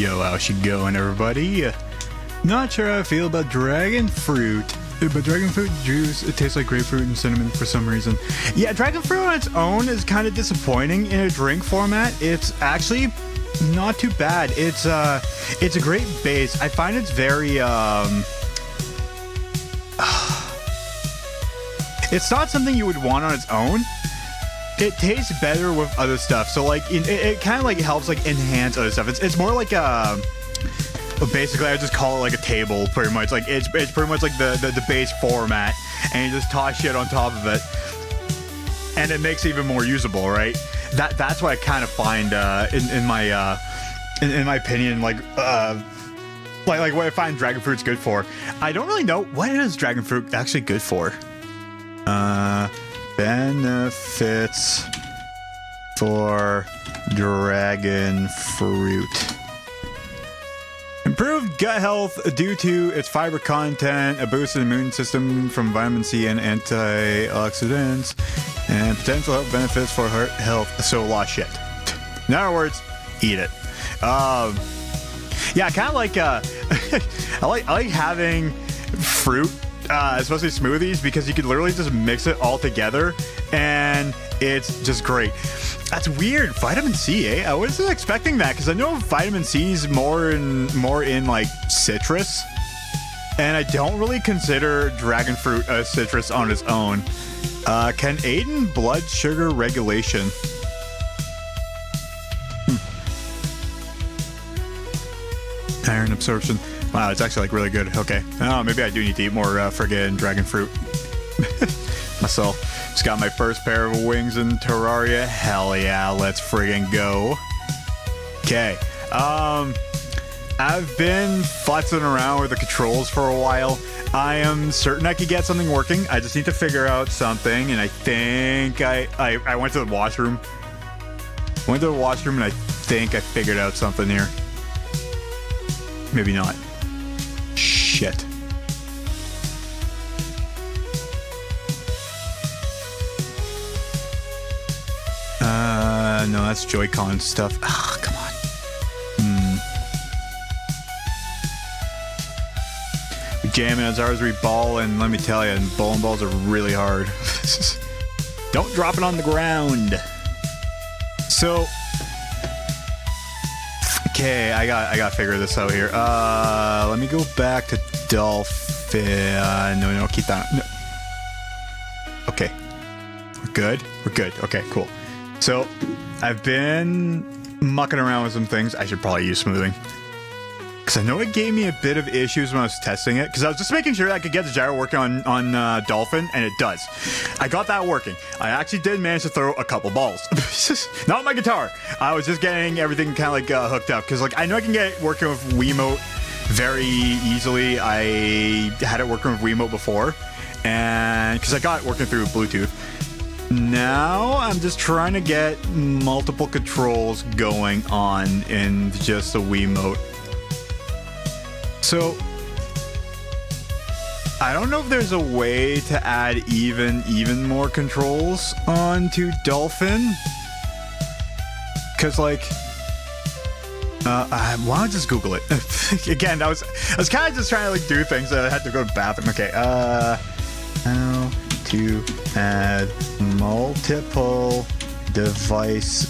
Yo, how's she going, everybody? Not sure how I feel about dragon fruit. But dragon fruit juice, it tastes like grapefruit and cinnamon for some reason. Yeah, dragon fruit on its own is kind of disappointing in a drink format. It's actually not too bad. It's a great base. I find it's very it's not something you would want on its own. It tastes better with other stuff. So like it kind of like helps like enhance other stuff. It's more like basically I just call it like a table pretty much. Like it's pretty much like the base format, and you just toss shit on top of it, and it makes it even more usable, right? That's what I kind of find in my opinion, like what I find dragon fruit's good for. I don't really know what is dragon fruit actually good for. Benefits for dragon fruit. Improved gut health due to its fiber content, a boosted immune system from vitamin C and antioxidants, and potential health benefits for heart health. So a lot of shit. In other words, eat it. Yeah, kind of like I like having fruit, especially smoothies, because you could literally just mix it all together, and it's just great. That's weird. Vitamin C, eh? I wasn't expecting that, because I know vitamin C is more in like citrus, and I don't really consider dragon fruit a citrus on its own. Can aid in blood sugar regulation. Iron absorption. Wow, it's actually like really good. Okay. Oh, maybe I do need to eat more friggin' dragon fruit. Myself. Just got my first pair of wings in Terraria. Hell yeah, let's friggin' go. Okay. I've been futzing around with the controls for a while. I am certain I could get something working. I just need to figure out something, and I think I went to the washroom. Went to the washroom, and I think I figured out something here. Maybe not. Shit. No, that's Joy-Con stuff. Ah, come on. We jamming as ours we ball, and let me tell you, bowling balls are really hard. Don't drop it on the ground. So, okay, I got to figure this out here. Let me go back to Dolphin. No, keep that. No. Okay, we're good. We're good. Okay, cool. So, I've been mucking around with some things. I should probably use smoothing, because I know it gave me a bit of issues when I was testing it, because I was just making sure that I could get the gyro working on Dolphin, and it does. I got that working. I actually did manage to throw a couple balls. Not my guitar. I was just getting everything kind of like hooked up, because like I know I can get it working with Wiimote very easily. I had it working with Wiimote before, and because I got it working through Bluetooth. Now I'm just trying to get multiple controls going on in just the Wiimote. So I don't know if there's a way to add even more controls onto Dolphin, because like why don't I just Google it? Again, I was kind of just trying to like do things that I had to go to the bathroom. Okay, how to add multiple devices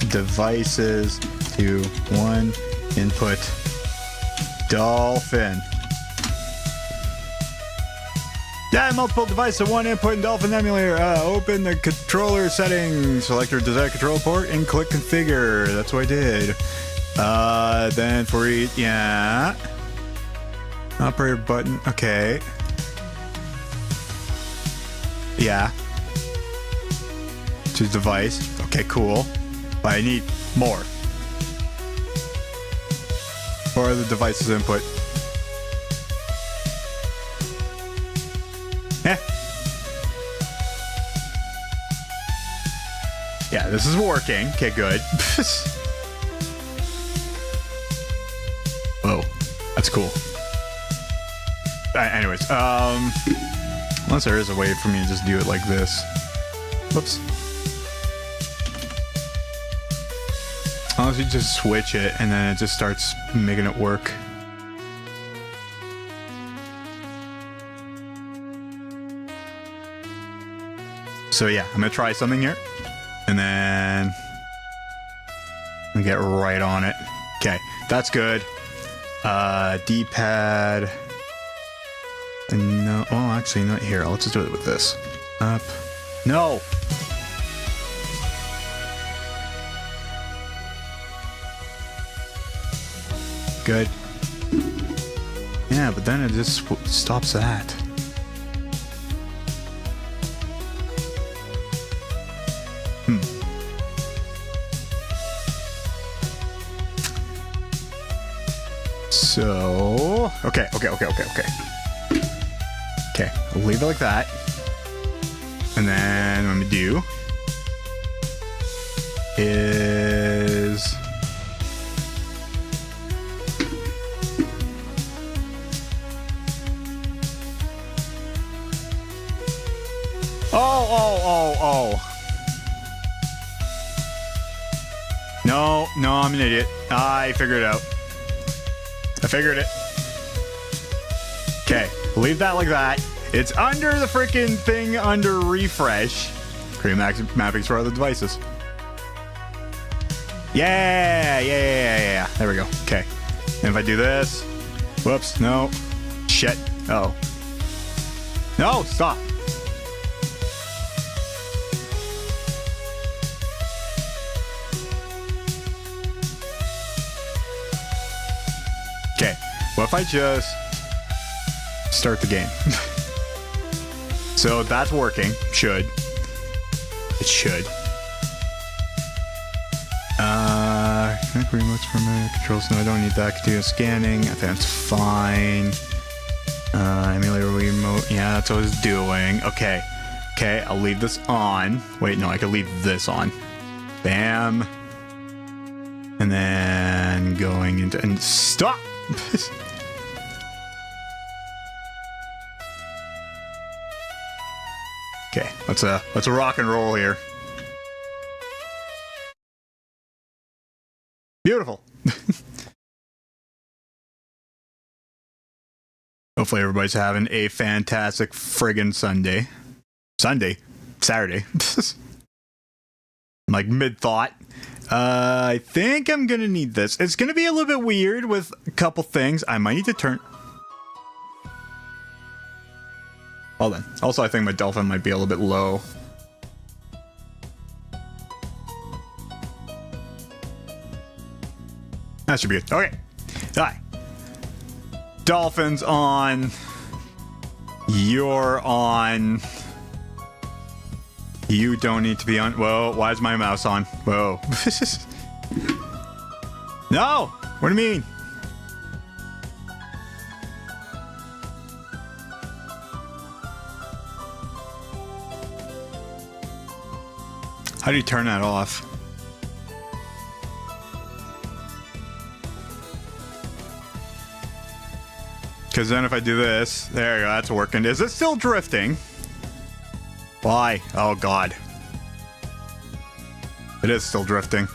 to one input Dolphin. Yeah, multiple devices to one input in Dolphin emulator. Open the controller settings, select your desired control port, and click configure. That's what I did. Then for each, yeah. Operator button, okay. Yeah. Choose device. Okay, cool. But I need more. For the device's input. Yeah, this is working. Okay, good. Whoa, that's cool. Anyways, unless there is a way for me to just do it like this. Whoops. long as you just switch it and then it just starts making it work. So yeah, I'm gonna try something here. And then I'm gonna get right on it. Okay, that's good. D-pad. No, oh, actually, not here. Let's just do it with this. Up. No! Good. Yeah, but then it just stops that. So, okay. Okay, I'll leave it like that. And then what I'm gonna do is oh. No, I'm an idiot. I figured it out. I figured it. Okay, leave that like that. It's under the freaking thing under refresh. Create mappings for other devices. Yeah. There we go. Okay. And if I do this, whoops, no. Shit. Oh. No, stop. Okay. What if I just start the game? So that's working. Should. It should. Connect remotes from controls. No, I don't need that. Continue scanning. I think that's fine. Emulator remote. Yeah, that's what I was doing. Okay. Okay, I'll leave this on. Wait, no, I could leave this on. Bam. And then going into... And stop! Okay, let's rock and roll here. Beautiful. Hopefully everybody's having a fantastic friggin' Saturday. I'm like mid-thought. I think I'm gonna need this. It's gonna be a little bit weird with a couple things. I might need to turn... Well then. Also, I think my dolphin might be a little bit low. That should be it. Okay. Hi. Dolphin's on. You're on. You don't need to be on. Whoa, why is my mouse on? Whoa. No! What do you mean? How do you turn that off? Because then if I do this, there you go, that's working. Is it still drifting? Why? Oh god. It is still drifting.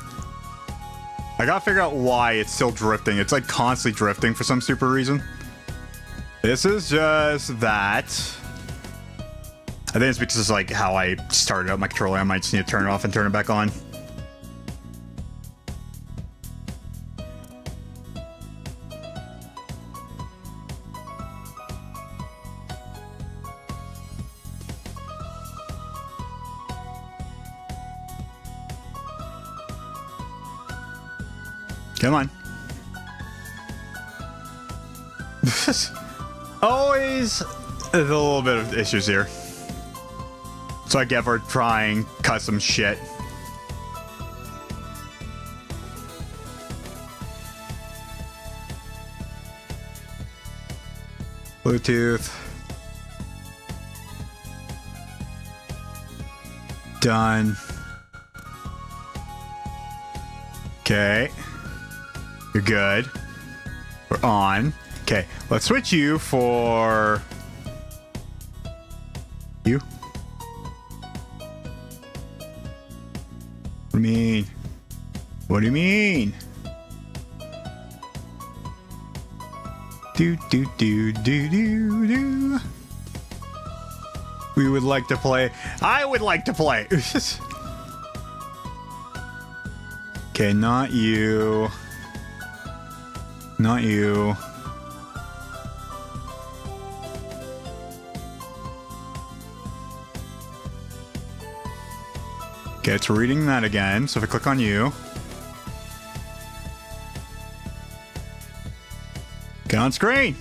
I gotta figure out why it's still drifting. It's like constantly drifting for some stupid reason. This is just that. I think it's because it's like how I started out my controller. I might just need to turn it off and turn it back on. Come on. Always a little bit of issues here. So I get for trying custom shit. Bluetooth. Done. Okay. You're good. We're on. Okay, let's switch you for... You? I mean... What do you mean? Do do do do do do. We would like to play. I would like to play. Okay, not you. Not you. Okay, it's reading that again. So if I click on you. Get on screen.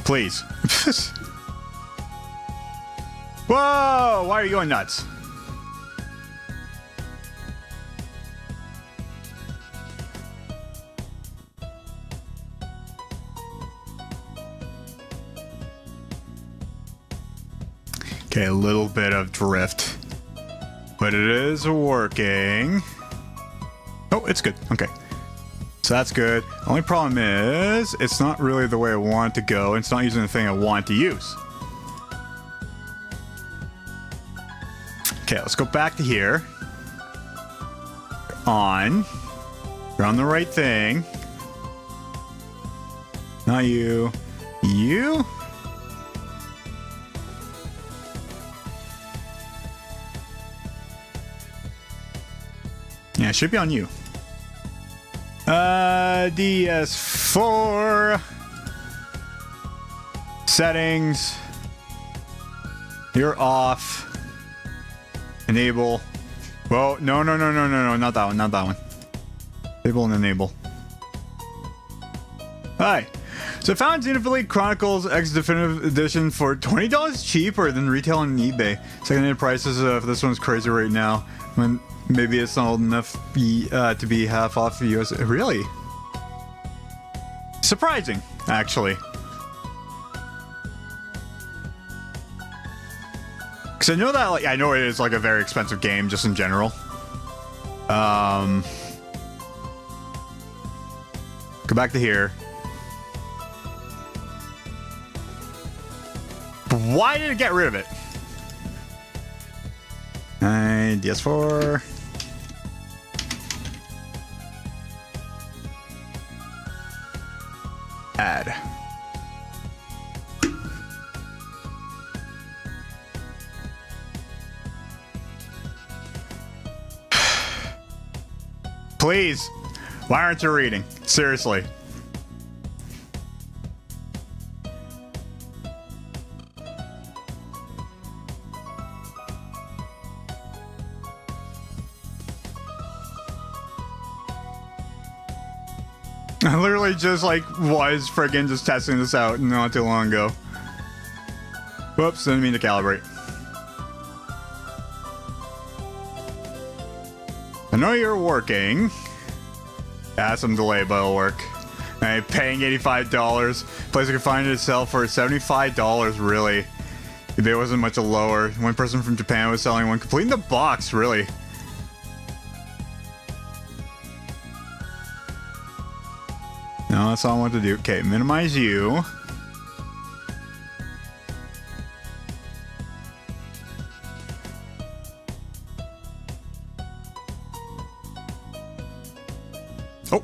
Please. Whoa! Why are you going nuts? Okay, a little bit of drift. But it is working. Oh, it's good. Okay. So that's good. Only problem is, it's not really the way I want it to go. It's not using the thing I want to use. Okay, let's go back to here. On. You're on the right thing. Not you. You? Yeah, it should be on you. DS4 settings. You're off. Enable. Whoa, no, not that one, not that one. Enable and enable. Hi. So I found Xenoblade Chronicles X Definitive Edition for $20 cheaper than retail on eBay. Secondhand prices for this one's crazy right now. When maybe it's not old enough to be half off the US. Really? Surprising, actually. Because I know that, like, I know it is like a very expensive game just in general. Go back to here. Why did it get rid of it? DS4. Add. Please. Why aren't you reading? Seriously. I literally just was friggin' just testing this out not too long ago. Whoops, didn't mean to calibrate. I know you're working. Yeah, some delay, but it'll work. I'm paying $85. Place I can find it to sell for $75, really. If it wasn't much lower. One person from Japan was selling one complete in the box, really. No, that's all I want to do. Okay, minimize you. Oh.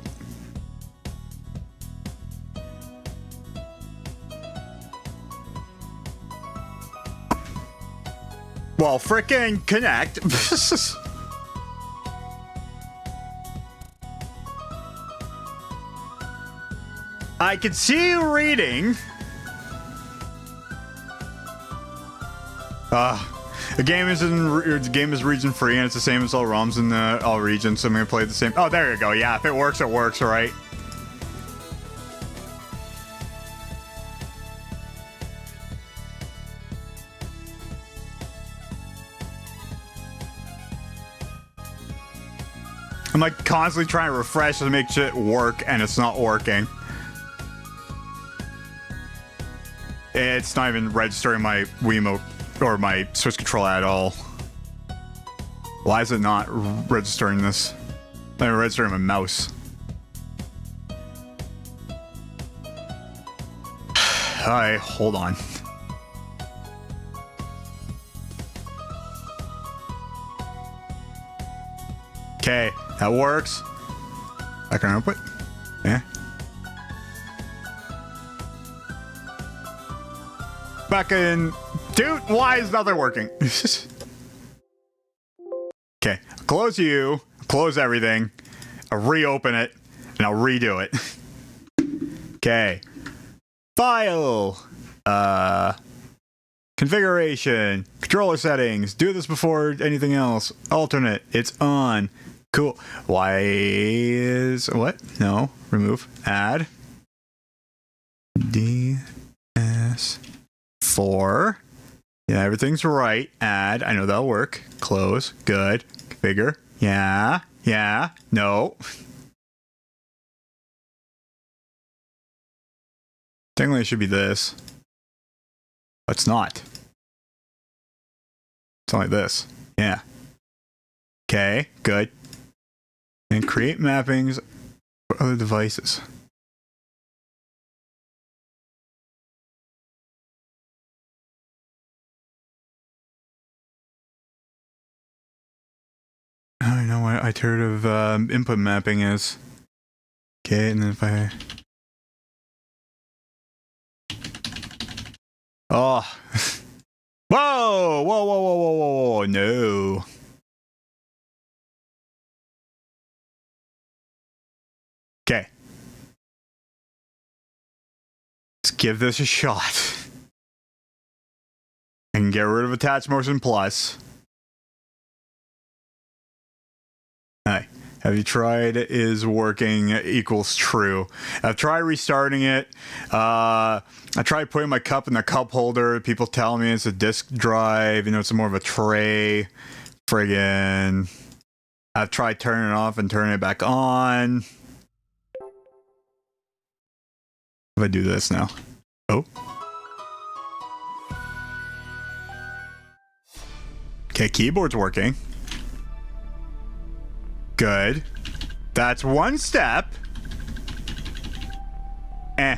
Well, frickin' connect. I can see you reading. The game is region free, and it's the same as all ROMs in all regions. So I'm gonna play the same. Oh, there you go. Yeah, if it works, it works. All right. I'm like constantly trying to refresh to make shit work, and it's not working. It's not even registering my Wiimote or my Switch controller at all. Why is it not registering this? I'm registering my mouse. Alright, hold on. Okay, that works. Background output. Yeah. Back in. Dude, why is nothing working? Okay, close you, close everything, I'll reopen it, and I'll redo it. Okay. File. Configuration. Controller settings. Do this before anything else. Alternate. It's on. Cool. Why is... What? No. Remove. Add. DS4. Yeah, everything's right. Add. I know that'll work. Close. Good. Configure. Yeah. Yeah. No. Technically, it should be this. But it's not. It's only this. Yeah. Okay. Good. And create mappings for other devices. I don't know what iterative input mapping is. Okay, and then if I... Oh. Whoa! Whoa, whoa, whoa, whoa, whoa, whoa, no. Okay. Let's give this a shot. And get rid of Attach Motion Plus. Hi. Have you tried is working equals true. I've tried restarting it. I tried putting my cup in the cup holder. People tell me it's a disk drive. You know, it's more of a tray. Friggin'. I've tried turning it off and turning it back on. If I do this now. Oh. Okay, keyboard's working. Good. That's one step. Eh.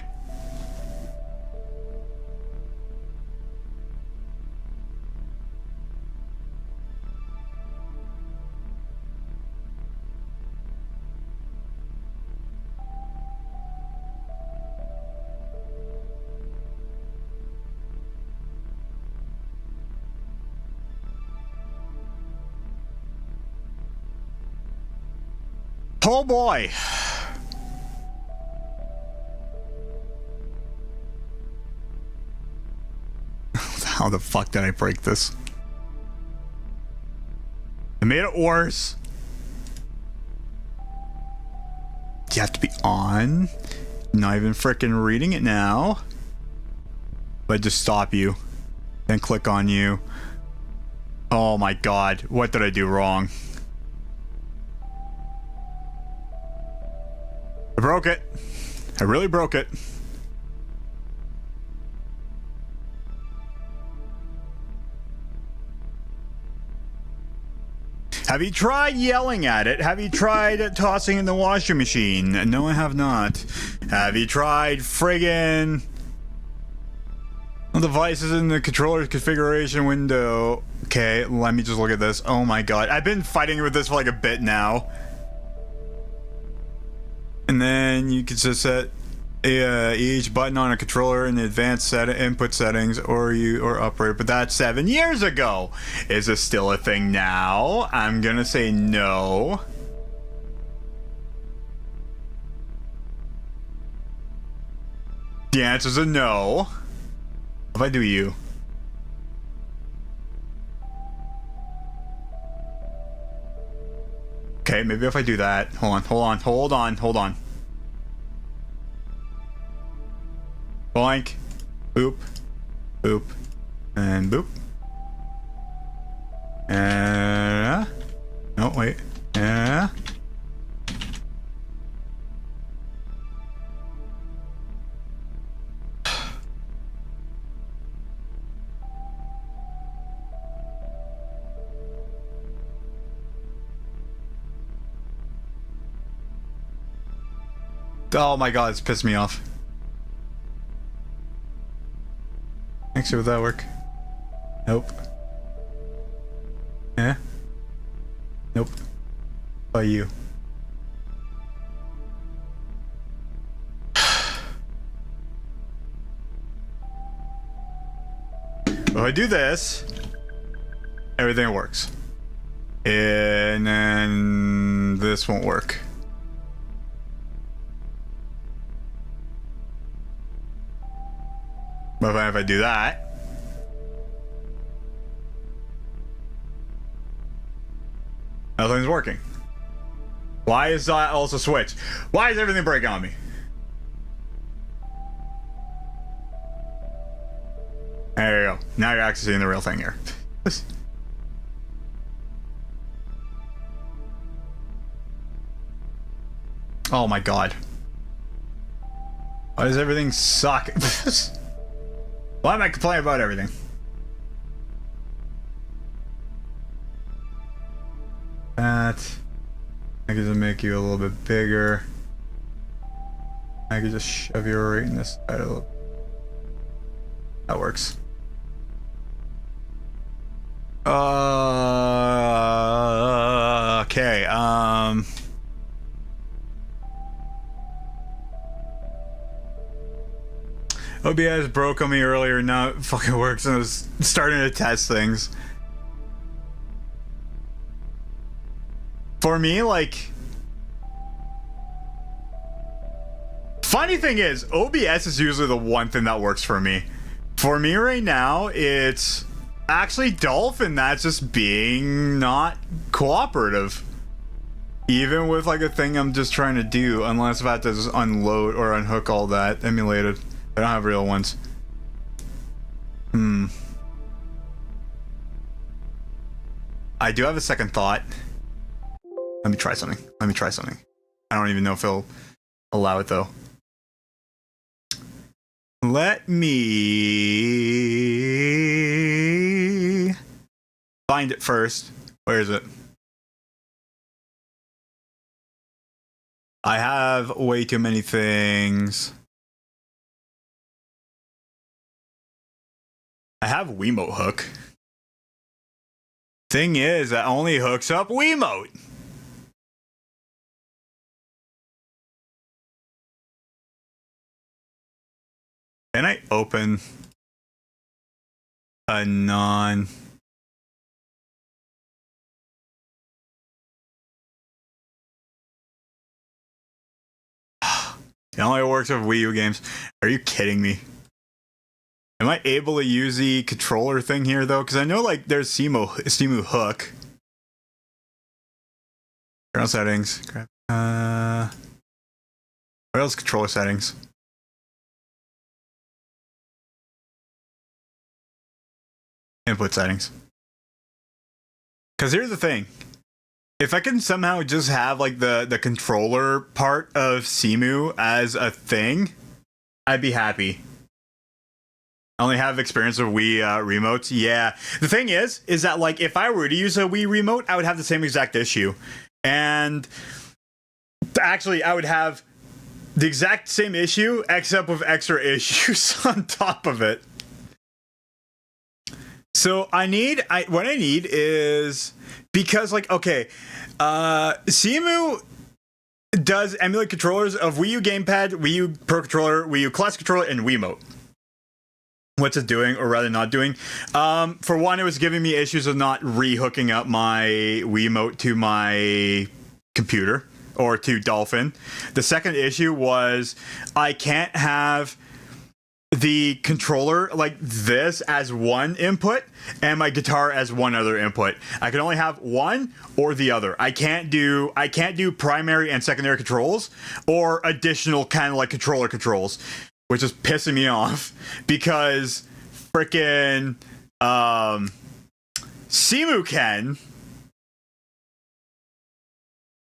Oh boy. How the fuck did I break this? I made it worse. You have to be on. Not even freaking reading it now. But just stop you. Then click on you. Oh my god. What did I do wrong? I broke it. I really broke it. Have you tried yelling at it? Have you tried tossing in the washing machine? No, I have not. Have you tried friggin' devices in the controller configuration window? Okay, let me just look at this. Oh my god. I've been fighting with this for like a bit now. And then you can just set each button on a controller in the advanced input settings or operator. But that's 7 years ago. Is this still a thing now? I'm gonna say no. The answer's a no. If I do you. Okay, maybe if I do that. Hold on. Boink. Boop. Boop. And boop. No, wait. Oh my god, it's pissed me off. Actually, would that work? Nope. Yeah? Nope. By you. If I do this, everything works. And then this won't work. But if I do that, nothing's working. Why is that also switched? Why is everything breaking on me? There you go. Now you're actually seeing the real thing here. Oh my god. Why does everything suck? Why am I complaining about everything? That. I could just make you a little bit bigger. I could just shove you right in this side a little. That works. Okay. OBS broke on me earlier. Now it fucking works, and I was starting to test things. For me, like, funny thing is, OBS is usually the one thing that works for me. For me right now, it's actually Dolphin that's just being not cooperative. Even with like a thing I'm just trying to do, unless if I have to just unload or unhook all that emulated. I don't have real ones. I do have a second thought. Let me try something. I don't even know if it'll allow it though. Let me find it first. Where is it? I have way too many things. I have Wiimote hook. Thing is, that only hooks up Wiimote. Can I open a non... It only works with Wii U games. Are you kidding me? Am I able to use the controller thing here though? Because I know like there's Simu hook. Turn on settings. What else? Controller settings. Input settings. Because here's the thing. If I can somehow just have like the controller part of Simu as a thing, I'd be happy. I only have experience with Wii remotes. Yeah. The thing is that like if I were to use a Wii remote, I would have the same exact issue. And actually, I would have the exact same issue, except with extra issues on top of it. So what I need is, because like, okay, Simu does emulate controllers of Wii U Gamepad, Wii U Pro Controller, Wii U Classic Controller, and Wiimote. What's it doing, or rather not doing? For one, it was giving me issues of not re-hooking up my Wiimote to my computer, or to Dolphin. The second issue was I can't have the controller like this as one input and my guitar as one other input. I can only have one or the other. I can't do primary and secondary controls or additional kind of like controller controls, which is pissing me off because frickin' Simu can,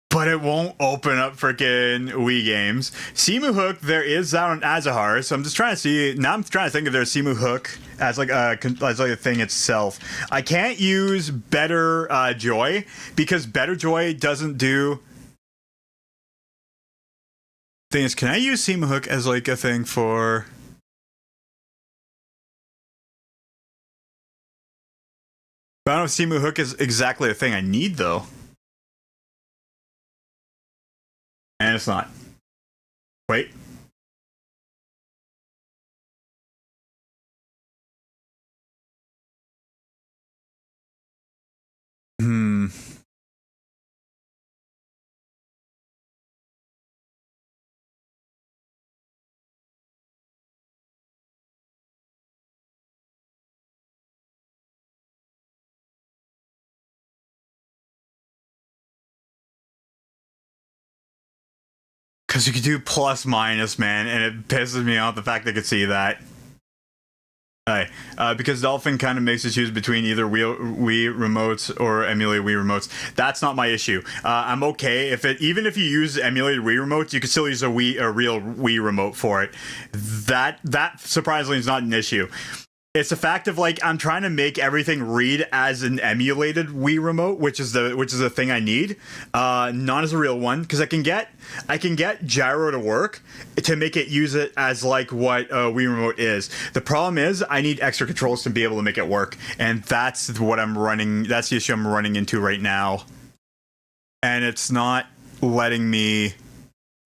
but it won't open up frickin' Wii games. Simu hook, there is that on Azahar, so I'm just trying to see. Now I'm trying to think if there's Simu hook as like a thing itself. I can't use Better Joy because Better Joy doesn't do. Thing is, can I use Simu hook as like a thing for? I don't know if Simu hook is exactly a thing I need though. And it's not. Wait. Because you could do plus minus, man, and it pisses me off the fact they could see that. Right. Because Dolphin kind of makes you choose between either Wii remotes or emulated Wii remotes. That's not my issue. I'm okay if even if you use emulated Wii remotes, you can still use a real Wii remote for it. That surprisingly is not an issue. It's the fact of like I'm trying to make everything read as an emulated Wii remote, which is the thing I need, not as a real one, because I can get gyro to work to make it use it as like what a Wii remote is. The problem is I need extra controls to be able to make it work, and that's what I'm running. That's the issue I'm running into right now, and it's not letting me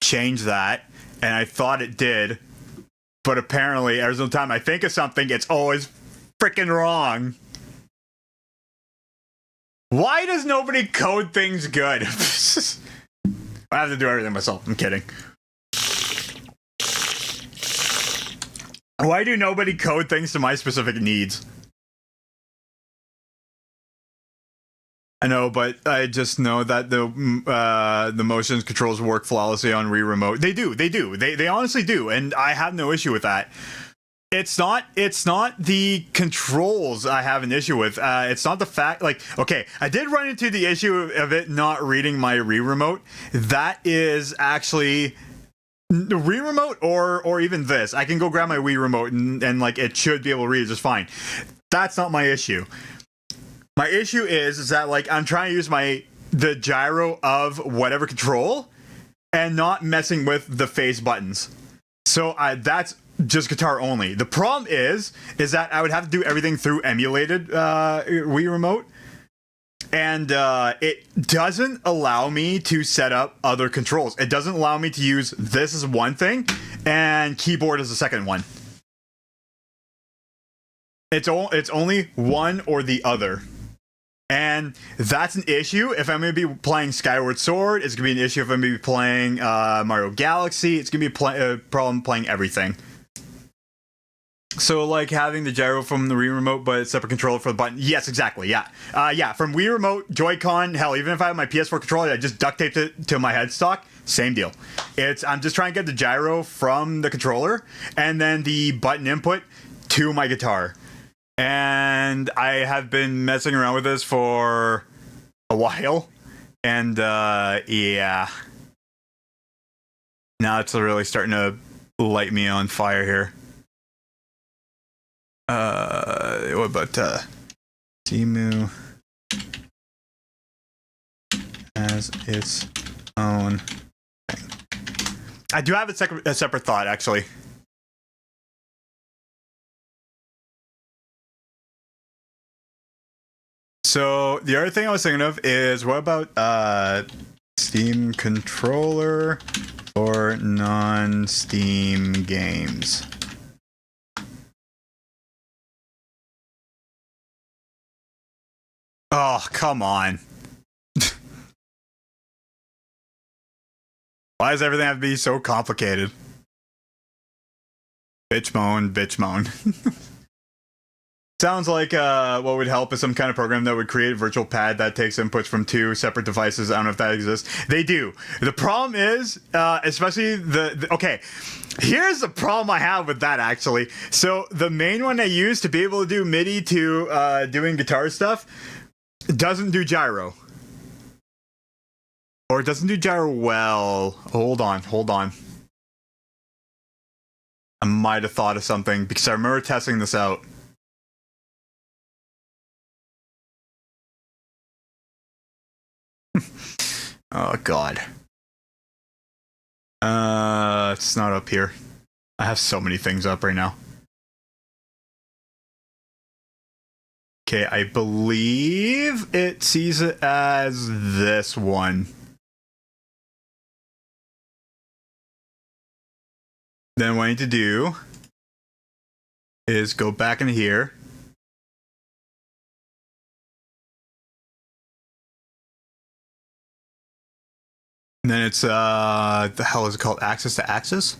change that. And I thought it did. But apparently, every single time I think of something, it's always freaking wrong. Why does nobody code things good? I have to do everything myself. I'm kidding. Why do nobody code things to my specific needs? I know, but I just know that the motion controls work flawlessly on Wii Remote. They do. They honestly do, and I have no issue with that. It's not the controls I have an issue with. It's not the fact, like, okay, I did run into the issue of it not reading my Wii Remote. That is actually the Wii Remote or even this. I can go grab my Wii Remote and like it should be able to read it just fine. That's not my issue. My issue is that like I'm trying to use the gyro of whatever control and not messing with the face buttons. So that's just guitar only. The problem is that I would have to do everything through emulated Wii Remote, and it doesn't allow me to set up other controls. It doesn't allow me to use this as one thing and keyboard as the second one. It's only one or the other. And that's an issue if I'm going to be playing Skyward Sword. It's going to be an issue if I'm going to be playing Mario Galaxy. It's going to be a problem playing everything. So, like, having the gyro from the Wii Remote, but separate controller for the button. Yes, exactly, yeah. From Wii Remote, Joy-Con, hell, even if I have my PS4 controller, I just duct taped it to my headstock. Same deal. I'm just trying to get the gyro from the controller and then the button input to my guitar. And I have been messing around with this for a while. And, yeah. Now it's really starting to light me on fire here. What about, Timu as its own thing? I do have a separate thought, actually. So the other thing I was thinking of is what about Steam controller for non-Steam games? Oh, come on. Why does everything have to be so complicated? Bitch moan, bitch moan. Sounds like what would help is some kind of program that would create a virtual pad that takes inputs from two separate devices. I don't know if that exists. They do. The problem is, especially okay, here's the problem I have with that, actually. So the main one I use to be able to do MIDI to doing guitar stuff doesn't do gyro. Or it doesn't do gyro well. Hold on. I might have thought of something because I remember testing this out. Oh god. It's not up here. I have so many things up right now. Okay, I believe it sees it as this one. Then what I need to do is go back into here. And then it's, the hell is it called? Axis to axis?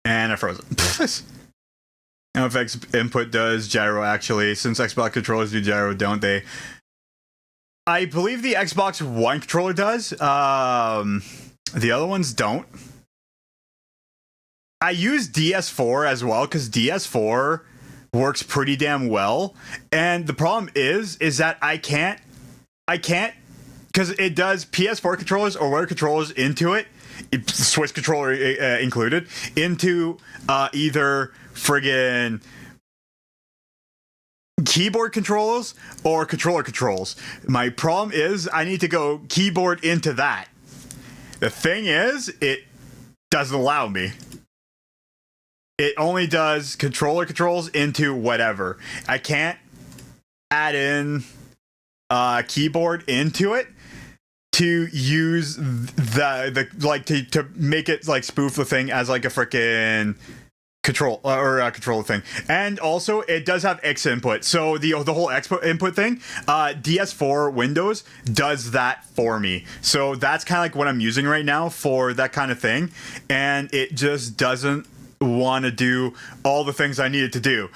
And I froze it. NFX input does gyro, actually. Since Xbox controllers do gyro, don't they? I believe the Xbox One controller does. The other ones don't. I use DS4 as well, because DS4 works pretty damn well. And the problem is that I can't, because it does PS4 controllers or whatever controllers into it, Switch controller included, into either friggin' keyboard controls or controller controls. My problem is I need to go keyboard into that. The thing is, it doesn't allow me. It only does controller controls into whatever. I can't add in keyboard into it to use the like to make it like spoof the thing as like a freaking control or controller thing. And also it does have X input, so the whole X input thing, DS4 Windows does that for me. So that's kind of like what I'm using right now for that kind of thing, and it just doesn't want to do all the things I need it to do,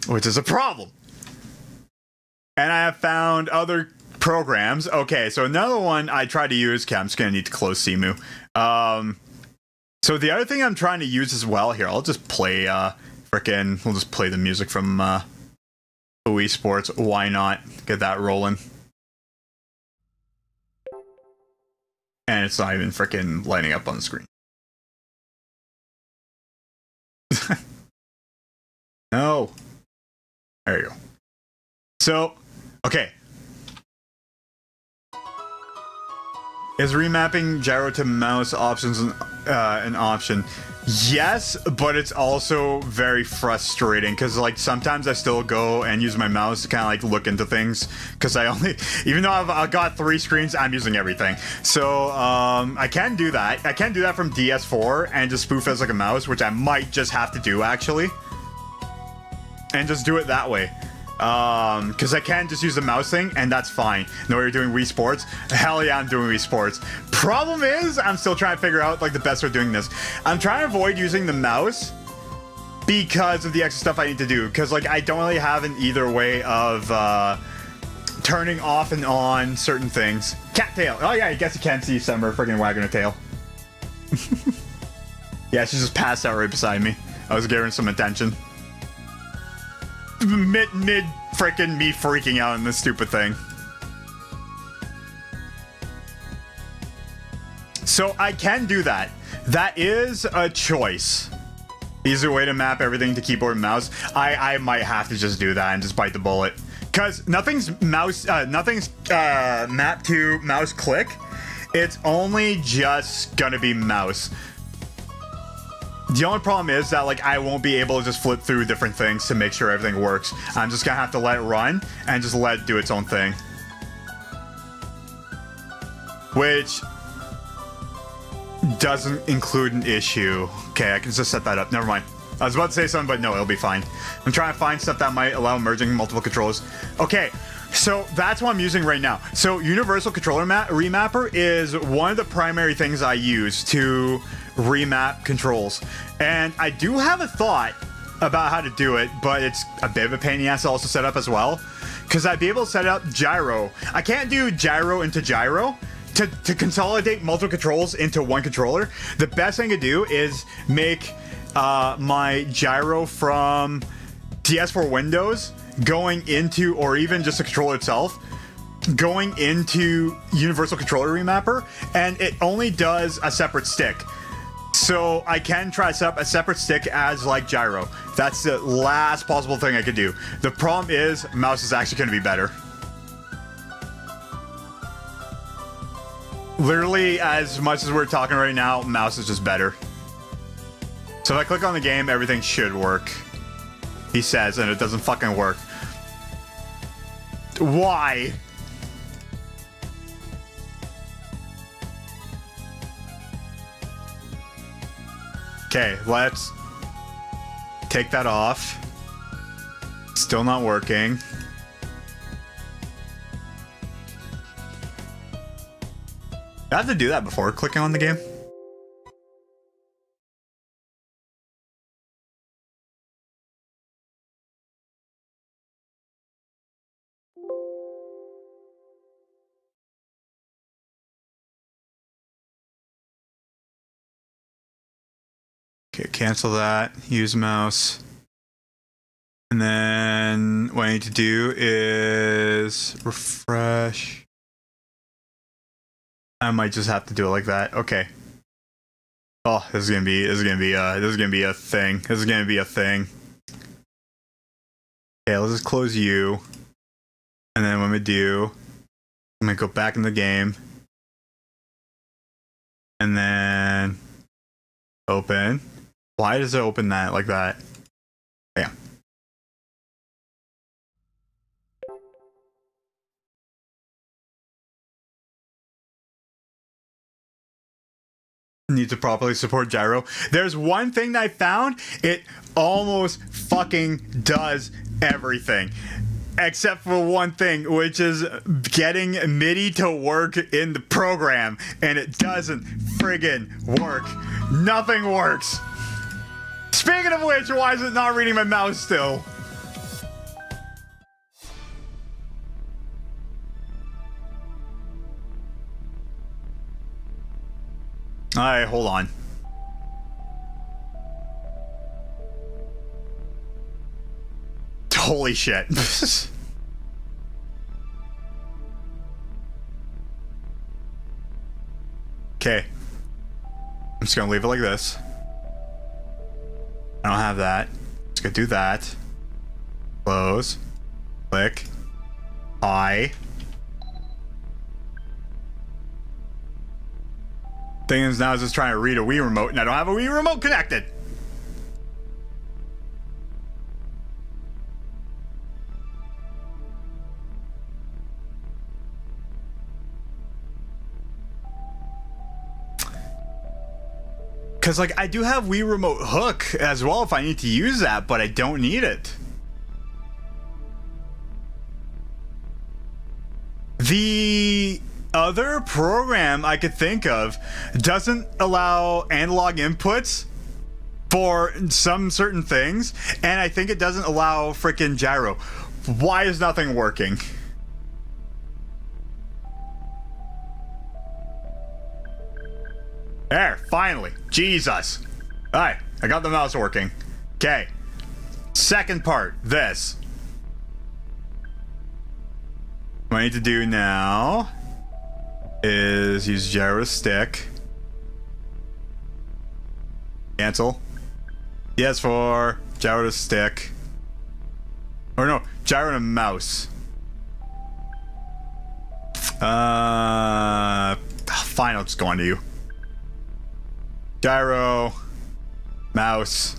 which is a problem. And I have found other programs. Okay, so another one I try to use. Okay, I'm just gonna need to close Simu. So the other thing I'm trying to use as well here, I'll just play we'll just play the music from Wii Sports. Why not get that rolling? And it's not even freaking lighting up on the screen. No. There you go. So, okay. Is remapping gyro to mouse options an option? Yes, but it's also very frustrating because like sometimes I still go and use my mouse to kind of like look into things because I only, even though I've got 3 screens, I'm using everything. So I can do that. I can do that from DS4 and just spoof as like a mouse, which I might just have to do actually, and just do it that way. Because I can just use the mouse thing, and that's fine. No, you're doing Wii Sports? Hell yeah, I'm doing Wii Sports. Problem is, I'm still trying to figure out, like, the best way of doing this. I'm trying to avoid using the mouse because of the extra stuff I need to do. Because, like, I don't really have an either way of, turning off and on certain things. Cattail! Oh yeah, I guess you can see Summer freaking wagging her tail. Yeah, she just passed out right beside me. I was giving her some attention. Mid freaking me freaking out on this stupid thing. So I can do that. That is a choice. Easier way to map everything to keyboard and mouse. I might have to just do that and just bite the bullet. Cause nothing's mapped to mouse click. It's only just gonna be mouse. The only problem is that like I won't be able to just flip through different things to make sure everything works. I'm just gonna have to let it run and just let it do its own thing. Which doesn't include an issue. Okay, I can just set that up. Never mind. I was about to say something, but no, it'll be fine. I'm trying to find stuff that might allow merging multiple controllers. Okay, so that's what I'm using right now. So Universal Controller Remapper is one of the primary things I use to remap controls. And I do have a thought about how to do it, but it's a bit of a pain in the ass to also set up as well. Because I'd be able to set up gyro. I can't do gyro into gyro. To consolidate multiple controls into one controller, the best thing to do is make my gyro from DS4 Windows going into, or even just the controller itself, going into Universal Controller Remapper, and it only does a separate stick. So I can try to set up a separate stick as like gyro. That's the last possible thing I could do. The problem is mouse is actually going to be better. Literally, as much as we're talking right now, mouse is just better. So if I click on the game, everything should work. He says, and it doesn't fucking work. Why? Okay, let's take that off. Still not working. I have to do that before clicking on the game. Okay, cancel that. Use mouse. And then what I need to do is refresh. I might just have to do it like that. Okay. Oh, this is gonna be a thing. This is gonna be a thing. Okay, let's just close you. And then what I'm gonna do, I'm gonna go back in the game. And then open. Why does it open that like that? Yeah. Need to properly support gyro. There's one thing that I found, it almost fucking does everything. Except for one thing, which is getting MIDI to work in the program. And it doesn't friggin' work. Nothing works. Speaking of which, why is it not reading my mouse still? Alright, hold on. Holy shit. Okay. I'm just gonna leave it like this. I don't have that. Just gonna do that. Close. Click. I. Thing is, now I was just trying to read a Wii remote, and I don't have a Wii remote connected. Because, like, I do have Wii remote hook as well if I need to use that, but I don't need it. The other program I could think of doesn't allow analog inputs for some certain things, and I think it doesn't allow frickin' gyro. Why is nothing working? There, finally. Jesus. Alright, I got the mouse working. Okay. Second part, this. What I need to do now is use gyro stick. Cancel. Yes for gyro to stick. Or no, gyro to mouse. Fine, I'll just go on to you. Gyro, mouse.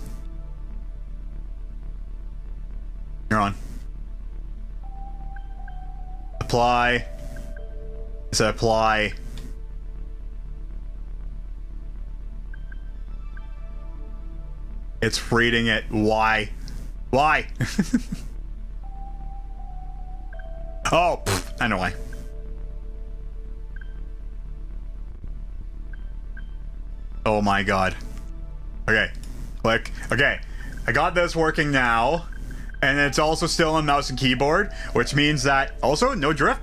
You're on. Apply. Is that apply? It's reading it. Why? Why? Oh, I know why. Oh my god. Okay, click. Okay, I got this working now. And it's also still on mouse and keyboard, which means that also no drift.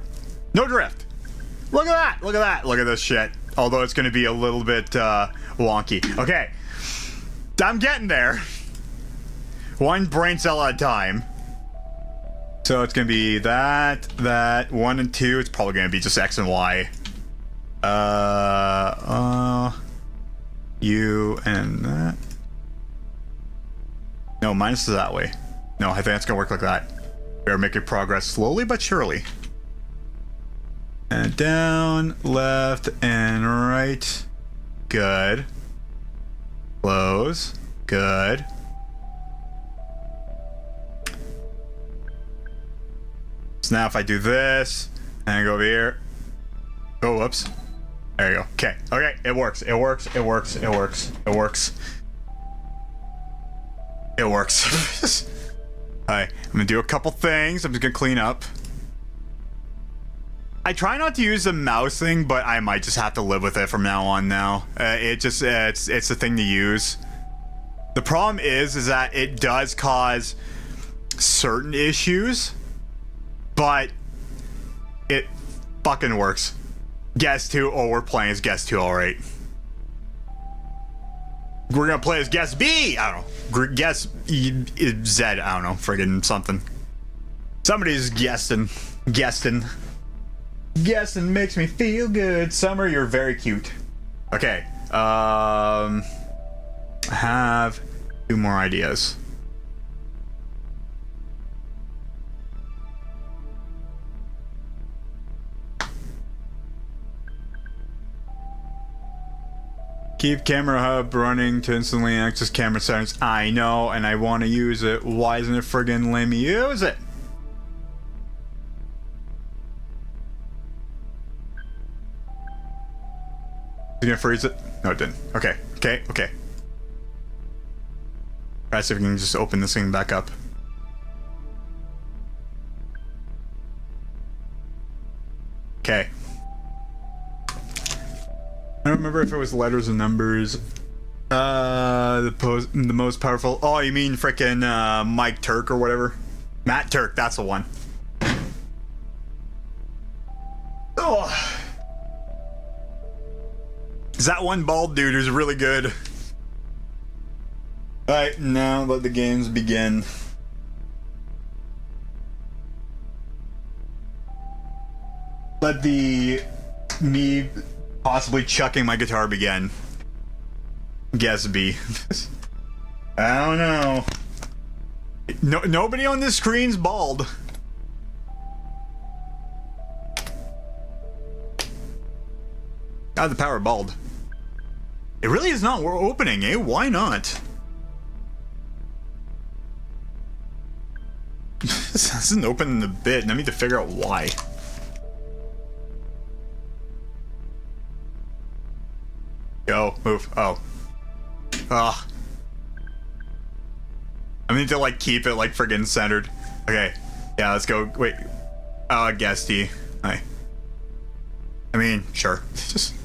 No drift. Look at that. Look at that. Look at this shit. Although it's going to be a little bit wonky. Okay. I'm getting there. One brain cell at a time. So it's going to be that, 1 and 2. It's probably going to be just X and Y. U and that. No, minus is that way. No, I think it's gonna work like that. We are making progress slowly but surely. And down, left, and right. Good. Close. Good. So now if I do this, and I go over here. Oh, whoops. There you go. Okay. Okay, it works. It works. It works. It works. It works. It works. Alright, I'm gonna do a couple things. I'm just gonna clean up. I try not to use the mouse thing, but I might just have to live with it from now on now. It's the thing to use. The problem is that it does cause certain issues, but it fucking works. Guest 2, oh, we're playing as Guest 2, alright. We're gonna play as Guest B! I don't know. Guest Z, I don't know. Friggin' something. Somebody's guessing. Guessing makes me feel good. Summer, you're very cute. Okay. I have 2 more ideas. Keep camera hub running to instantly access camera settings. I know, and I want to use it. Why isn't it friggin' letting me use it? Is it gonna freeze it? No, it didn't. Okay. Try to see if we can just open this thing back up. Okay. I don't remember if it was letters and numbers. The most powerful. Oh, you mean frickin' Mike Turk or whatever? Matt Turk, that's the one. Oh. Is that one bald dude who's really good? Alright, now let the games begin. Let me possibly chucking my guitar begin. Guess B. I don't know. Nobody on this screen's bald. The power bald. It really is not opening, eh? Why not? This isn't opening a bit, and I need to figure out why. Go, move. Oh. Ugh. I need to, like, keep it, like, friggin' centered. Okay. Yeah, let's go. Wait. Guesty. Hi. I mean, sure. Just...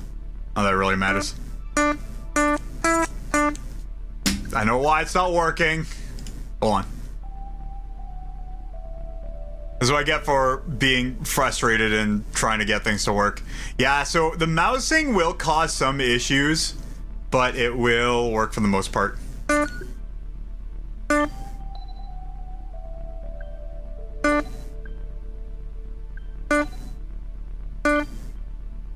Oh, that really matters. I know why it's not working. Hold on. This is what I get for being frustrated and trying to get things to work. Yeah, so the mousing will cause some issues, but it will work for the most part.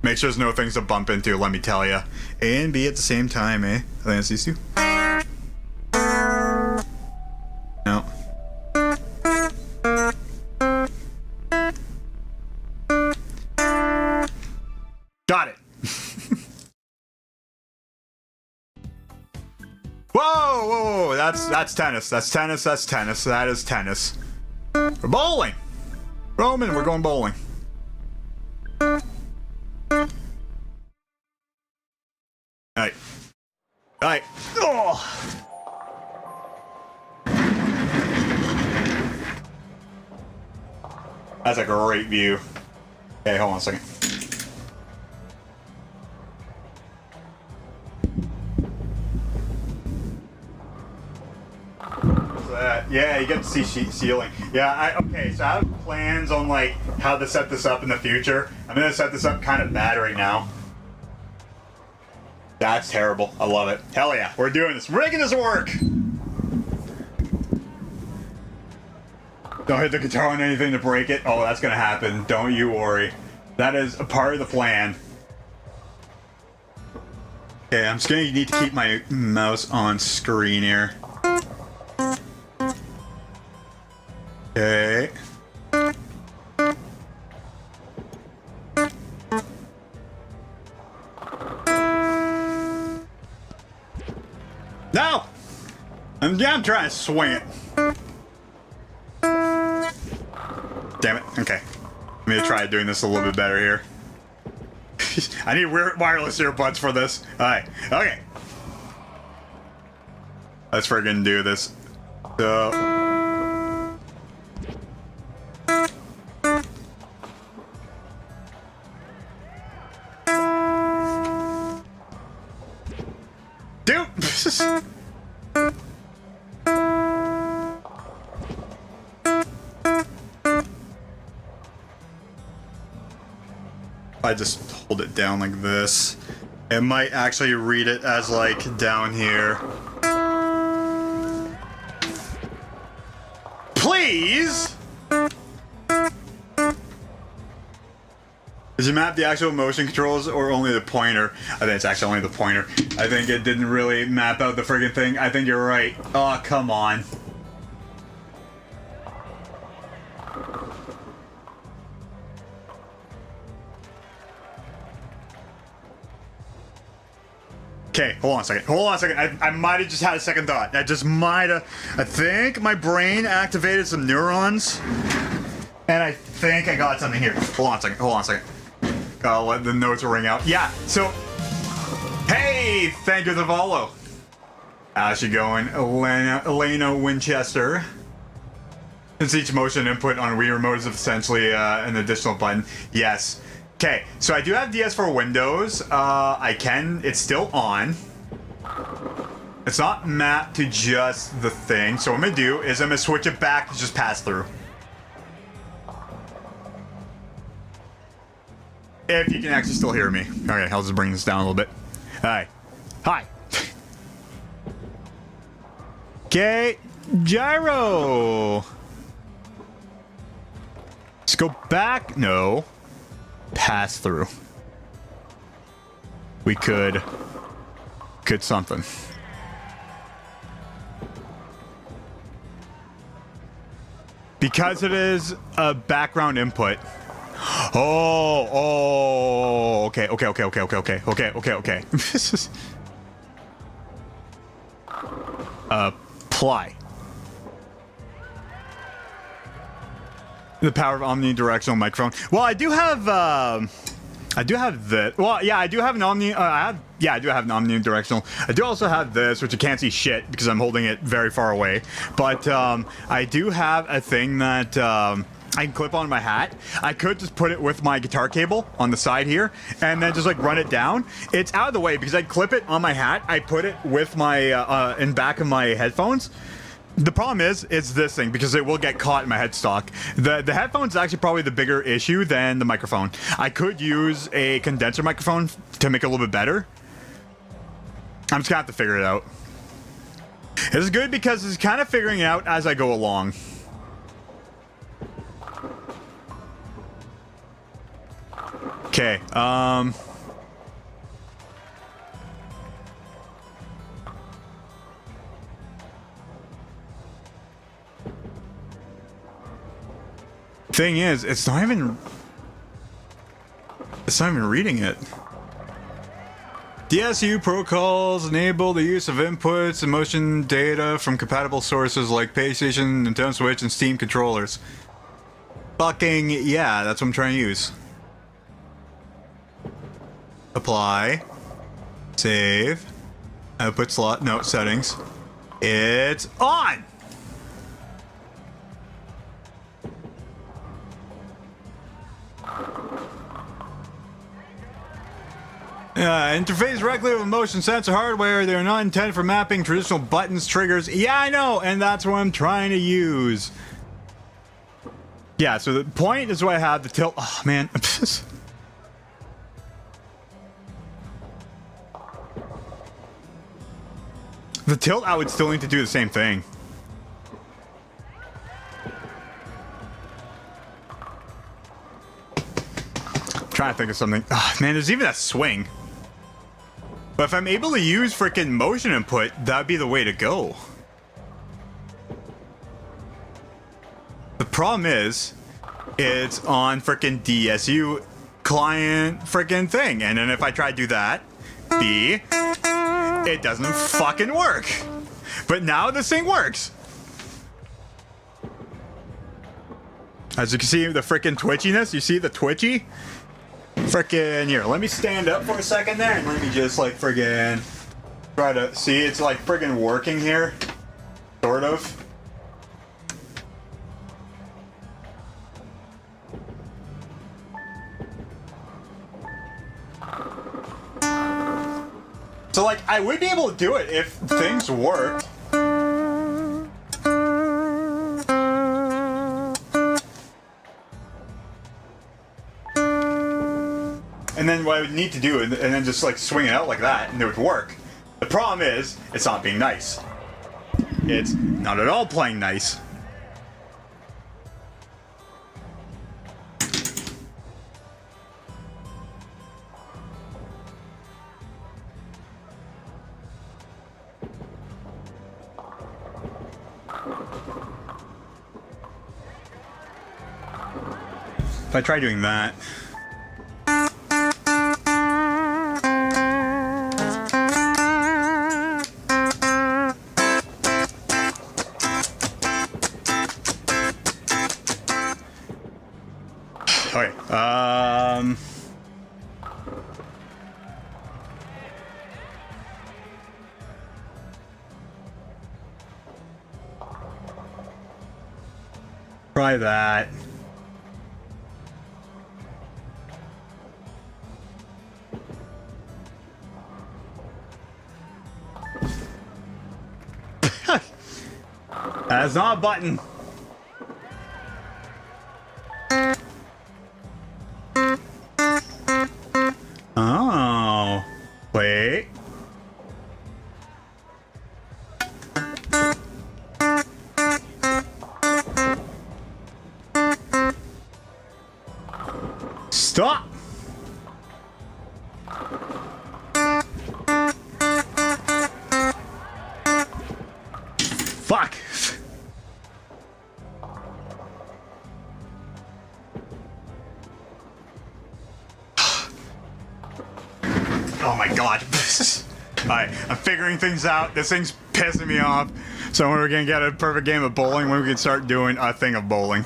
Make sure there's no things to bump into, let me tell ya. A and B at the same time, eh? I think that's these two. No. Got it. Whoa, that's tennis. That's tennis. That is tennis. We're bowling. Roman, we're going bowling. Alright. Oh. That's a great view. Okay, hold on a second. Yeah, you get to see ceiling. Yeah, okay, so I have plans on, like, how to set this up in the future. I'm gonna set this up kind of bad right now. That's terrible. I love it. Hell yeah, we're doing this. We're making this work! Don't hit the guitar on anything to break it. Oh, that's gonna happen. Don't you worry. That is a part of the plan. Okay, I'm just gonna need to keep my mouse on screen here. Okay. No! I'm trying to swing it. Damn it. Okay. I'm gonna try doing this a little bit better here. I need wireless earbuds for this. Alright. Okay. Let's friggin' do this. Dude! I just hold it down like this. It might actually read it as like down here. Please? Did you map the actual motion controls or only the pointer? I think it's actually only the pointer. I think it didn't really map out the friggin' thing. I think you're right. Oh, come on. Okay, hold on a second. Hold on a second. I might have just had a second thought. I just might have. I think my brain activated some neurons. And I think I got something here. Hold on a second. Hold on a second. Gotta let the notes ring out. Yeah, so. Hey! Thank you for the follow. How's she going? Elena Winchester. Since each motion input on Wii Remote is essentially an additional button. Yes. Okay, so I do have DS for Windows. It's still on. It's not mapped to just the thing. So what I'm gonna do is I'm gonna switch it back to just pass through. If you can actually still hear me. Okay, I'll just bring this down a little bit. Hi. Hi. Okay, gyro. Let's go back. No. Pass through. We could something. Because it is a background input. Okay. This is apply. The power of omnidirectional microphone. Well, I do have this. Well, yeah, I do have an I do have an omnidirectional. I do also have this, which you can't see shit because I'm holding it very far away. But I do have a thing that I can clip on my hat. I could just put it with my guitar cable on the side here and then just like run it down. It's out of the way because I clip it on my hat. I put it with my in back of my headphones. The problem is, it's this thing, because it will get caught in my headstock. The headphones is actually probably the bigger issue than the microphone. I could use a condenser microphone to make it a little bit better. I'm just gonna have to figure it out. This is good because it's kind of figuring it out as I go along. Okay, thing is, it's not even reading it. DSU protocols enable the use of inputs and motion data from compatible sources like PlayStation, Nintendo Switch, and Steam controllers. Fucking yeah, that's what I'm trying to use. Apply. Save. Output slot. No, settings. It's on! Interface directly with motion sensor hardware. They are not intended for mapping traditional buttons, triggers. Yeah, I know, and that's what I'm trying to use. Yeah, so the point is what I have, the tilt. Oh, man. The tilt, I would still need to do the same thing. I'm trying to think of something. Oh, man, there's even a swing. But if I'm able to use freaking motion input, that'd be the way to go. The problem is, it's on freaking DSU client freaking thing. And then if I try to do that, it doesn't fucking work. But now this thing works. As you can see, the freaking twitchiness, you see the twitchy? Frickin' here, let me stand up for a second there and let me just like friggin' try to see. It's like friggin' working here, sort of. So, like, I would be able to do it if things worked. And then what I would need to do, and then just, like, swing it out like that, and it would work. The problem is, it's not being nice. It's not at all playing nice. If I try doing that... Okay, try that. That's not a button. Oh, wait. Stop. Fuck. Oh my god. Alright, I'm figuring things out. This thing's pissing me off. So when we're gonna get a perfect game of bowling, when we can start doing a thing of bowling.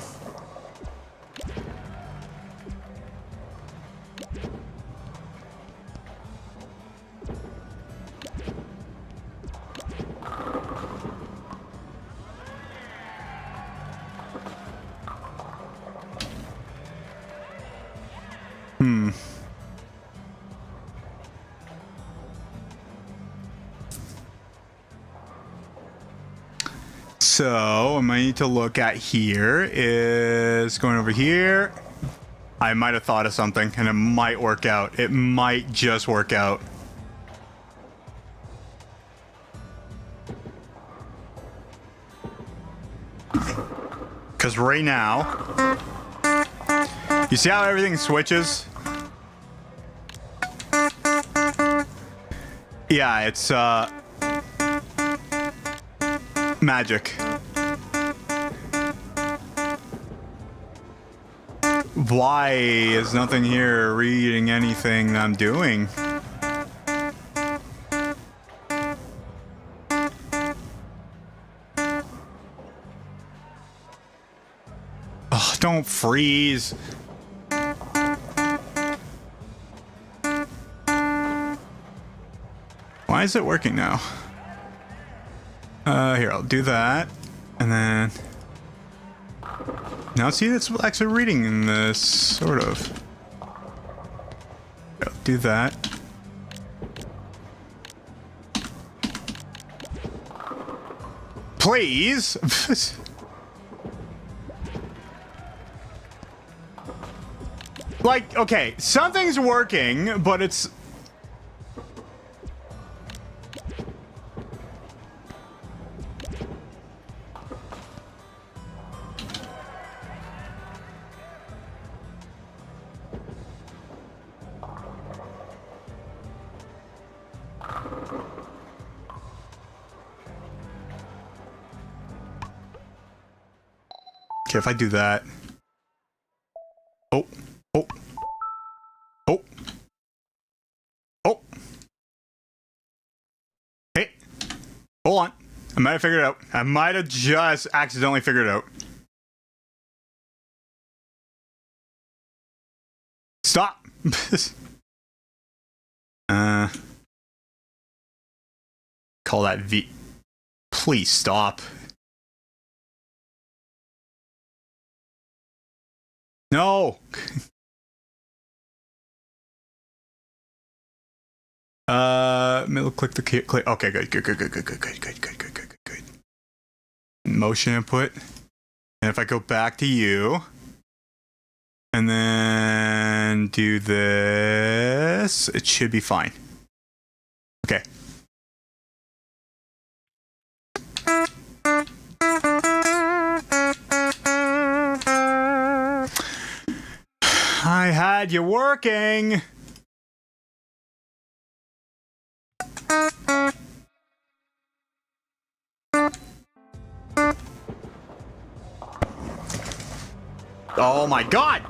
So, I might need to look at here is going over here. I might have thought of something and it might work out. It might just work out. Because right now, you see how everything switches? Yeah, it's magic. Why is nothing here reading anything I'm doing? Oh, don't freeze. Why is it working now? Here, I'll do that. And then... Now see, it's actually reading in this, sort of. I'll do that. Please! Like, okay, something's working, but it's... Okay, if I do that... Oh. Oh. Oh. Oh. Hey. Hold on. I might have figured it out. I might have just accidentally figured it out. Stop. Call that V. Please stop. No. Middle click the click. Okay, good. Motion input. And if I go back to you, and then do this, it should be fine. Okay. I had you working. Oh my god!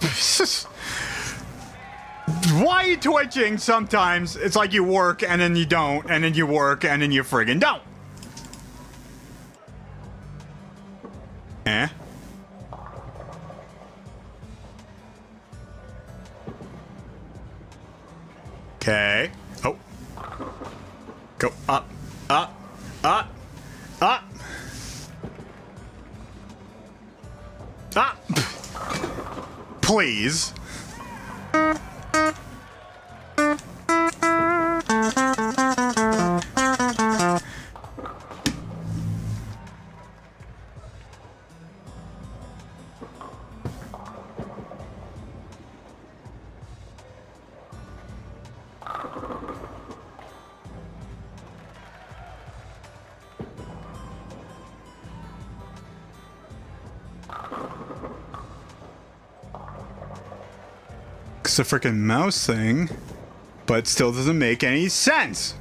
Why are you twitching sometimes? It's like you work and then you don't, and then you work and then you friggin' don't. Eh? Okay. Oh. Go up, up, up, up. Up. Please. It's a freaking mouse thing, but it still doesn't make any sense.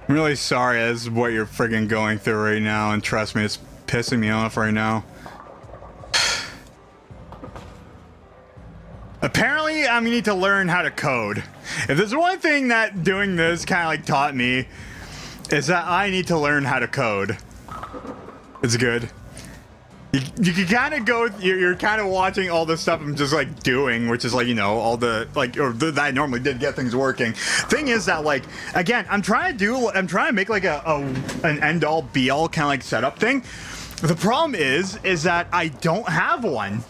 I'm really sorry this is what you're freaking going through right now, and trust me, it's pissing me off right now. Apparently, I'm gonna need to learn how to code. If there's one thing that doing this kind of like taught me, is that I need to learn how to code. It's good. You can kind of go, you're kind of watching all the stuff I'm just like doing, which is like, you know, all the like, or that I normally did get things working. Thing is that like, again, I'm trying to make like an end all be all kind of like setup thing. The problem is that I don't have one.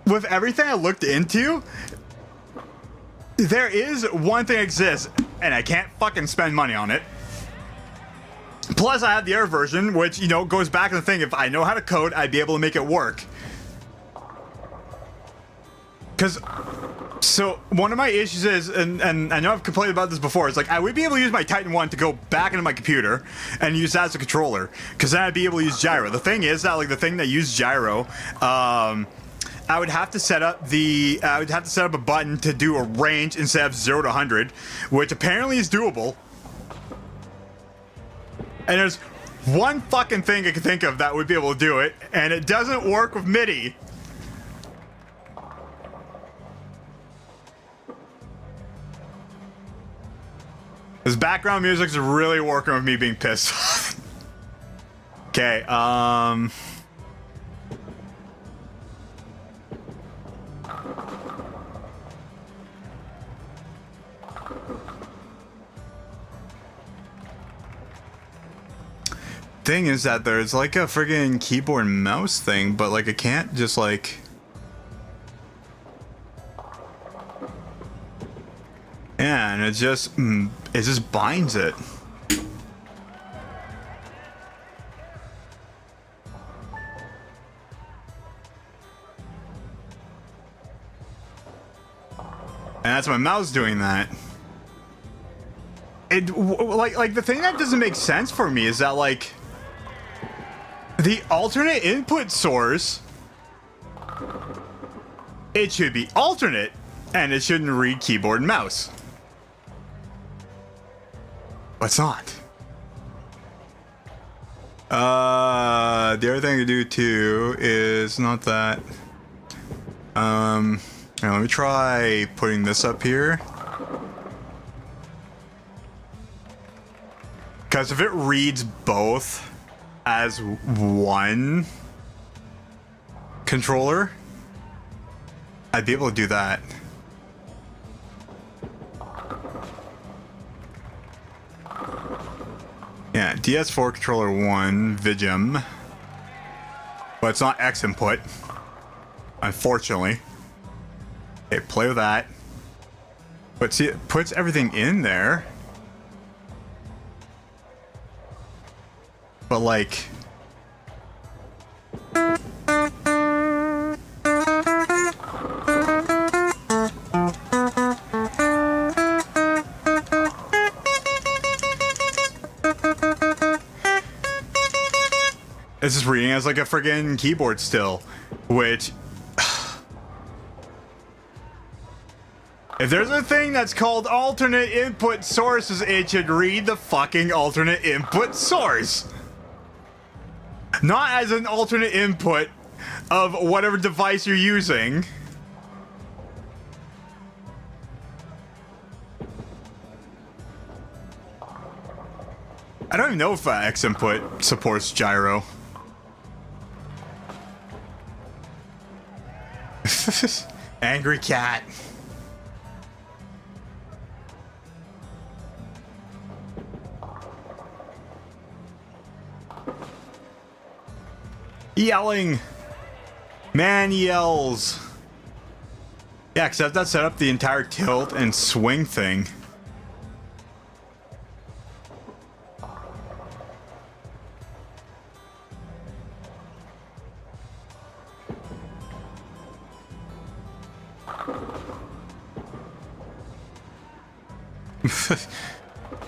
With everything I looked into, there is one thing that exists, and I can't fucking spend money on it. Plus, I have the Air version, which, you know, goes back to the thing. If I know how to code, I'd be able to make it work. Because, so, one of my issues is, and I know I've complained about this before, it's like, I would be able to use my Titan 1 to go back into my computer and use that as a controller. Because then I'd be able to use gyro. The thing is that, like, the thing that used gyro, I would have to set up a button to do a range instead of 0 to 100, which apparently is doable. And there's one fucking thing I can think of that would be able to do it, and it doesn't work with MIDI. This background music is really working with me being pissed off. Okay, thing is that there's like a friggin' keyboard and mouse thing, but like I can't just like... Yeah, and it just binds it. And that's my mouse doing that. It like the thing that doesn't make sense for me is that like the alternate input source, it should be alternate and it shouldn't read keyboard and mouse. But it's not. The other thing to do too is not that. Now let me try putting this up here. Because if it reads both as one controller, I'd be able to do that. Yeah, DS4 controller 1, Vigim. But it's not X input, unfortunately. Okay, play with that. But see, it puts everything in there. But like... This is reading as like a friggin' keyboard still, which... If there's a thing that's called alternate input sources, it should read the fucking alternate input source. Not as an alternate input of whatever device you're using. I don't even know if X input supports gyro. Angry cat. Yelling. Man yells. Yeah, except that set up the entire tilt and swing thing.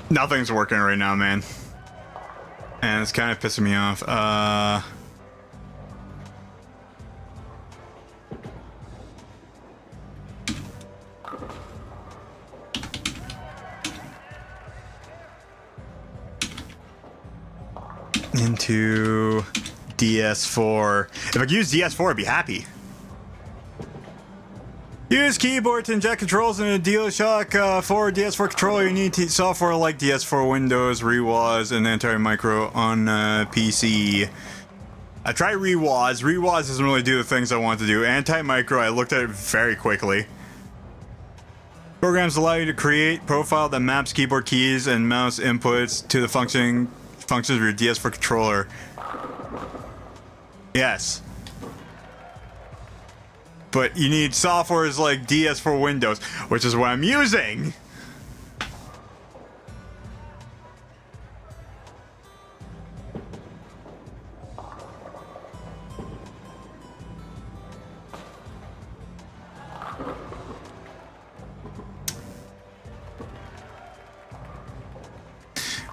Nothing's working right now, man. And it's kind of pissing me off. Into DS4. If I could use DS4, I'd be happy. Use keyboard to inject controls in a DualShock 4 DS4 controller. You need software like DS4 Windows, Rewoz, and Anti-Micro on PC. I tried Rewoz. Rewoz doesn't really do the things I want to do. Anti-Micro, I looked at it very quickly. Programs allow you to create a profile that maps keyboard keys and mouse inputs to the functions of your DS4 controller. Yes. But you need softwares like DS for Windows, which is what I'm using.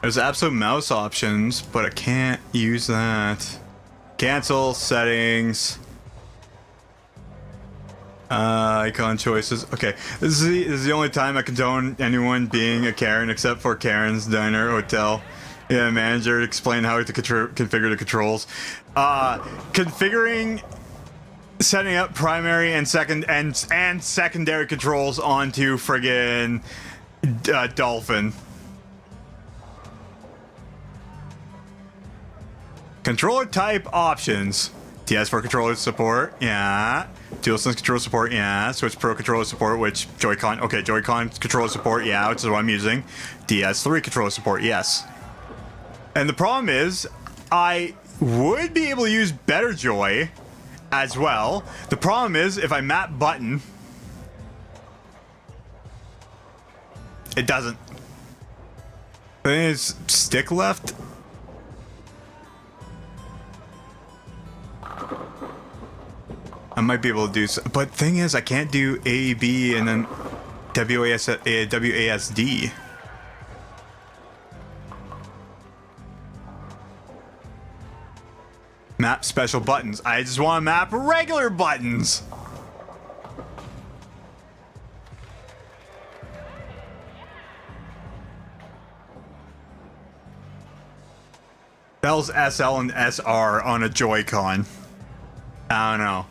There's absolute mouse options, but I can't use that. Cancel settings. Icon choices. Okay, this is the only time I condone anyone being a Karen, except for Karen's Diner Hotel. Yeah, manager explain how to configure the controls. Configuring, setting up primary and secondary controls onto friggin' Dolphin. Controller type options. DS4 controller support, yeah. DualSense controller support, yeah. Switch Pro controller support, which Joy-Con, okay, Joy-Con controller support, yeah, which is what I'm using. DS3 controller support, yes. And the problem is, I would be able to use Better Joy as well. The problem is, if I map button, it doesn't. I think it's stick left. I might be able to do so, but thing is, I can't do A, B, and then WASD. Map special buttons. I just want to map regular buttons. Bell's SL and SR on a Joy-Con. I don't know.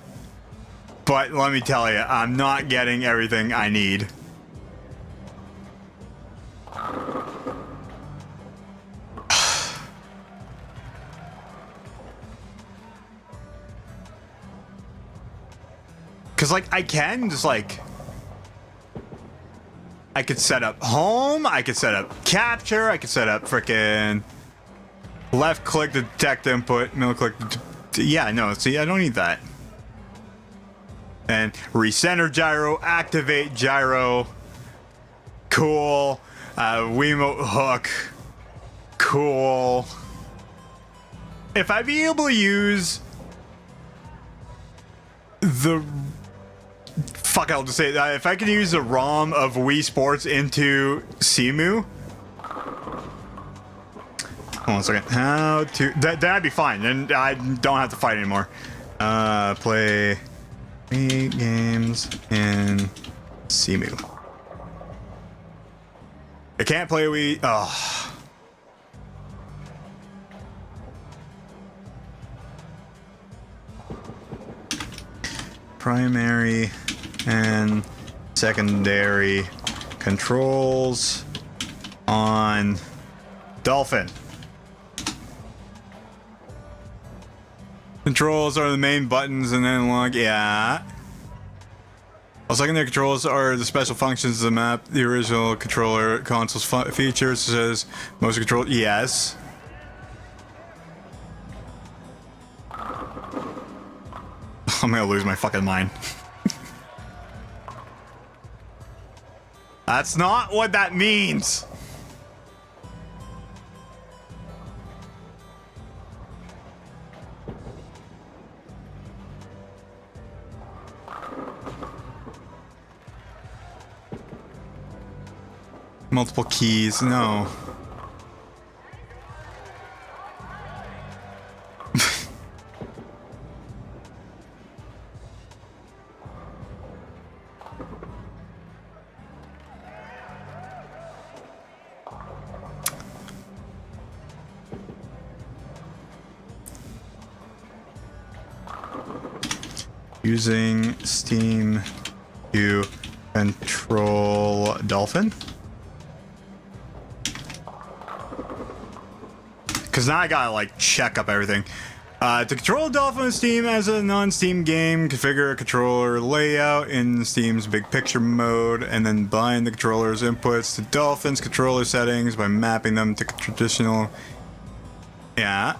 But let me tell you, I'm not getting everything I need. Cause like I can just like I could set up home, I could set up capture, I could set up frickin' left click to detect input, middle click to, yeah, no, see, I don't need that. And recenter gyro, activate gyro. Cool. Wiimote hook. Cool. If I'd be able to use the... Fuck, I'll just say that. If I could use the ROM of Wii Sports into Cemu... Hold on a second. How to... That'd be fine. Then I don't have to fight anymore. Play Wii games in Cemu. I can't play Wii... Oh... Primary and secondary controls on Dolphin. Controls are the main buttons and then log. Yeah. While secondary controls are the special functions of the map. The original controller console's features says most control. Yes. I'm gonna lose my fucking mind. That's not what that means. Multiple keys, no. Using Steam to control Dolphin. Because now I gotta like check up everything. To control Dolphin in Steam as a non-Steam game, configure a controller layout in Steam's big picture mode, and then bind the controller's inputs to Dolphin's controller settings by mapping them to traditional. Yeah.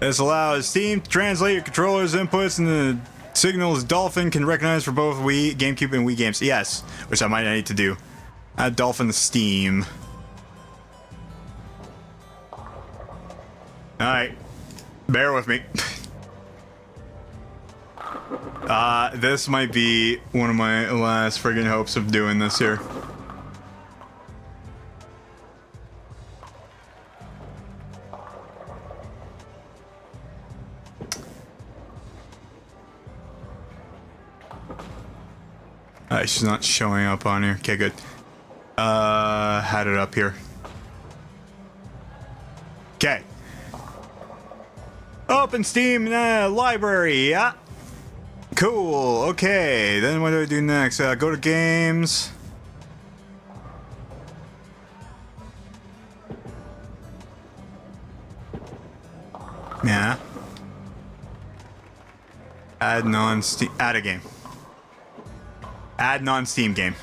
This allows Steam to translate your controller's inputs into signals Dolphin can recognize for both Wii, GameCube, and Wii games. Yes, which I might need to do. Add Dolphin to Steam. Alright. Bear with me. This might be one of my last friggin' hopes of doing this here. She's not showing up on here. Okay, good. Had it up here. Okay. Open Steam library. Yeah. Cool. Okay. Then what do I do next? Go to games. Yeah. Add non-Steam. Add a game. Add non-Steam game.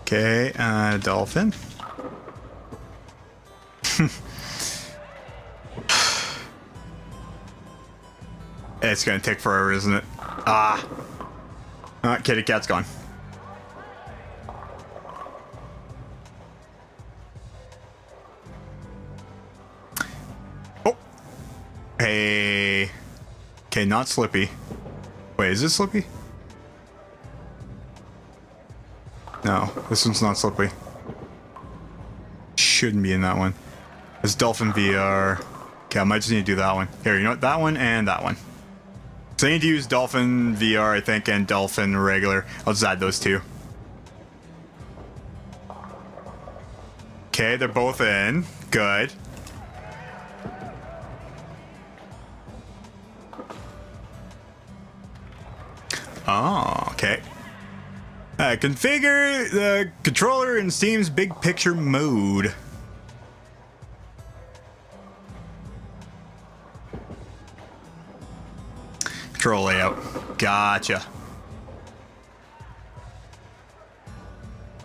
Okay, Dolphin. It's gonna take forever, isn't it? Ah. Kitty cat's gone. Oh. Hey. Okay, not Slippy. Wait, is this Slippy? No, this one's not Slippy. Shouldn't be in that one. It's Dolphin VR. Okay, I might just need to do that one. Here, you know what? That one and that one. So I need to use Dolphin VR, I think, and Dolphin regular. I'll just add those two. Okay, they're both in. Good. Oh, okay. Configure the controller in Steam's big picture mode. Control layout. Gotcha.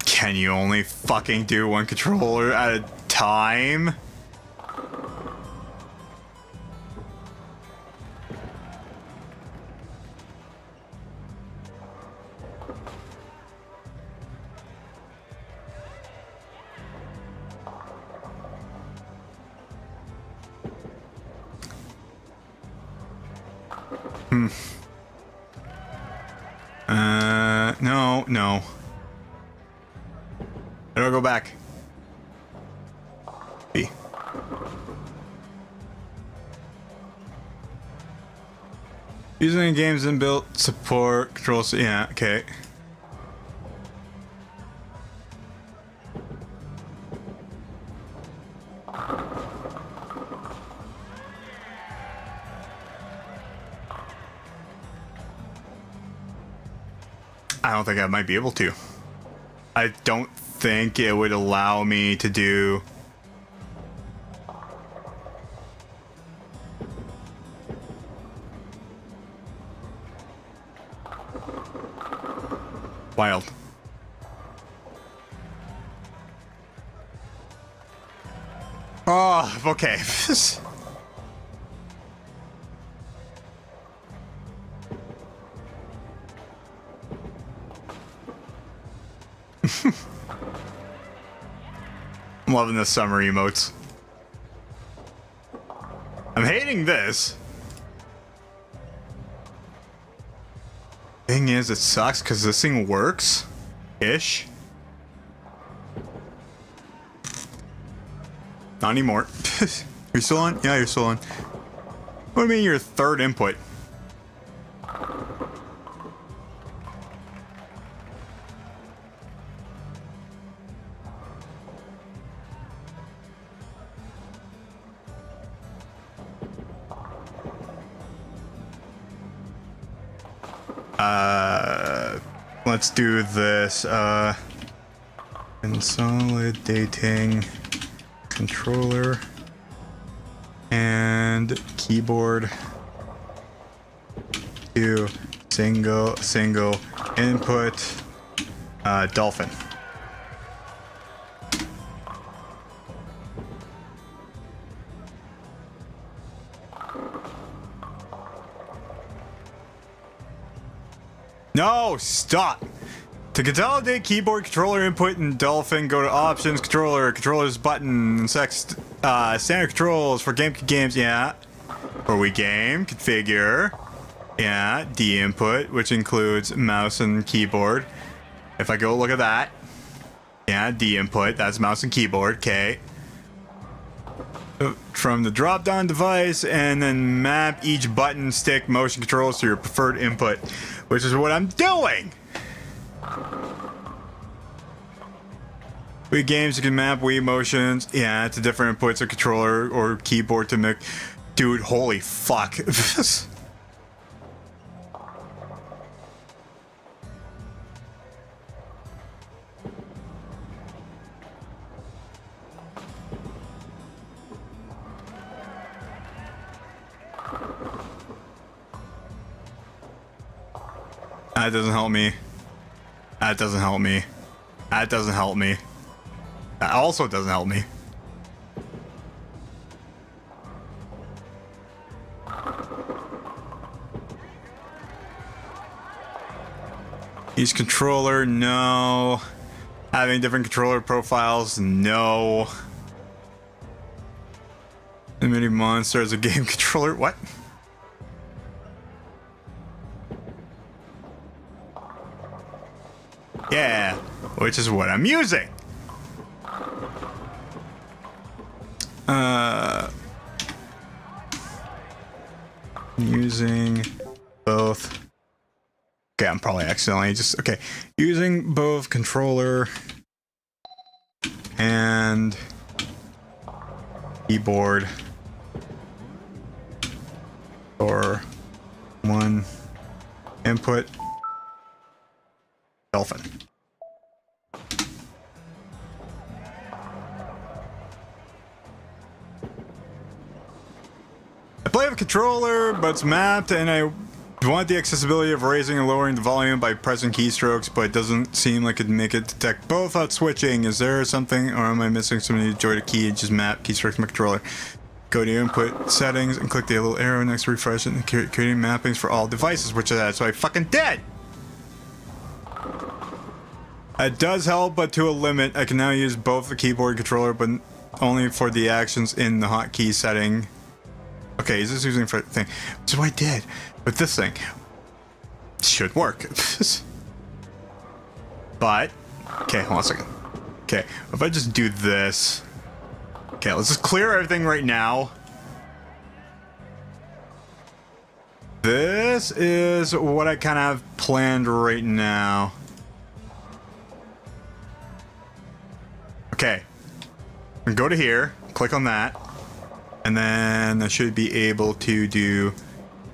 Can you only fucking do one controller at a time? No, no. How do I go back? B. Using games inbuilt support controls. Yeah, okay. I don't think I might be able to. I don't think it would allow me to do... Wild. Oh, okay. I'm loving the summer emotes. I'm hating this. Thing is, it sucks because this thing works ish. Not anymore. You're still on? Yeah, you're still on. What do you mean your third input? Let's do this. Consolidating controller and keyboard to single input dolphin. No, stop. To consolidate keyboard, controller input, and dolphin, go to options, controllers button, standard controls for games, yeah. For Wii game, configure, yeah, D input, which includes mouse and keyboard. If I go look at that, yeah, D input, that's mouse and keyboard, okay. From the drop-down device, and then map each button, stick, motion controls to your preferred input, which is what I'm doing. Wii games, you can map Wii motions, yeah, to different inputs of controller or keyboard to make. Dude, holy fuck. That doesn't help me. That doesn't help me. That doesn't help me. That also doesn't help me. Each controller, no. Having different controller profiles, no. The mini monster as a game controller, what? Yeah, which is what I'm using. Using both. Okay, I'm probably accidentally just, okay. Using both controller and keyboard for one input. Dolphin. I play with a controller, but it's mapped, and I want the accessibility of raising and lowering the volume by pressing keystrokes, but it doesn't seem like it'd make it detect both without switching. Is there something, or am I missing something to enjoy the key and just map keystrokes my controller? Go to your input settings and click the little arrow next to refresh it and creating mappings for all devices, which is that's what I fucking did! It does help, but to a limit. I can now use both the keyboard and controller, but only for the actions in the hotkey setting. Okay, is this using for thing? Which is what I did. But this thing should work. But, okay, hold on a second. Okay, if I just do this. Okay, let's just clear everything right now. This is what I kind of have planned right now. Okay, go to here, click on that, and then I should be able to do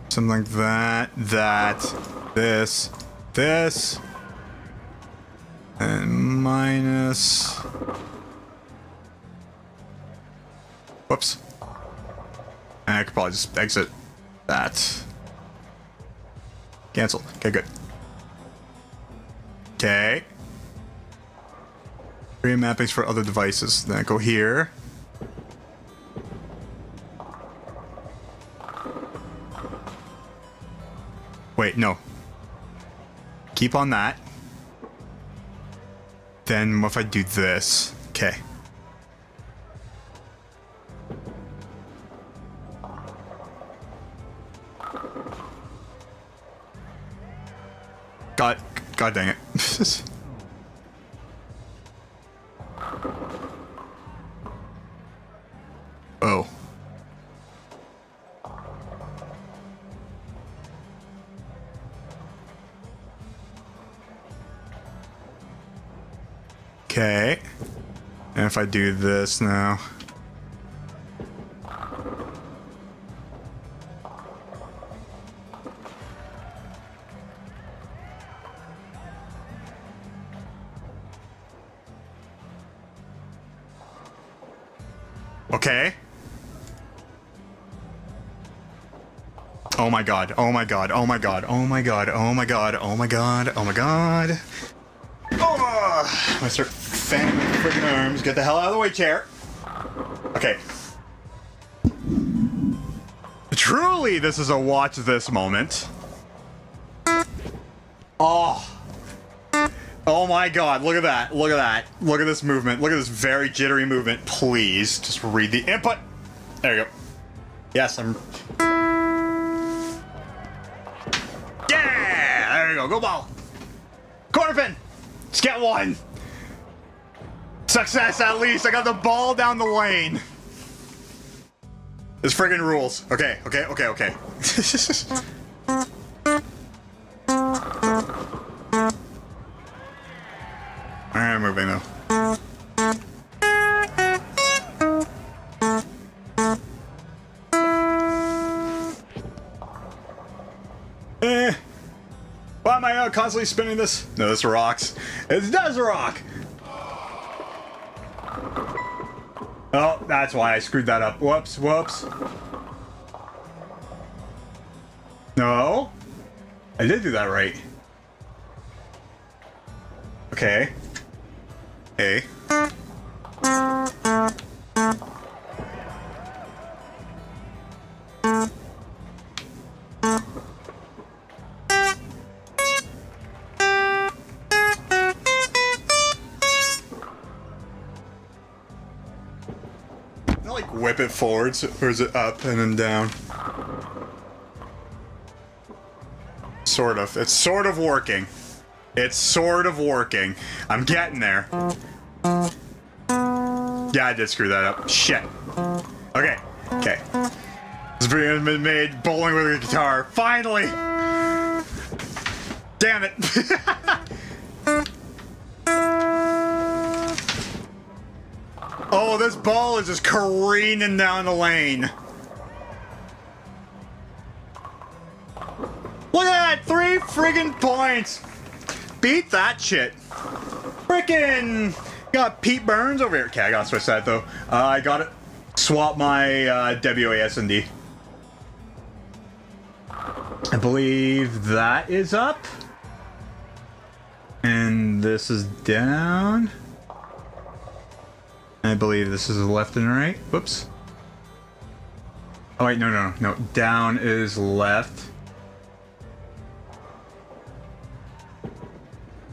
something like that, this, and minus. Whoops. And I could probably just exit that. Cancel. Okay, good. Okay. Create mappings for other devices. Then I go here. Wait, no. Keep on that. Then what if I do this? Okay. God dang it. Oh. Okay. And if I do this now. Okay. Oh my god, oh my god, oh my god, oh my god, oh my god, oh my god, oh my god. Oh, I'm gonna start fanning my freaking arms. Get the hell out of the way, chair. Okay. Truly, this is a watch this moment. Oh. Oh my god, look at that, look at that. Look at this movement, look at this very jittery movement. Please, just read the input. There you go. Yes, I'm... Yeah! There you go, go ball. Corner pin! Scat one! Success, at least, I got the ball down the lane. This friggin' rules. Okay, okay, okay, okay. Alright, moving though. Why am I constantly spinning this? No, this rocks. It does rock! Oh, that's why I screwed that up. Whoops, whoops. No. I did do that right. Okay. Hey. Like whip it forwards, or is it up and then down? Sort of. It's sort of working. It's sort of working. I'm getting there. Yeah, I did screw that up. Shit. Okay. Okay. This video has been made bowling with a guitar. Finally! Damn it. Oh, this ball is just careening down the lane. Look at that! 3 friggin' points! Beat that shit. Frickin' got Pete Burns over here. Okay, I gotta switch that though. I gotta swap my WASD. I believe that is up. And this is down. I believe this is left and right. Whoops. Oh wait, no. Down is left.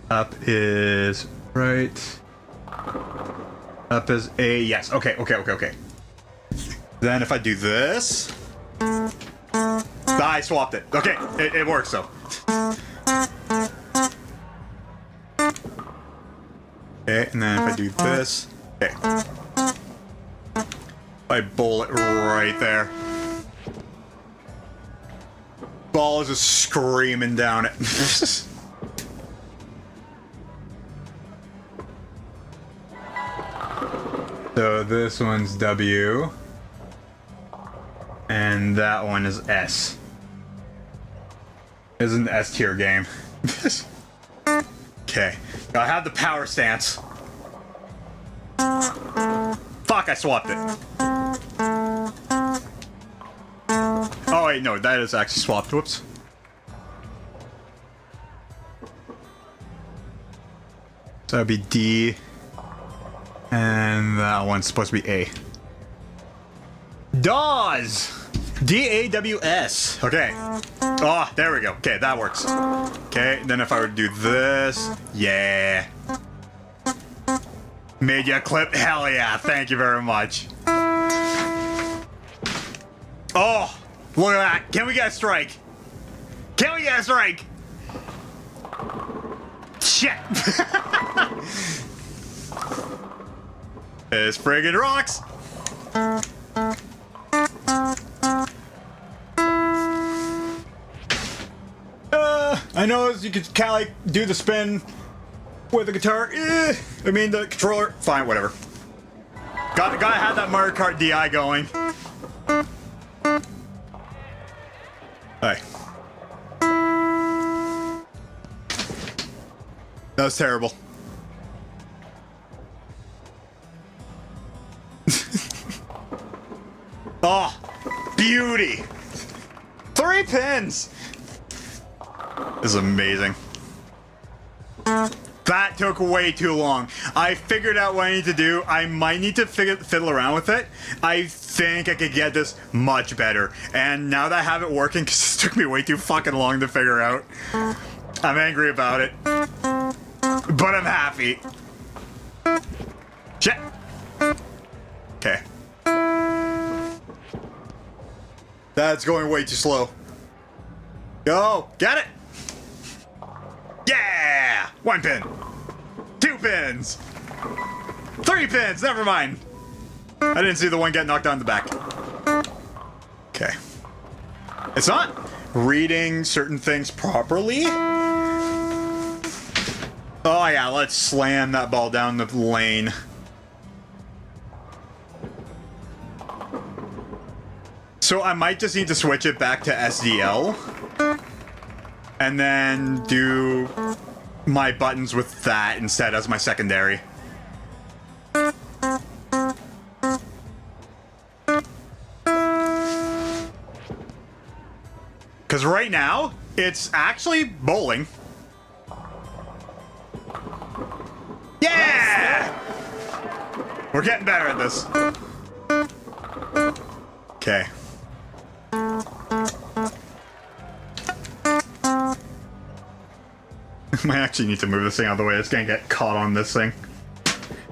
Up is right. Up is A. Yes. Okay. Then if I do this, I swapped it. Okay, it works though. Okay, and then if I do this, okay. I bowl it right there. Ball is just screaming down it. So this one's W. And that one is S. This is an S tier game. Okay. I have the power stance. Fuck, I swapped it. Oh wait, no, that is actually swapped. Whoops. So that'd be D. And that one's supposed to be A. DAWS! D-A-W-S. Okay. Oh, there we go. Okay, that works. Okay, then if I were to do this, yeah. Media clip, hell yeah, thank you very much. Oh, look at that. Can we get a strike? Can we get a strike? Shit. This friggin' rocks. I know you could kind of like do the spin with the guitar. I mean the controller. Fine, whatever. Gotta have that Mario Kart DI going. Hey. That was terrible. Oh, beauty. 3 pins. This is amazing. That took way too long. I figured out what I need to do. I might need to fiddle around with it. I think I could get this much better. And now that I have it working, because this took me way too fucking long to figure out, I'm angry about it. But I'm happy. Shit. Okay. That's going way too slow. Go! Get it! Yeah! 1 pin. 2 pins. 3 pins. Never mind. I didn't see the one get knocked down the back. Okay. It's not reading certain things properly. Oh yeah, let's slam that ball down the lane. So I might just need to switch it back to SDL. And then do my buttons with that instead as my secondary. Because right now, it's actually bowling. Yeah! We're getting better at this. Okay. I might actually need to move this thing out of the way. It's gonna get caught on this thing.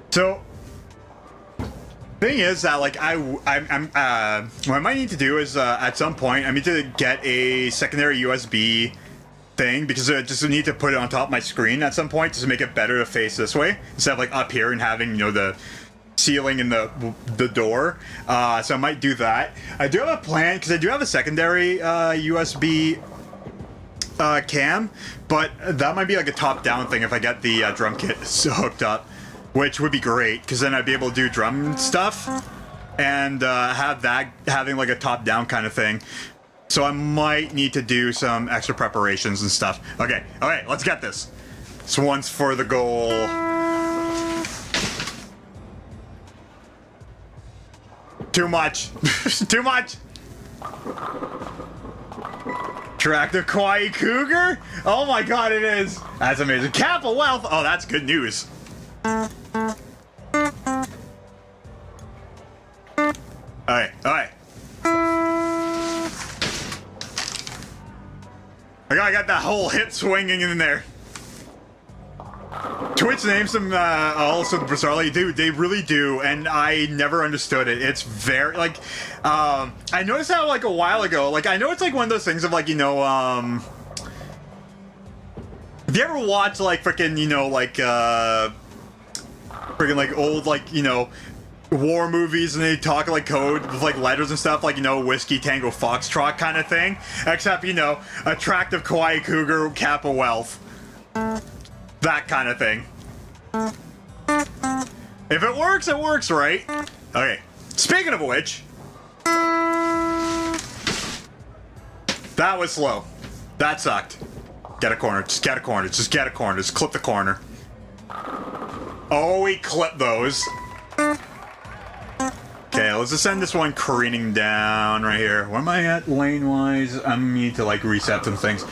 So, thing is that like what I might need to do is at some point I need to get a secondary USB thing because I just need to put it on top of my screen at some point just to make it better to face this way instead of like up here and having, you know, the ceiling in the door. So I might do that. I do have a plan because I do have a secondary USB cam, but that might be like a top-down thing if I get the drum kit hooked up, which would be great because then I'd be able to do drum stuff and have that having like a top-down kind of thing. So I might need to do some extra preparations and stuff. Okay, let's get this. This one's for the goal. Too much. Too much. Tractor Kwai Cougar? Oh my god, it is. That's amazing. Capital Wealth. Oh, that's good news. Alright. I got that whole hip swinging in there. Twitch names them also bizarrely. Dude, they really do, and I never understood it. It's very, like, I noticed that, like, a while ago. Like, I know it's, like, one of those things of, like, you know, have you ever watched, like, freaking, you know, like, freaking, like, old, like, you know, war movies, and they talk, like, code with, like, letters and stuff, like, you know, Whiskey Tango Foxtrot kind of thing? Except, you know, attractive kawaii cougar, Kappa wealth. That kind of thing. If it works, right? Okay. Speaking of which, that was slow. That sucked. Get a corner. Just get a corner. Just get a corner. Just clip the corner. Oh, we clipped those. Okay, let's just send this one careening down right here. Where am I at lane-wise? I need to, like, reset some things.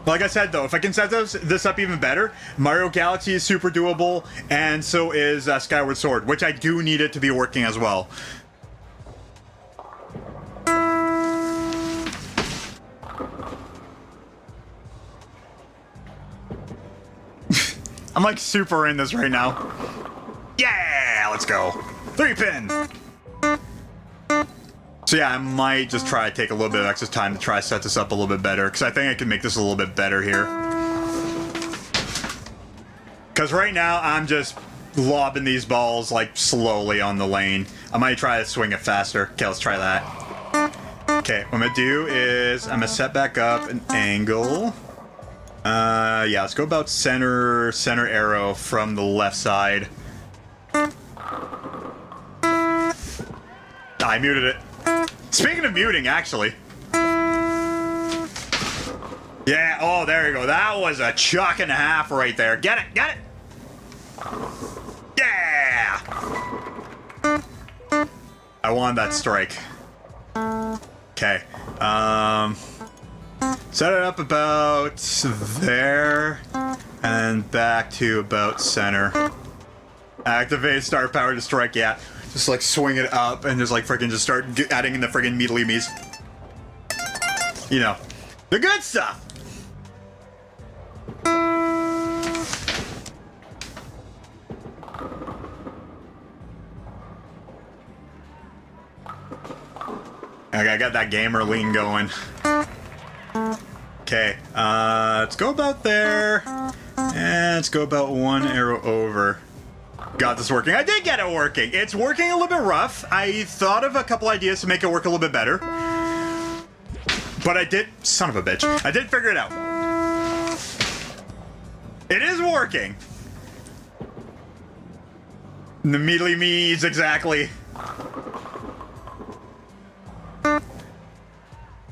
Like I said, though, if I can set this up even better, Mario Galaxy is super doable, and so is Skyward Sword, which I do need it to be working as well. I'm, like, super in this right now. Yeah, let's go. 3-pin. So yeah, I might just try to take a little bit of extra time to try to set this up a little bit better, because I think I can make this a little bit better here. Because right now, I'm just lobbing these balls, like, slowly on the lane. I might try to swing it faster. Okay, let's try that. Okay, what I'm going to do is I'm going to set back up an angle. Yeah, let's go about center arrow from the left side. I muted it. Speaking of muting, actually. Yeah, oh, there you go. That was a chuck and a half right there. Get it, get it. Yeah. I wanted that strike. Okay. Set it up about there and back to about center. Activate star power to strike, yeah. Just like swing it up and just like freaking just start adding in the friggin' meatly me's. You know, the good stuff. I got that gamer lean going. Okay, let's go about there. And let's go about one arrow over. Got this working. I did get it working. It's working a little bit rough. I thought of a couple ideas to make it work a little bit better. But I did... Son of a bitch. I did figure it out. It is working. The meatly me's, exactly.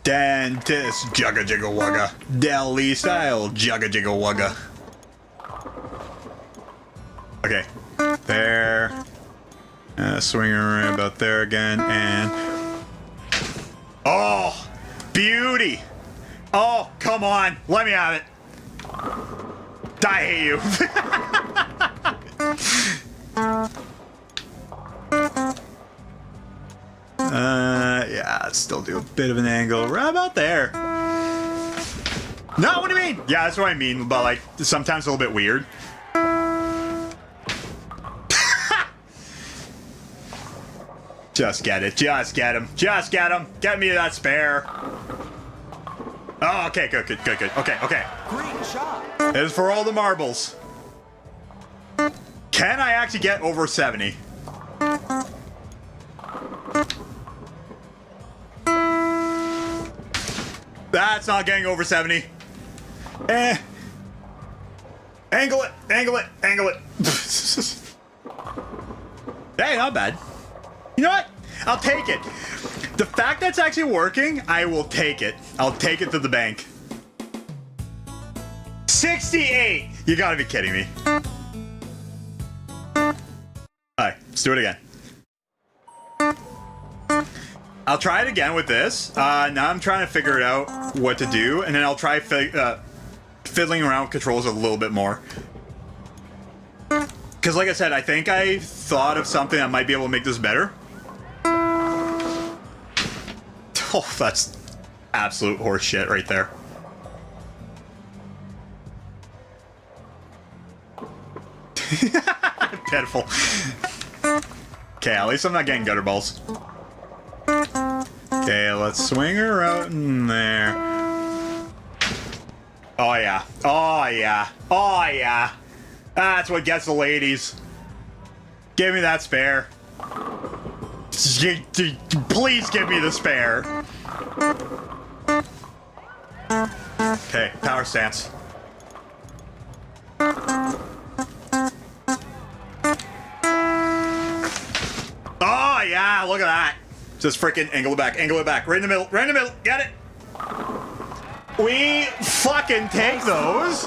Dentist, jugga jigga wugga. Deli style, jugga jigga wugga. Okay. There. Swing around about there again, and... Oh! Beauty! Oh, come on! Let me have it! I hate you! Yeah, still do a bit of an angle. Right about there. No, what do you mean? Yeah, that's what I mean, but like, sometimes a little bit weird. Just get it. Just get him. Just get him. Get me that spare. Oh, okay, good. Okay. Great shot. This is for all the marbles. Can I actually get over 70? That's not getting over 70. Angle it. Hey, not bad. You know what? I'll take it. The fact that's actually working, I will take it. I'll take it to the bank. 68! You gotta be kidding me. Alright, let's do it again. I'll try it again with this. Now I'm trying to figure it out what to do, and then I'll try fiddling around with controls a little bit more. Because like I said, I think I thought of something that might be able to make this better. Oh, that's absolute horse shit right there. Pitiful. Okay, at least I'm not getting gutter balls. Okay, let's swing her out in there. Oh yeah. Oh yeah. Oh yeah. That's what gets the ladies. Give me that spare. Please give me the spare. Okay, power stance. Oh yeah, look at that. Just freaking angle it back, right in the middle, get it. We fucking take those.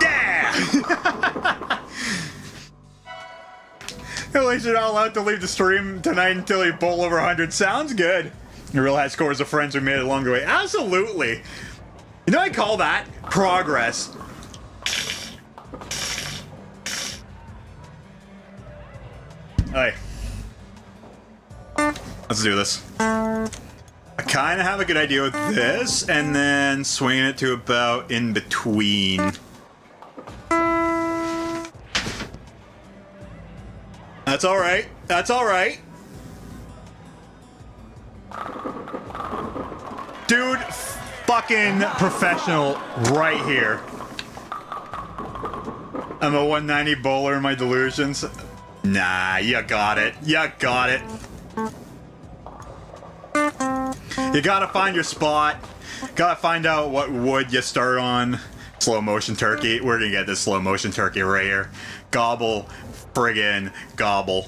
Yeah. At least you're not allowed to leave the stream tonight until you bowl over 100. Sounds good. You real high scores of friends who made it along the way. Absolutely. You know, I call that progress. Alright. Let's do this. I kind of have a good idea with this, and then swinging it to about in between. That's alright. That's alright. Dude, fucking professional right here. I'm a 190 bowler in my delusions. Nah, you got it. You got it. You gotta find your spot. Gotta find out what wood you start on. Slow motion turkey. We're gonna get this slow motion turkey right here. Gobble. Friggin' gobble.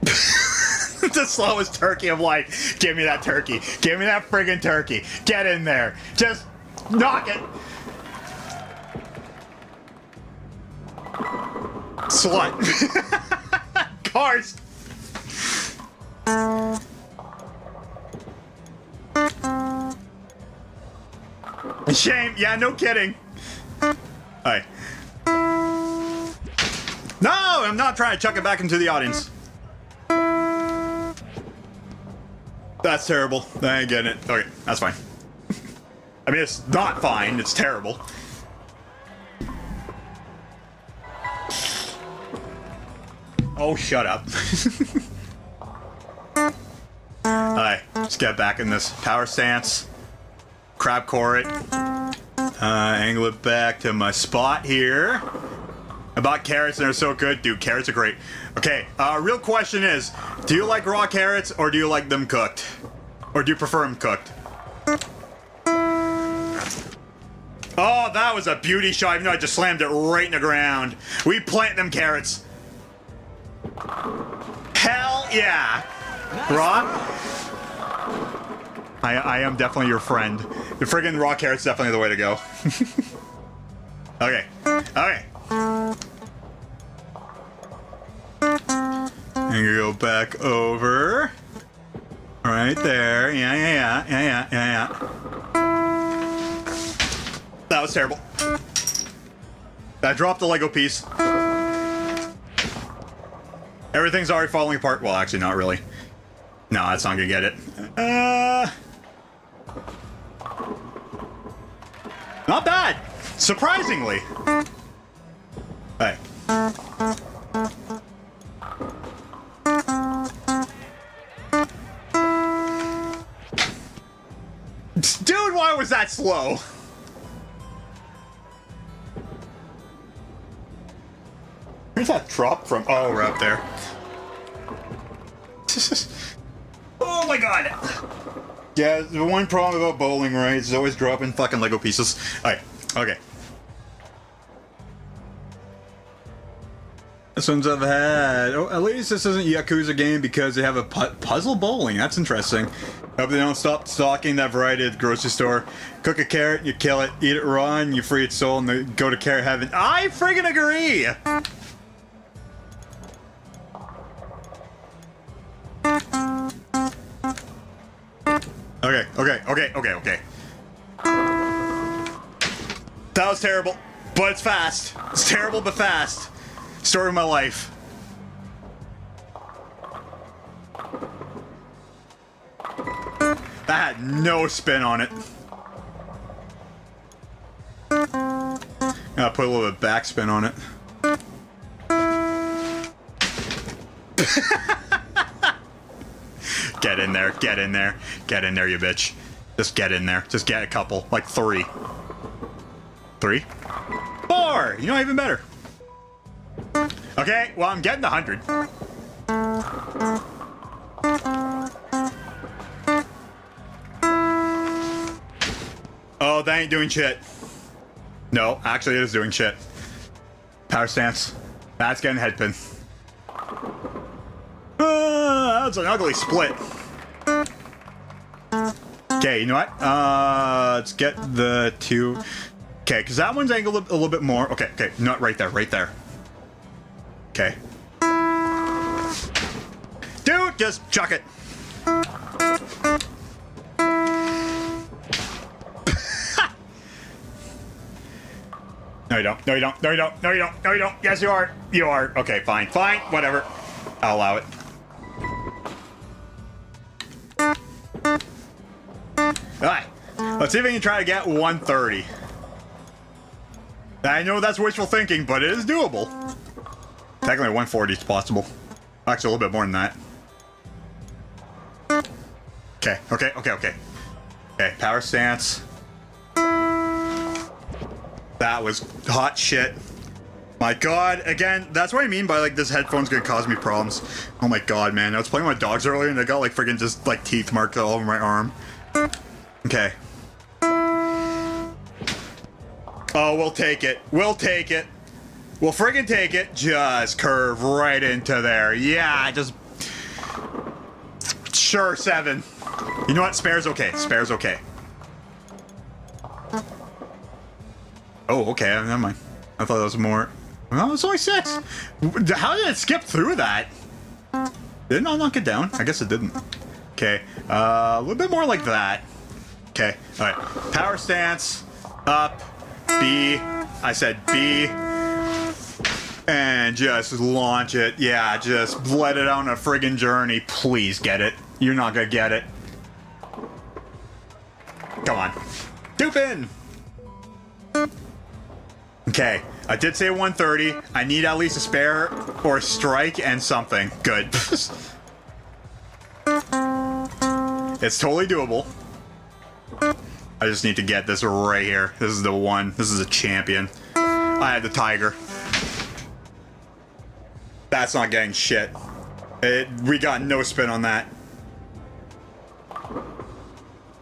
The slowest turkey of life. Give me that turkey. Give me that friggin' turkey. Get in there. Just knock it. Slut. Cars. Shame. Yeah, no kidding. Alright. No, I'm not trying to chuck it back into the audience. That's terrible. I ain't getting it. Okay, that's fine. I mean, it's not fine. It's terrible. Oh, shut up. Alright, let's get back in this power stance. Crab core it. Angle it back to my spot here. I bought carrots and they're so good. Dude, carrots are great. Okay, real question is, do you like raw carrots or do you like them cooked? Or do you prefer them cooked? Oh, that was a beauty shot, even though I just slammed it right in the ground. We plant them carrots. Hell yeah. Raw? I am definitely your friend. The friggin' raw carrot's definitely the way to go. Okay. Okay. And you go back over. Right there. Yeah. That was terrible. I dropped the Lego piece. Everything's already falling apart. Well, actually, not really. No, that's not gonna get it. Not bad. Surprisingly. Hey. Dude, why was that slow? Where's that drop from? Oh, we're up there. Oh my god. Yeah, the one problem about bowling, right, is always dropping fucking Lego pieces. Alright, okay. This one's I've had. Oh, at least this isn't Yakuza game because they have a puzzle bowling. That's interesting. Hope they don't stop stocking that variety at the grocery store. Cook a carrot, you kill it. Eat it raw, and you free its soul, and then go to carrot heaven. I friggin' agree! Okay. That was terrible, but it's fast. It's terrible, but fast. Story of my life. That had no spin on it. Put a little bit of backspin on it. Get in there, get in there, get in there, you bitch. Just get in there. Just get a couple, like 3. 3? 4! You know, even better. Okay, well, I'm getting the 100. Oh, that ain't doing shit. No, actually it is doing shit. Power stance. That's getting headpin. That's an ugly split. Okay, you know what? Let's get the 2. Okay, because that one's angled a little bit more. Okay, okay, not right there, right there. Okay. Dude, just chuck it. No, you don't. No, you don't. No, you don't. No, you don't. No, you don't. Yes, you are. You are. Okay, fine. Fine. Whatever. I'll allow it. Alright. Let's see if we can try to get 130. I know that's wishful thinking, but it is doable. Technically, 140 is possible. Actually, a little bit more than that. Okay. Okay. Okay. Okay. Okay. Power stance. That was hot shit. My god, again, that's what I mean by like this headphone's gonna cause me problems. Oh my god, man. I was playing with my dogs earlier and they got like freaking just like teeth marks all over my arm. Okay. Oh, we'll take it. We'll take it. We'll friggin' take it. Just curve right into there. Yeah, just... Sure, 7. You know what? Spare's okay. Spare's okay. Oh, okay. Never mind. I thought that was more... Oh, it's only 6. How did it skip through that? Did it not knock it down? I guess it didn't. Okay. A little bit more like that. Okay. Alright. Power stance. Up. B. I said B. And just launch it. Yeah, just let it on a friggin' journey. Please get it. You're not gonna get it. Come on. Dupin! Okay, I did say 130. I need at least a spare or a strike and something. Good. It's totally doable. I just need to get this right here. This is the one. This is a champion. I had the tiger. That's not getting shit. We got no spin on that.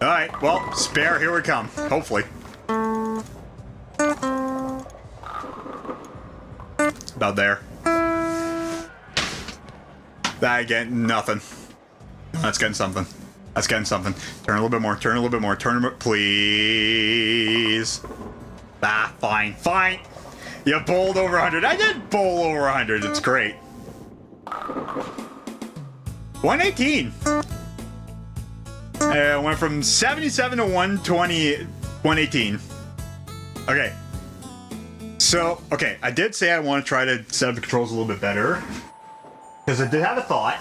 Alright, well, spare, here we come. Hopefully. About there. That again, nothing. That's getting something. That's getting something. Turn a little bit more, turn a little bit more, turn a bit, please. Ah, fine, fine. You bowled over 100. I did bowl over 100. It's great. 118. Went from 77 to 120, 118. Okay. So, okay, I did say I want to try to set up the controls a little bit better. Because I did have a thought.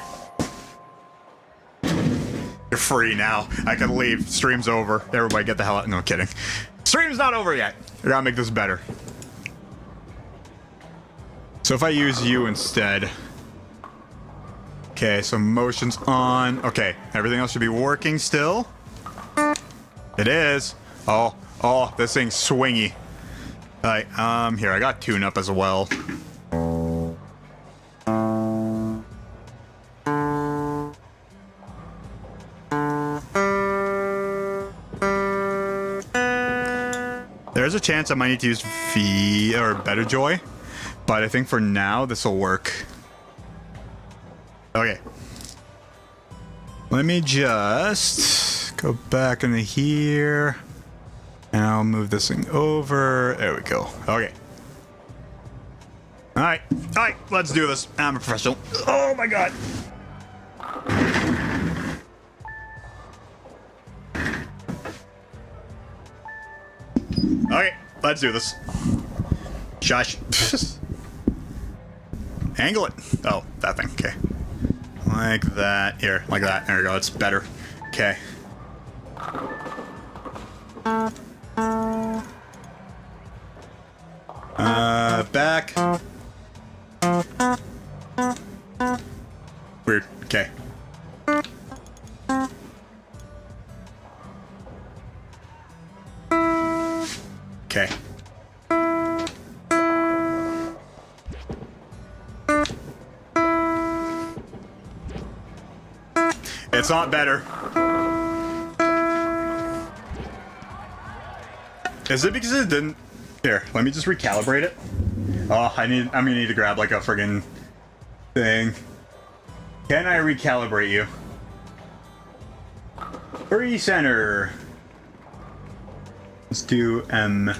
You're free now. I can leave. Stream's over. Everybody get the hell out. No kidding. Stream's not over yet. I gotta make this better. So if I use you instead. Okay, so motion's on. Okay, everything else should be working still. It is. Oh, this thing's swingy. Alright, here, I got tune-up as well. There's a chance I might need to use V or Better Joy, but I think for now this will work. Okay. Let me just go back into here. And I'll move this thing over. There we go. Okay. Alright. Alright, let's do this. I'm a professional. Oh my god. Okay, let's do this. Shush. Angle it. Oh, that thing. Okay. Like that. Here, like that. There we go. It's better. Okay. that back. Weird. Okay. Okay. It's not better. Is it because it didn't? Here, let me just recalibrate it. Oh, I'm gonna need to grab like a friggin' thing. Can I recalibrate you? Recenter. Let's do M.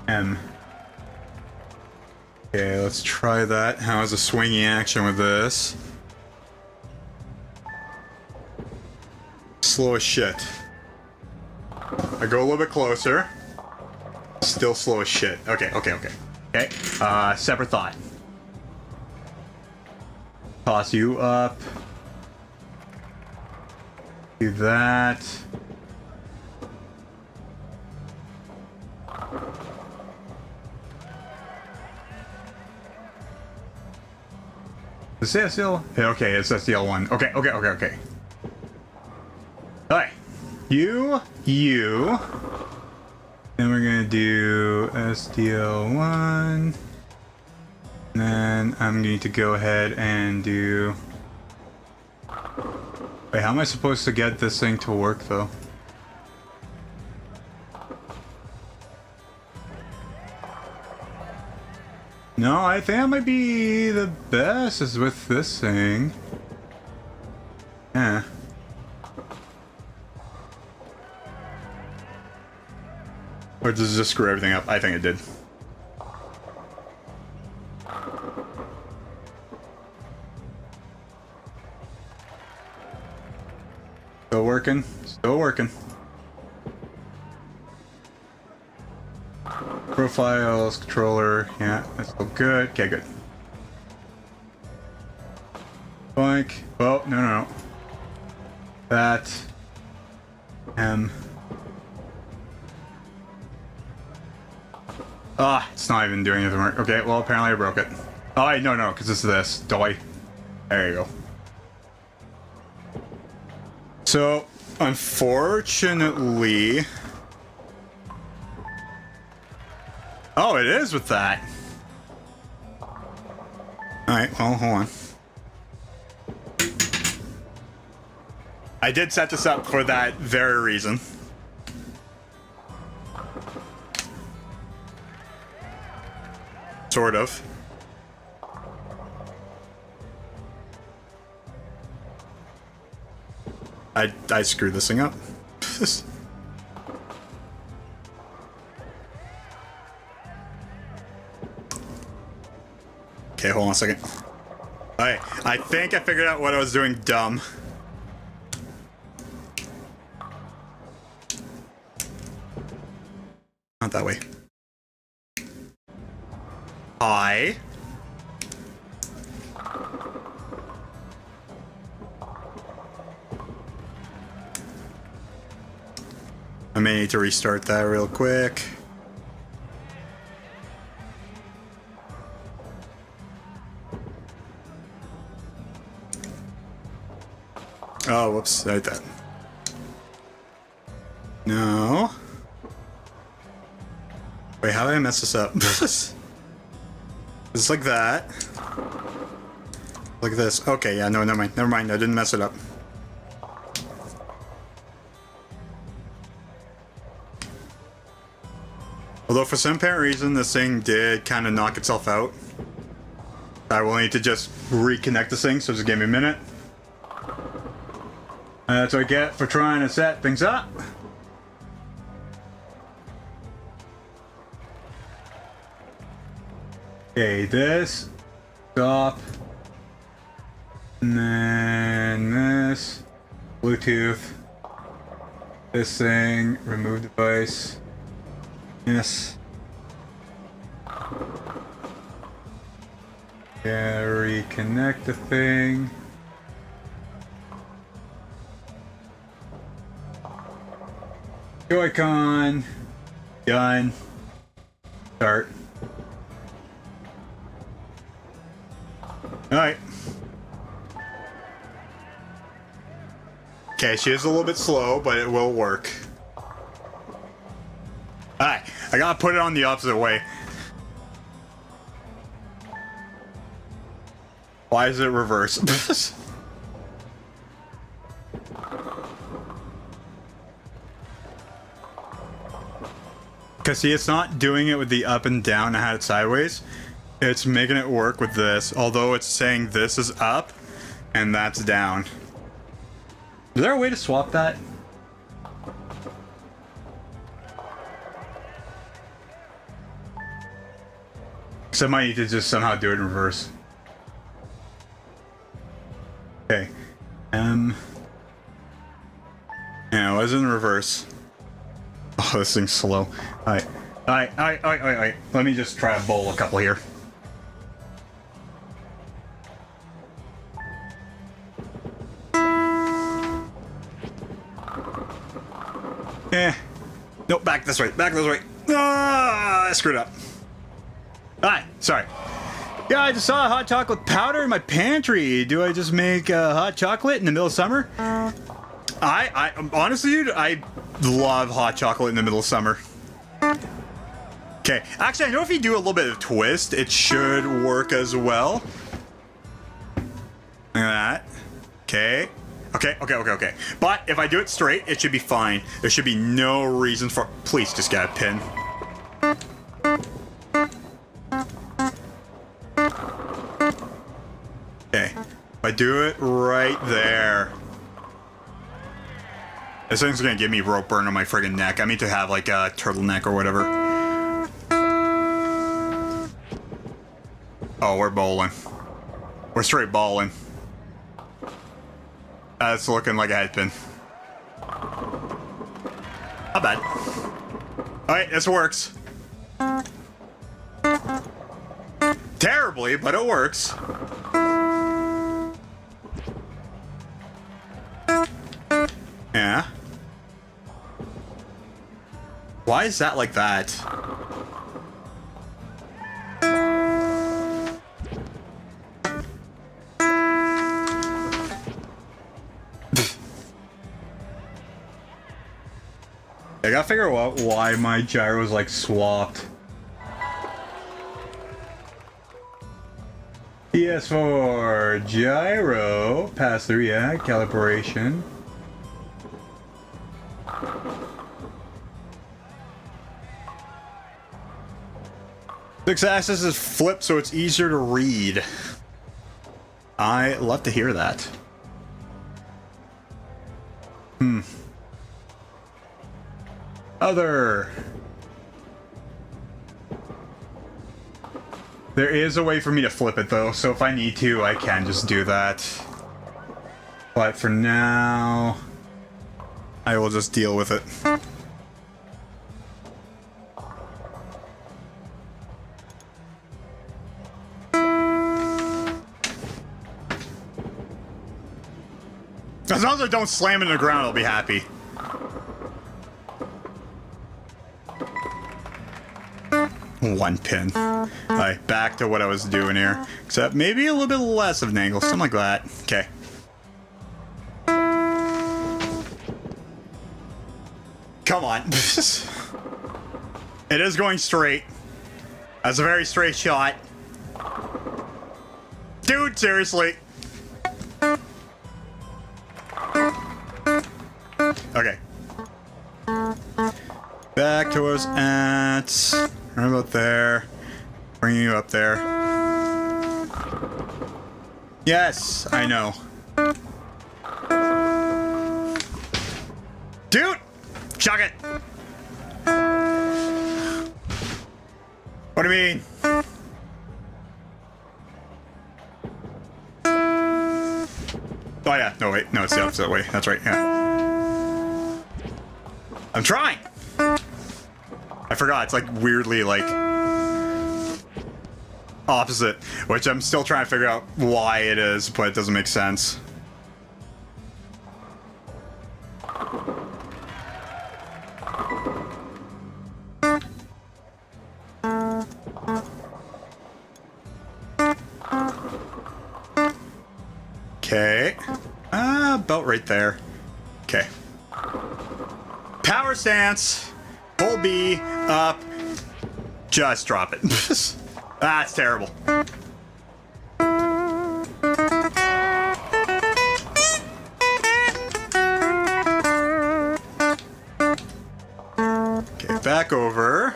M. Okay, let's try that. How is a swinging action with this? Slow as shit. I go a little bit closer. Still slow as shit. Okay. Separate thought. Toss you up. Do that. Is it still? Okay, it's SDL one. Okay. Alright. You. Then we're gonna do SDL1. Then I'm going to go ahead and do... Wait, how am I supposed to get this thing to work though? No, I think that might be the best is with this thing. Yeah. Or does it just screw everything up? I think it did. Still working. Still working. Profiles, controller. Yeah, that's still good. Okay, good. Boink. Oh, no. That. It's not even doing anything work. Okay, well, apparently I broke it. Oh, wait, no, because it's this. Doy. There you go. So, unfortunately... Oh, it is with that. Alright, well, hold on. I did set this up for that very reason. Sort of. I screwed this thing up. Okay, hold on a second. Alright, I think I figured out what I was doing dumb. Not that way. I may need to restart that real quick. Oh, whoops, right that. No. Wait, how did I mess this up? It's like that. Like this. Okay, yeah, no, never mind. I didn't mess it up. Although for some apparent reason, this thing did kind of knock itself out. I will need to just reconnect this thing, so just give me a minute. That's what I get for trying to set things up. Okay, this. Stop. And then this. Bluetooth. This thing. Remove device. Yes. Yeah, reconnect the thing. Joy-Con. Done. Start. Alright. Okay, she is a little bit slow, but it will work. Alright, I gotta put it on the opposite way. Why is it reverse? Because see, it's not doing it with the up and down. I had it sideways. It's making it work with this, although it's saying this is up and that's down. Is there a way to swap that? Because I might need to just somehow do it in reverse. Okay. Yeah, it was in reverse. Oh, this thing's slow. Alright. Let me just try to bowl a couple here. Nope, back this way. Back this way. Ah, I screwed up. Alright, sorry. Yeah, I just saw a hot chocolate powder in my pantry. Do I just make hot chocolate in the middle of summer? I honestly, dude, I love hot chocolate in the middle of summer. Okay, actually, I know if you do a little bit of twist, it should work as well. Like that. Okay. Okay. But if I do it straight, it should be fine. There should be no reason for... Please just get a pin. Okay. If I do it right there... This thing's gonna give me rope burn on my friggin' neck. I need to have like a turtleneck or whatever. Oh, we're bowling. We're straight bowling. That's looking like a head pin. Not bad. Alright, this works. Terribly, but it works. Yeah. Why is that like that? I gotta figure out why my gyro is like swapped. PS4 gyro pass through, yeah, calibration. Six axis is flipped so it's easier to read. I love to hear that. Other. There is a way for me to flip it though, so if I need to, I can just do that. But for now, I will just deal with it. As long as I don't slam it in the ground, I'll be happy. One pin. Alright, back to what I was doing here. Except maybe a little bit less of an angle, something like that. Okay. Come on. It is going straight. That's a very straight shot. Dude, seriously. Okay. Back to us at... Right about there. Bringing you up there. Yes, I know. Dude! Chuck it! What do you mean? Oh yeah, no wait, no, it's the opposite way. That's right, yeah. I'm trying! I forgot, it's like weirdly like opposite, which I'm still trying to figure out why it is, but it doesn't make sense. About right there. Okay. Power stance. Hold B. Up. Just drop it. That's terrible. Okay, back over.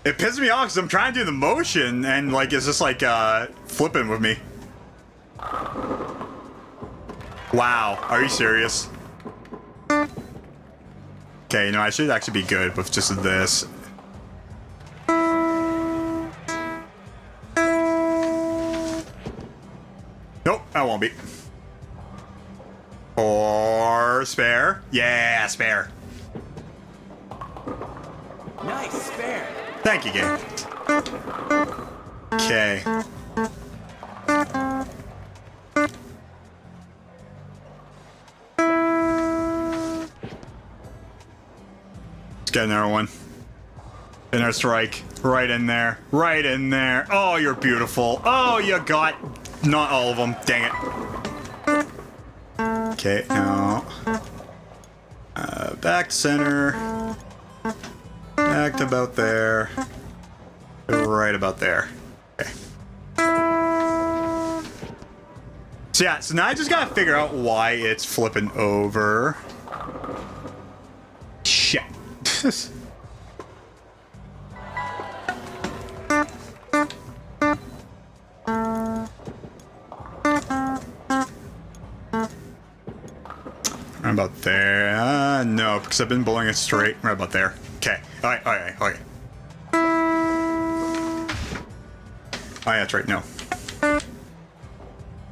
It pisses me off because I'm trying to do the motion and like it's just like flipping with me. Wow, are you serious? Okay, you know, I should actually be good with just this. Nope, I won't be. Or spare. Yeah, spare. Nice spare. Thank you, game. Okay. Let's get another one. Inner strike. Right in there. Right in there. Oh, you're beautiful. Oh, you got not all of them. Dang it. Okay, now. Back to center. Back to about there. Right about there. Okay. So yeah, so now I just gotta figure out why it's flipping over. Shit. Right about there. No, because I've been bowling it straight. Right about there. Okay. Alright, alright, alright. Oh, yeah, that's right. No.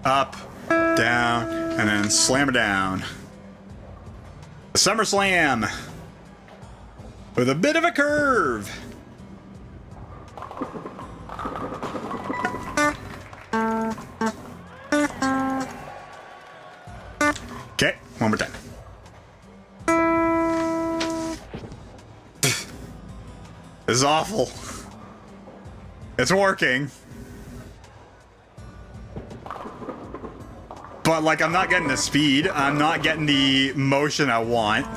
Up, down, and then slam it down. The Summer Slam. With a bit of a curve. Okay, one more time. This is awful. It's working. But, like, I'm not getting the speed. I'm not getting the motion I want.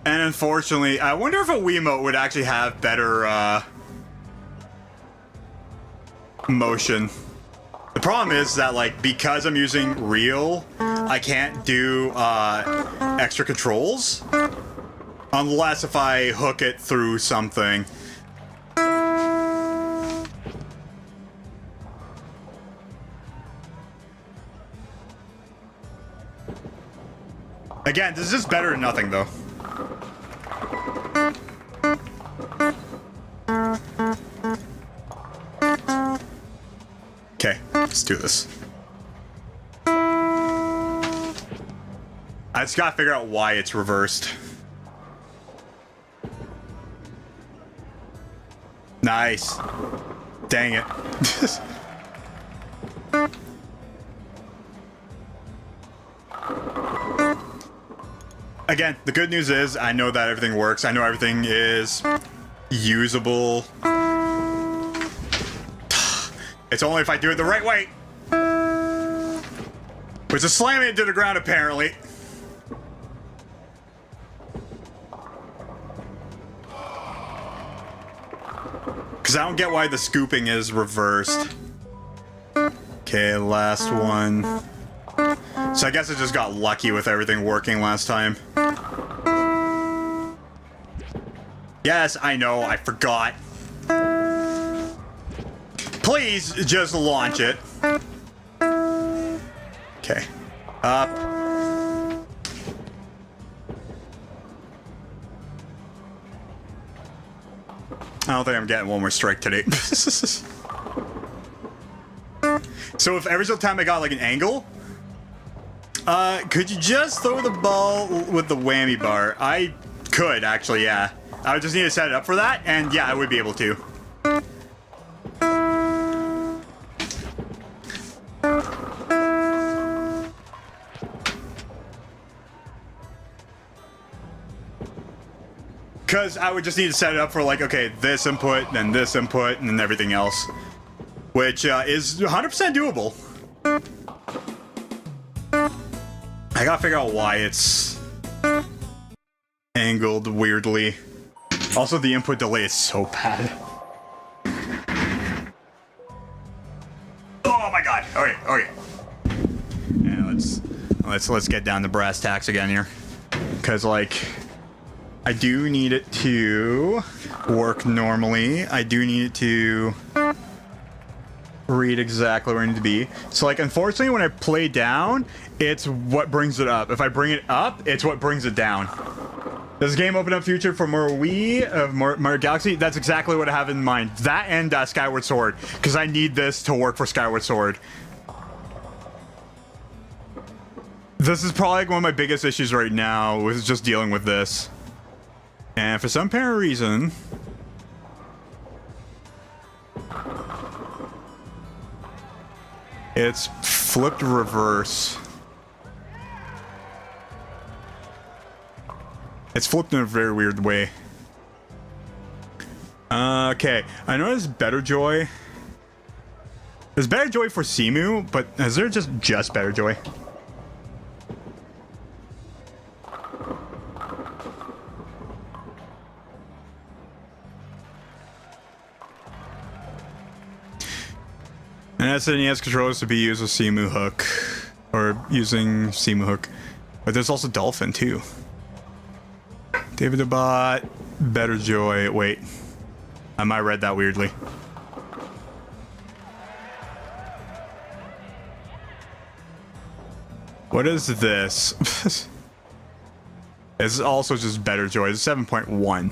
And unfortunately, I wonder if a Wiimote would actually have better, motion. The problem is that, like, because I'm using Real, I can't do, extra controls. Unless if I hook it through something. Again, this is just better than nothing, though. Okay, let's do this. I just gotta figure out why it's reversed. Nice. Dang it. Again, the good news is I know that everything works. I know everything is usable. It's only if I do it the right way. Which is slamming it to the ground, apparently. Because I don't get why the scooping is reversed. Okay, last one. So I guess I just got lucky with everything working last time. Yes, I know, I forgot. Please just launch it. Okay. Up. I don't think I'm getting one more strike today. So if every single time I got like an angle, could you just throw the ball with the whammy bar? I could actually, yeah. I would just need to set it up for that, and yeah, I would be able to. Because I would just need to set it up for like, okay, this input, then this input, and then everything else. Which is 100% doable. I gotta figure out why it's angled weirdly. Also, the input delay is so bad. Oh my god. Okay, okay. Yeah, let's get down to brass tacks again here. Cause like I do need it to work normally. I do need it to read exactly where I need to be. So like unfortunately when I play down, it's what brings it up. If I bring it up, it's what brings it down. Does the game open up future for more Wii of Mario Galaxy? That's exactly what I have in mind. That and Skyward Sword, because I need this to work for Skyward Sword. This is probably one of my biggest issues right now, is just dealing with this. And for some apparent reason, it's flipped reverse. It's flipped in a very weird way. Okay, I know there's Better Joy. There's Better Joy for Simu, but is there just Better Joy? And SNES controllers to be used with Simu Hook, or using Simu Hook. But there's also Dolphin too. David the Bot, Better Joy. Wait, I might read that weirdly. What is this? It's also just Better Joy. It's 7.1.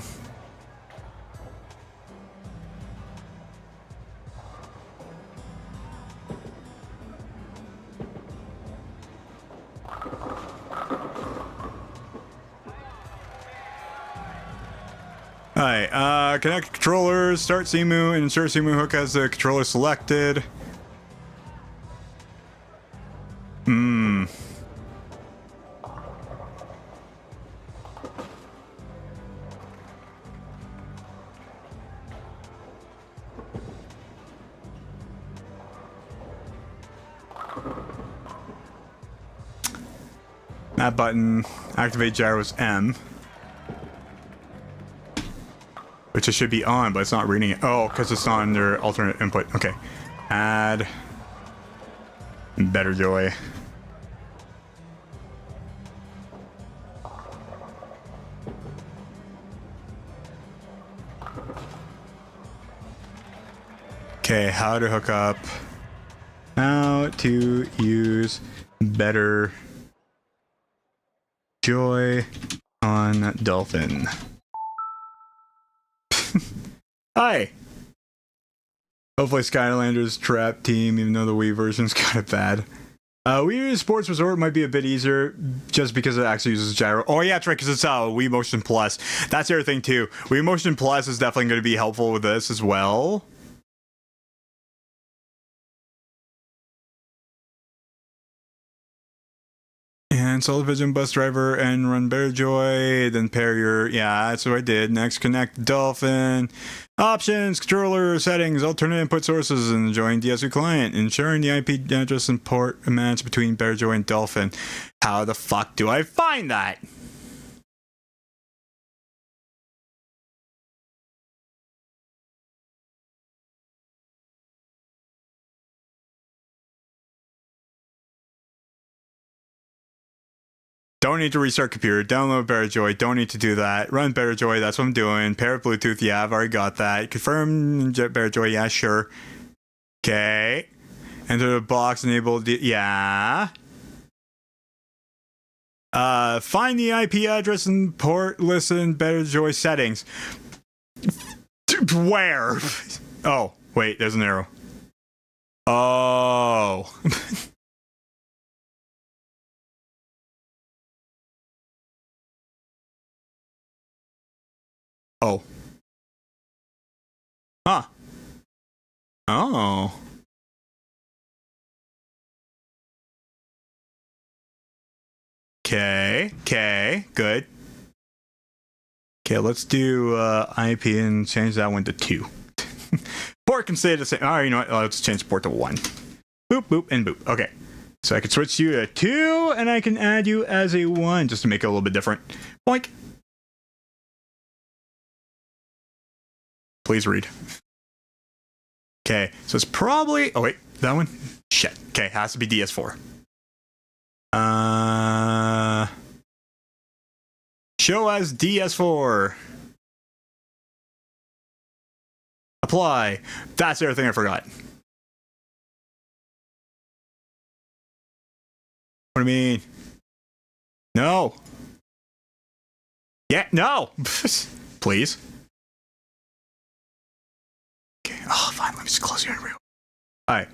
Alright, connect controllers, start Simu, and ensure Simu Hook has the controller selected. That button, activate gyros M. Which it should be on, but it's not reading it. Oh, because it's not under alternate input. Okay. Add Better Joy. Okay, how to hook up. How to use Better Joy on Dolphin. Hi. Hopefully Skylanders Trap Team, even though the Wii version's kind of bad. Wii U Sports Resort might be a bit easier just because it actually uses gyro. Oh yeah, that's right, because it's Wii Motion Plus. That's the other thing too. Wii Motion Plus is definitely going to be helpful with this as well. And Television Bus Driver and run Better Joy, then pair your, yeah, that's what I did. Next, connect Dolphin. Options, controller settings, alternate input sources, and join DSU client. Ensuring the IP address and port match between Better Joy and Dolphin. How the fuck do I find that? Don't need to restart computer. Download Better Joy. Don't need to do that. Run Better Joy. That's what I'm doing. Pair with Bluetooth. Yeah, I've already got that. Confirm Better Joy. Yeah, sure. Okay. Enter the box. Enable. Yeah. Find the IP address and port. Listen. Better Joy settings. Where? Oh, wait. There's an arrow. Oh. Oh. Huh. Oh. Okay. Okay. Good. Okay, let's do IP and change that one to 2. Port can stay the same. All right, you know what? Let's change port to 1. Boop, boop, and boop. Okay. So I can switch you to 2, and I can add you as a 1, just to make it a little bit different. Boink. Please read. Okay, so it's probably... Oh, wait. That one? Shit. Okay, has to be DS4. Show as DS4. Apply. That's everything I forgot. What do you mean? No. Yeah, no. Please. Okay. Oh, fine. Let me just close your real. All right.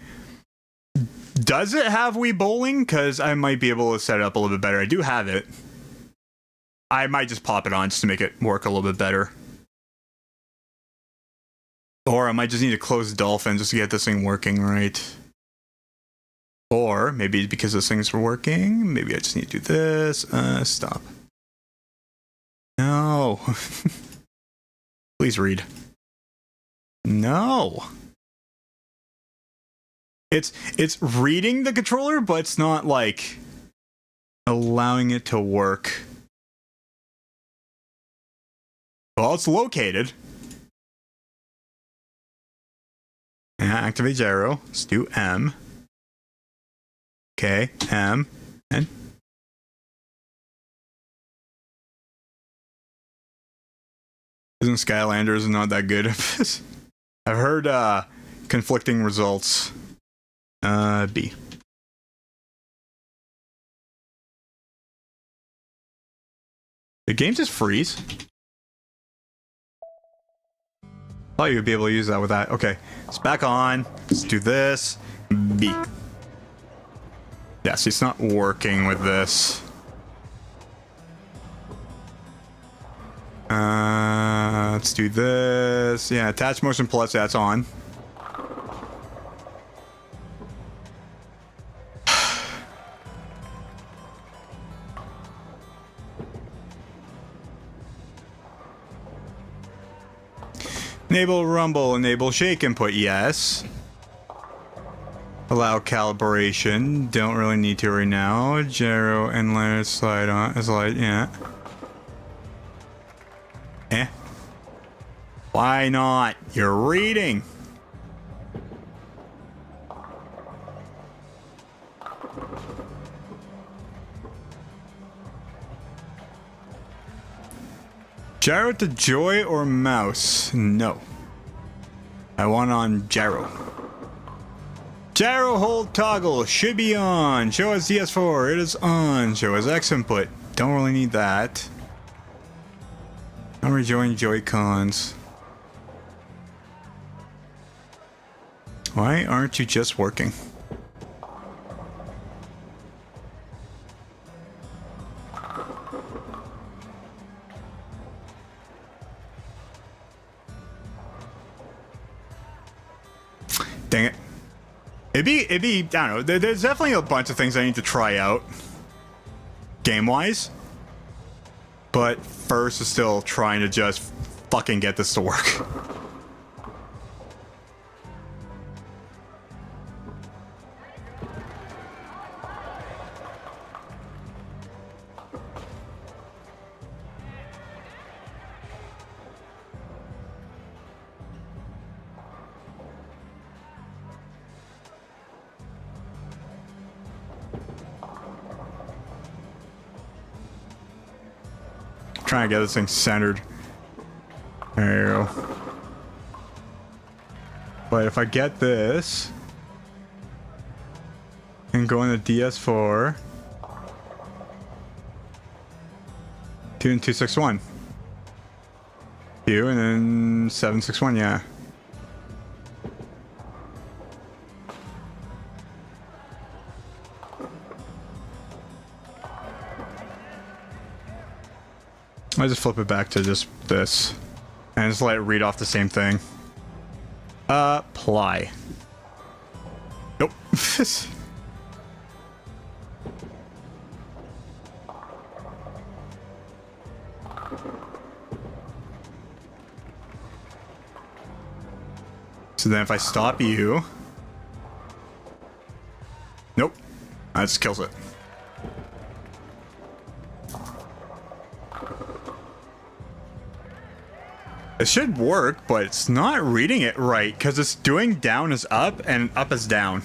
Does it have Wii Bowling? Because I might be able to set it up a little bit better. I do have it. I might just pop it on just to make it work a little bit better. Or I might just need to close Dolphin just to get this thing working right. Or maybe because this thing's working, maybe I just need to do this. Stop. No. Please read. No. It's reading the controller, but it's not like allowing it to work. Well, it's located. And activate gyro. Let's do M. Okay, M. And isn't Skylanders not that good? I've heard conflicting results. B. The game just freeze? Thought you'd be able to use that with that. Okay, it's back on. Let's do this. B. Yeah, see, it's not working with this. Let's do this. Yeah, attach motion plus, that's on. Enable rumble, enable shake input, yes. Allow calibration, don't really need to right now. Gyro and let it slide on, slide, yeah. Eh? Why not? You're reading. Gyro to joy or mouse? No. I want on gyro. Gyro hold toggle should be on. Show as DS4. It is on. Show as X input. Don't really need that. I'm rejoining Joy-Cons. Why aren't you just working? Dang it. It'd be, I don't know, there's definitely a bunch of things I need to try out. Game-wise. But first is still trying to just fucking get this to work. Trying to get this thing centered. There you go. But if I get this and go into DS4, 2 and 261. 2 and then 761, yeah. I just flip it back to just this and just let it read off the same thing. Apply. Nope. So then if I stop you... Nope. That just kills it. It should work, but it's not reading it right because it's doing down is up and up is down.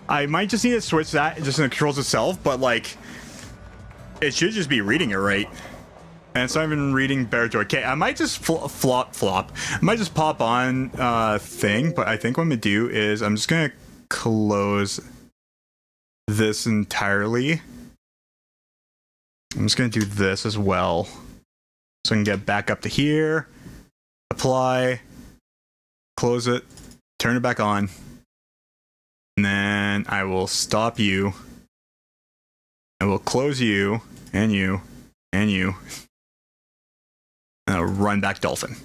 I might just need to switch that just in the controls itself, but like it should just be reading it right. And it's not even reading Bear Joy. Okay, I might just flop. I might just pop on thing, but I think what I'm gonna do is I'm just gonna close this entirely. I'm just gonna do this as well. So I can get back up to here, apply, close it, turn it back on, and then I will stop you. I will close you, and you, and you, and I'll run back Dolphin.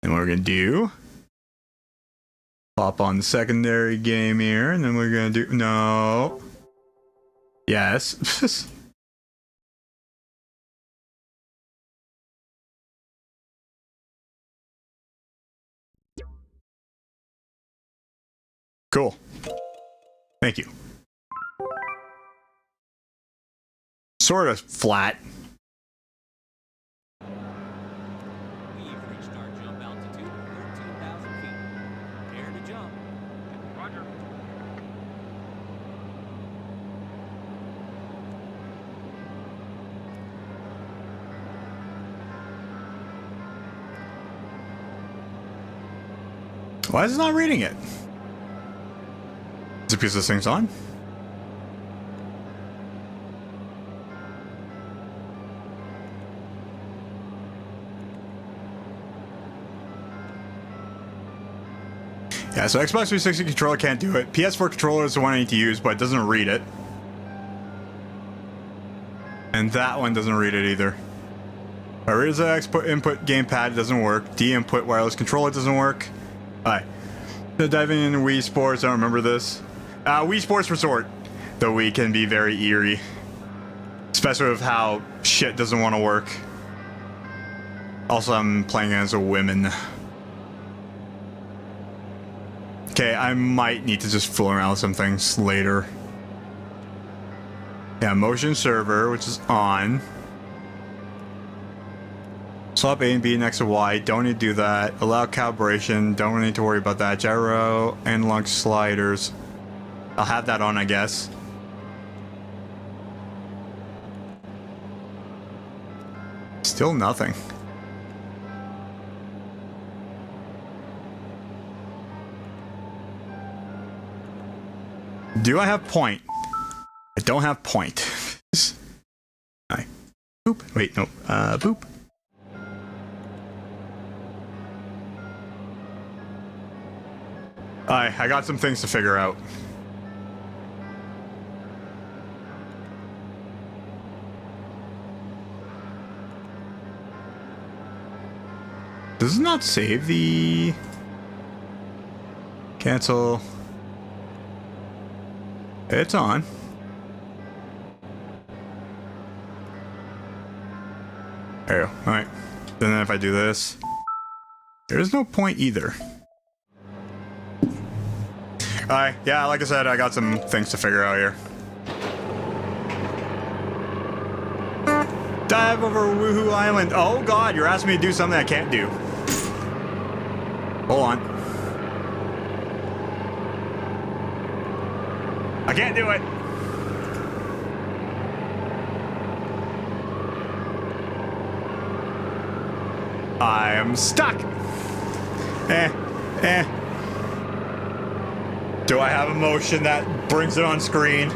And what we're gonna do, pop on the secondary game here, and then we're gonna do, no, yes. Cool. Thank you. Sort of flat. We've reached our jump altitude of 13,000 feet. Prepare to jump. Roger. Why is it not reading it? Is it because this thing's on? Yeah, so Xbox 360 controller can't do it. PS4 controller is the one I need to use, but it doesn't read it. And that one doesn't read it either. Here's the X input gamepad, it doesn't work. D input wireless controller doesn't work. Alright. So diving into Wii Sports, I don't remember this. Wii Sports Resort. The Wii can be very eerie. Especially with how shit doesn't want to work. Also, I'm playing as a woman. Okay, I might need to just fool around with some things later. Yeah, motion server, which is on. Swap A and B next to Y, don't need to do that. Allow calibration, don't need to worry about that. Gyro, analog sliders. I'll have that on, I guess. Still nothing. Do I have point? I don't have point. Hi. Boop. Wait, no. Boop. Alright, I got some things to figure out. Does it not save the... Cancel. It's on. There we go. Alright. Then if I do this, there's no point either. Alright, yeah, like I said, I got some things to figure out here. Dive over Woohoo Island. Oh god, you're asking me to do something I can't do. Hold on. I can't do it. I am stuck. Do I have a motion that brings it on screen?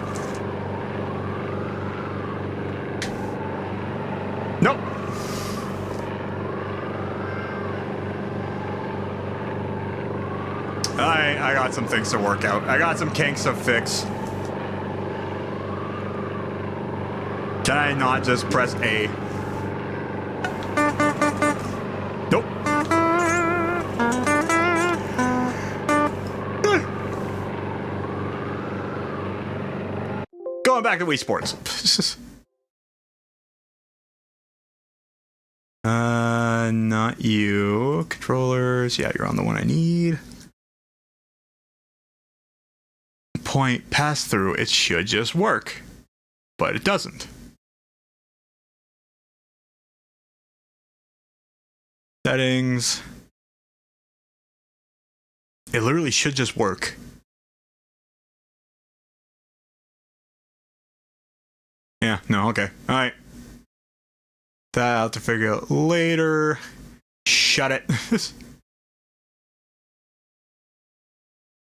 Nope. I got some things to work out. I got some kinks to fix. Can I not just press A? Nope. Going back to Wii Sports. Not you. Controllers. Yeah, you're on the one I need. Point pass through. It should just work. But it doesn't. Settings. It literally should just work. Yeah, no, okay. Alright. That I'll have to figure out later. Shut it.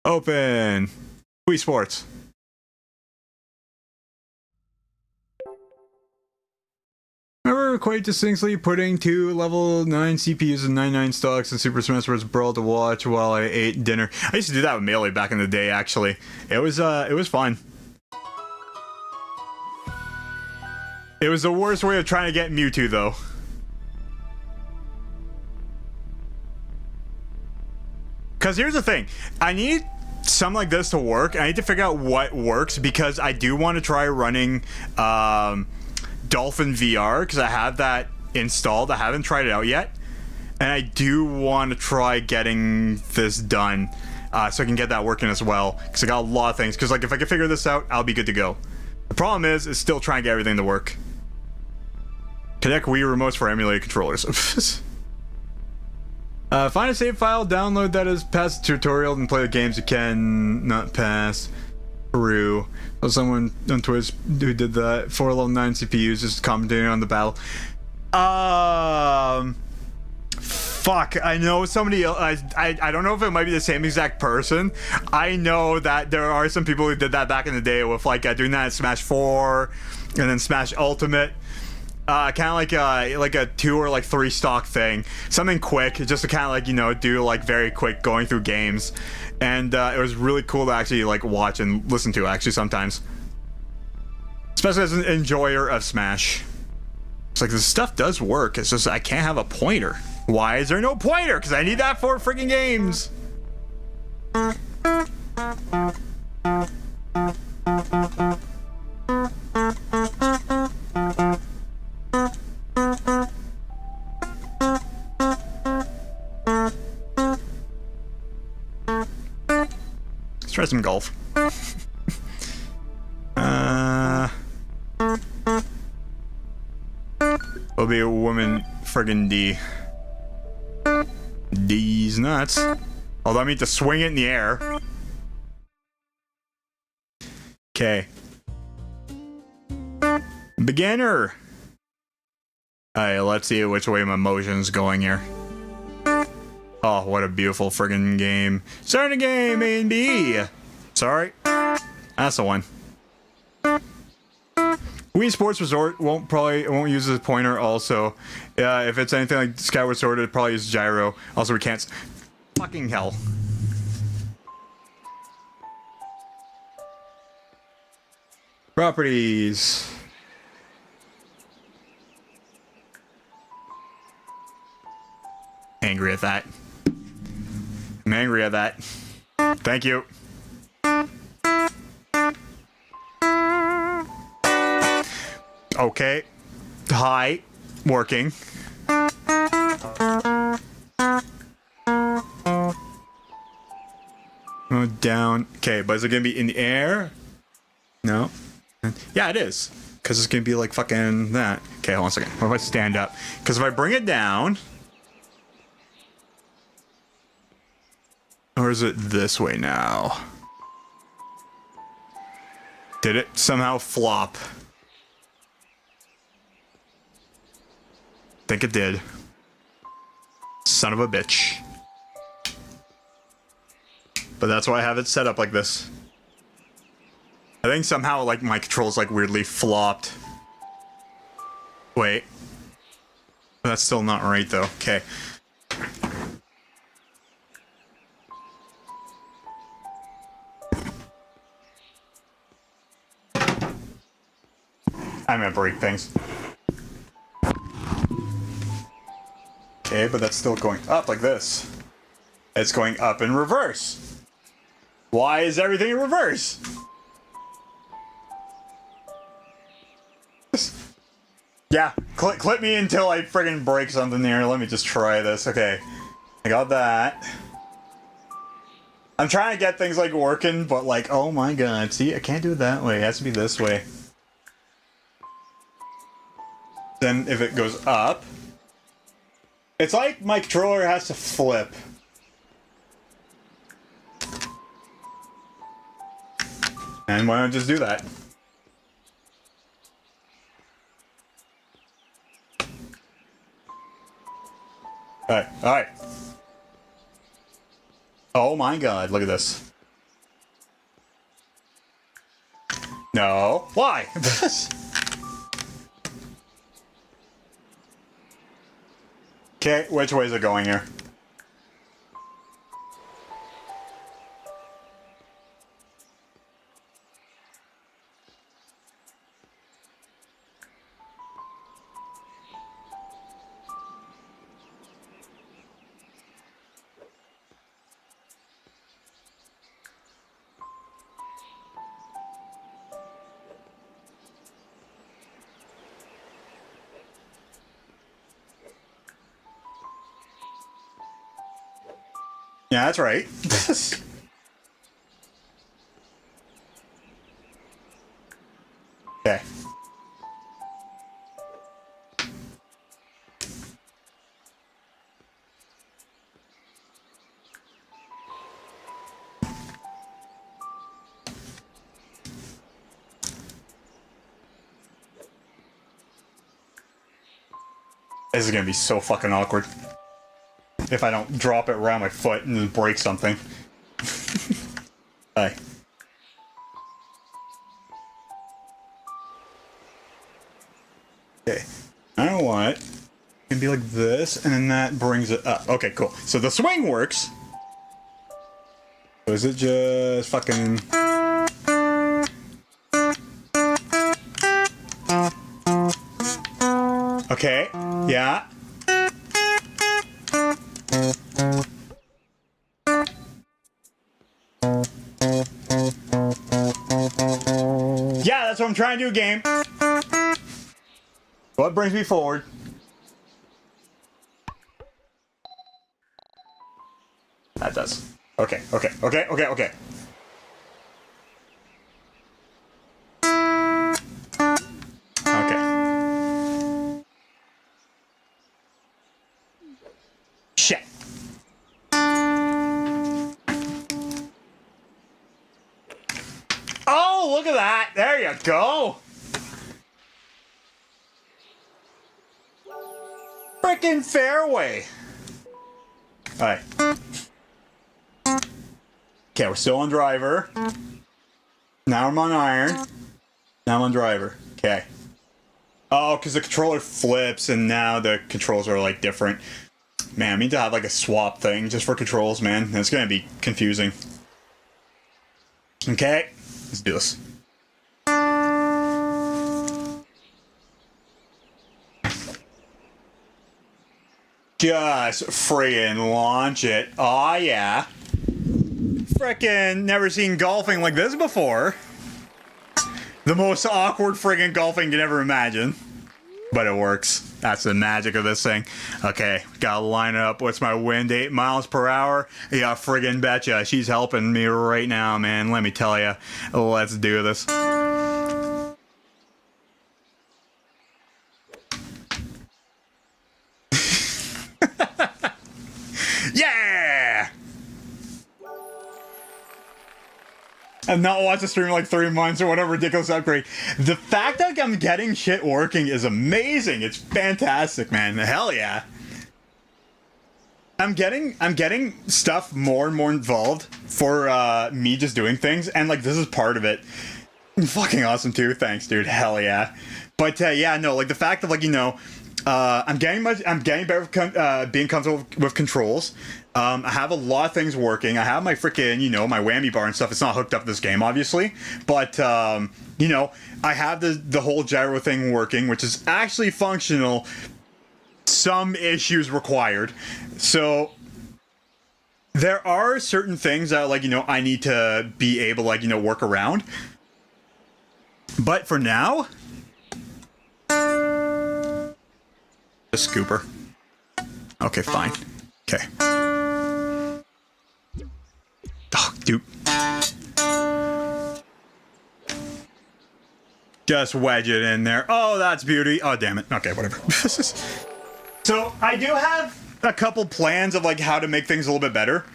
Open. Wii Sports. Remember quite distinctly putting 2 level 9 CPUs and 99 stocks in Super Smash Bros. Brawl to watch while I ate dinner. I used to do that with Melee back in the day, actually. It was fun. It was the worst way of trying to get Mewtwo, though. Because here's the thing. I need something like this to work. I need to figure out what works, because I do want to try running Dolphin VR, because I have that installed. I haven't tried it out yet. And I do want to try getting this done so I can get that working as well. Because I got a lot of things. Because like, if I can figure this out, I'll be good to go. The problem is still trying to get everything to work. Connect Wii remotes for emulated controllers. Find a save file, download that as past the tutorial, and play the games you can not pass through. Someone on Twitch who did that. 4 level 9 CPUs just commentating on the battle. Fuck, I know somebody else. I don't know if it might be the same exact person. I know that there are some people who did that back in the day with like doing that in Smash 4 and then Smash Ultimate. Kind of like a 2 or like 3 stock thing, something quick, just to kind of like, you know, do like very quick going through games, and it was really cool to actually like watch and listen to actually sometimes, especially as an enjoyer of Smash. It's like this stuff does work. It's just I can't have a pointer. Why is there no pointer? Because I need that for freaking games. Let's try some golf. Will be a woman friggin' D. D's nuts. Although I mean to swing it in the air. Okay. Beginner. Alright, let's see which way my motion's going here. Oh, what a beautiful friggin' game. Starting a game, A and B. Sorry. That's the one. Wii Sports Resort won't use this pointer also. If it's anything like Skyward Sword, it probably uses gyro. Also, we can't... Fucking hell. Properties. Angry at that. I'm angry at that. Thank you. Okay. Hi. Working. Go down. Okay, but is it gonna be in the air? No. Yeah, it is. Because it's gonna be like fucking that. Okay, hold on a second. What if I stand up? Because if I bring it down... Or is it this way now? Did it somehow flop? Think it did. Son of a bitch. But that's why I have it set up like this. I think somehow like my controls like weirdly flopped. Wait. That's still not right though. Okay. I'm gonna break things. Okay, but that's still going up like this. It's going up in reverse. Why is everything in reverse? Yeah, clip me until I friggin' break something here. Let me just try this. Okay, I got that. I'm trying to get things like working, but like, oh my god. See, I can't do it that way. It has to be this way. Then if it goes up, it's like my controller has to flip. And why don't I just do that? Alright, alright. Oh my god, look at this. No. Why? Okay, which way is it going here? Yeah, that's right. Okay. This is gonna be so fucking awkward. If I don't drop it around my foot and then break something. Hi. Okay. I know what. It can be like this, and then that brings it up. Okay, cool. So the swing works. So is it just fucking... Okay. Yeah. Yeah, that's what I'm trying to do, game. What brings me forward? That does. Okay, okay, okay, okay, okay. Okay. Shit. Oh, look at that. There you go. Frickin' fairway. Alright. Okay, we're still on driver. Now I'm on iron. Now I'm on driver. Okay. Oh, because the controller flips and now the controls are like different. Man, I need to have like a swap thing just for controls, man. It's gonna be confusing. Okay, let's do this. Just friggin' launch it. Aw, yeah. Frickin' never seen golfing like this before. The most awkward friggin' golfing you can ever imagine. But it works. That's the magic of this thing. Okay, gotta line it up. What's my wind? 8 miles per hour? Yeah, friggin' betcha. She's helping me right now, man. Let me tell you. Let's do this. Yeah! I've not watched a stream in like 3 months or whatever ridiculous upgrade. The fact that I'm getting shit working is amazing. It's fantastic, man. Hell yeah. I'm getting stuff more and more involved for me just doing things, and like this is part of it. Fucking awesome too. Thanks, dude. Hell yeah. But yeah, no, like the fact of like, you know, I'm getting better with being comfortable with controls. I have a lot of things working. I have my freaking, you know, my whammy bar and stuff. It's not hooked up to this game, obviously, but you know, I have the whole gyro thing working, which is actually functional. Some issues required. So there are certain things that, like, you know, I need to be able to, like, you know, work around. But for now, A scooper. Okay, fine. Okay. Oh, dude. Just wedge it in there. Oh, that's beauty. Oh, damn it. Okay, whatever. So I do have a couple plans of like how to make things a little bit better.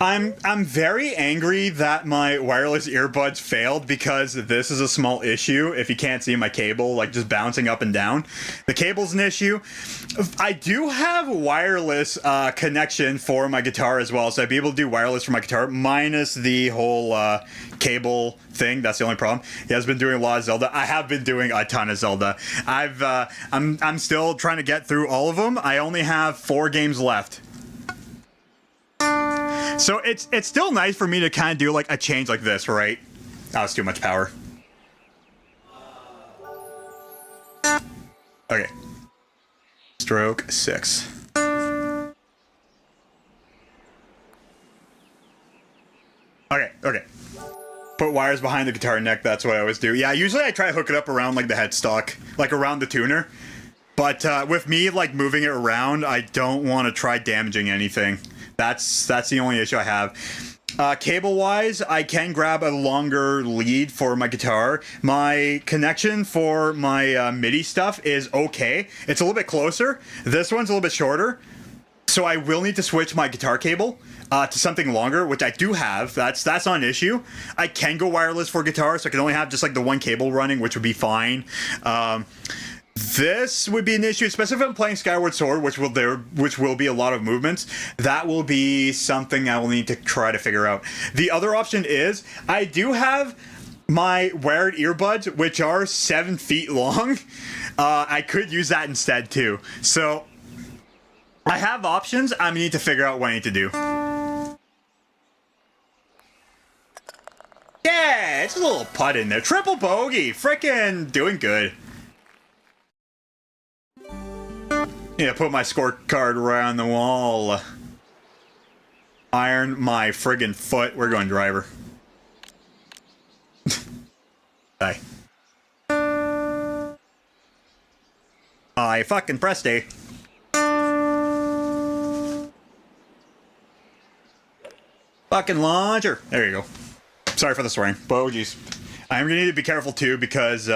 I'm very angry that my wireless earbuds failed because this is a small issue. If you can't see my cable, like just bouncing up and down, the cable's an issue. I do have wireless connection for my guitar as well, so I'd be able to do wireless for my guitar minus the whole cable thing. That's the only problem. He has been doing a lot of Zelda. I have been doing a ton of Zelda. I'm still trying to get through all of them. I only have 4 games left. So it's still nice for me to kind of do like a change like this, right? Oh, it's too much power. Okay. Stroke 6. Okay. Put wires behind the guitar neck, that's what I always do. Yeah, usually I try to hook it up around like the headstock, like around the tuner. But with me like moving it around, I don't want to try damaging anything. That's the only issue I have. Cable wise, I can grab a longer lead for my guitar. My connection for my MIDI stuff is okay. It's a little bit closer. This one's a little bit shorter. So I will need to switch my guitar cable to something longer, which I do have. That's not an issue. I can go wireless for guitar, so I can only have just like the one cable running, which would be fine. This would be an issue, especially if I'm playing Skyward Sword, which will be a lot of movements. That will be something I will need to try to figure out. The other option is I do have my wired earbuds, which are 7 feet long. I could use that instead too. So I have options. I need to figure out what I need to do. Yeah, it's a little putt in there. Triple bogey. Frickin' doing good. Yeah, put my scorecard right on the wall. Iron my friggin' foot. We're going driver. Die. I fucking pressed A. Fucking launcher. There you go. Sorry for the swearing. But oh jeez. I'm gonna need to be careful too because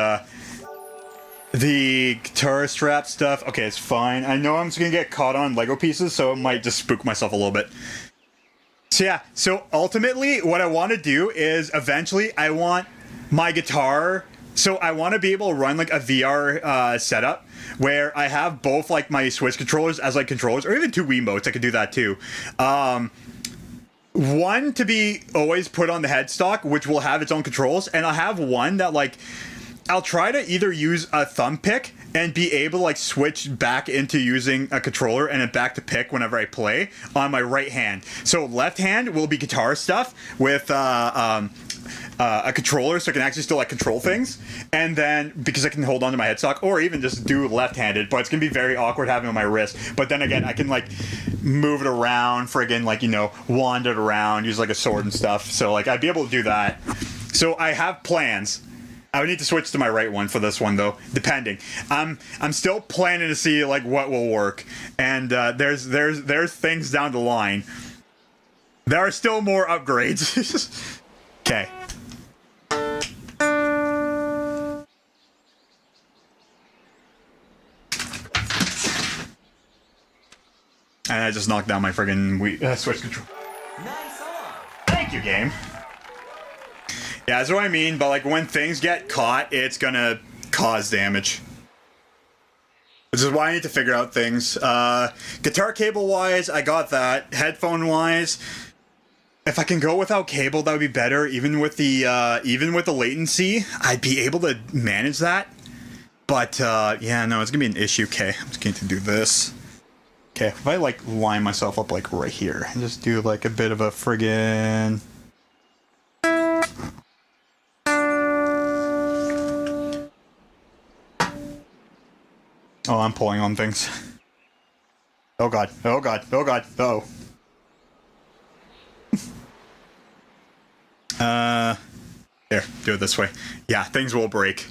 the guitar strap stuff, okay, it's fine. I know I'm just gonna get caught on Lego pieces, so it might just spook myself a little bit. So yeah, so ultimately what I want to do is eventually I want my guitar, so I want to be able to run like a VR setup where I have both like my Switch controllers as like controllers, or even 2 Wiimotes. I could do that too. One to be always put on the headstock, which will have its own controls, and I'll have one that like I'll try to either use a thumb pick and be able to like switch back into using a controller and then back to pick whenever I play on my right hand. So left hand will be guitar stuff with a controller, so I can actually still like control things, and then because I can hold on to my headstock, or even just do left-handed, but it's gonna be very awkward having it on my wrist. But then again, I can like move it around, friggin' like, you know, wand it around, use like a sword and stuff. So like I'd be able to do that. So I have plans. I would need to switch to my right one for this one though, depending. I'm still planning to see like what will work, and there's things down the line. There are still more upgrades. Okay. And I just knocked down my friggin' Switch control. Nice on. Thank you, game. Yeah, that's what I mean, but like when things get caught, it's gonna cause damage. Which is why I need to figure out things. Guitar cable wise, I got that. Headphone wise, if I can go without cable, that would be better. Even with the latency, I'd be able to manage that. But yeah, no, it's gonna be an issue. Okay, I'm just going to do this. Okay, if I like line myself up like right here and just do like a bit of a friggin'. Oh, I'm pulling on things. Oh god, oh god, oh god, oh. There, do it this way. Yeah, things will break.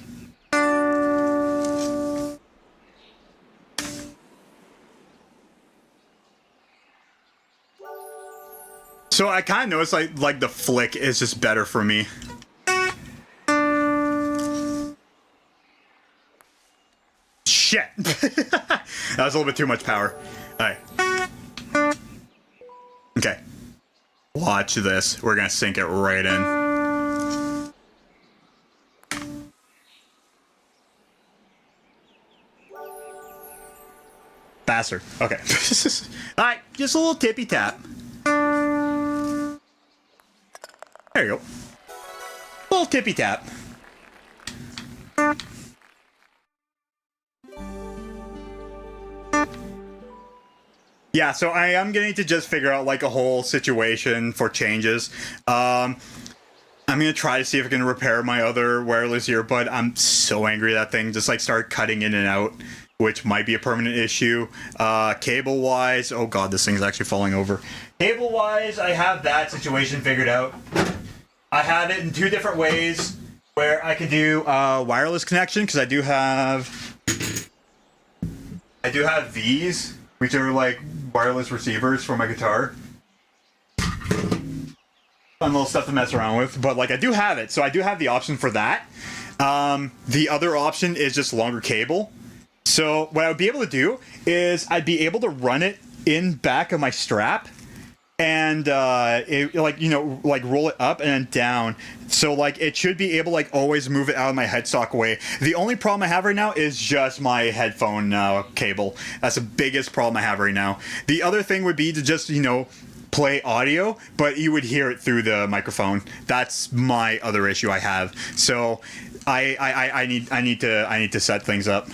So I kind of noticed like the flick is just better for me. Shit. That was a little bit too much power. Alright. Okay. Watch this. We're gonna sink it right in. Bastard. Okay. Alright, just a little tippy tap. There you go. Little tippy tap. Yeah, so I am going to just figure out like a whole situation for changes. I'm going to try to see if I can repair my other wireless earbud. I'm so angry that thing just like started cutting in and out, which might be a permanent issue. Cable-wise, oh god, this thing's actually falling over. Cable-wise, I have that situation figured out. I have it in two different ways where I can do wireless connection, because I do have these, which are like wireless receivers for my guitar. Fun little stuff to mess around with, but like I do have it, so I do have the option for that. The other option is just longer cable. So what I would be able to do is I'd be able to run it in back of my strap, and like, you know, like roll it up and then down. So like it should be able to like always move it out of my headstock way. The only problem I have right now is just my headphone cable. That's the biggest problem I have right now. The other thing would be to just, you know, play audio, but you would hear it through the microphone. That's my other issue I have. So I need to set things up.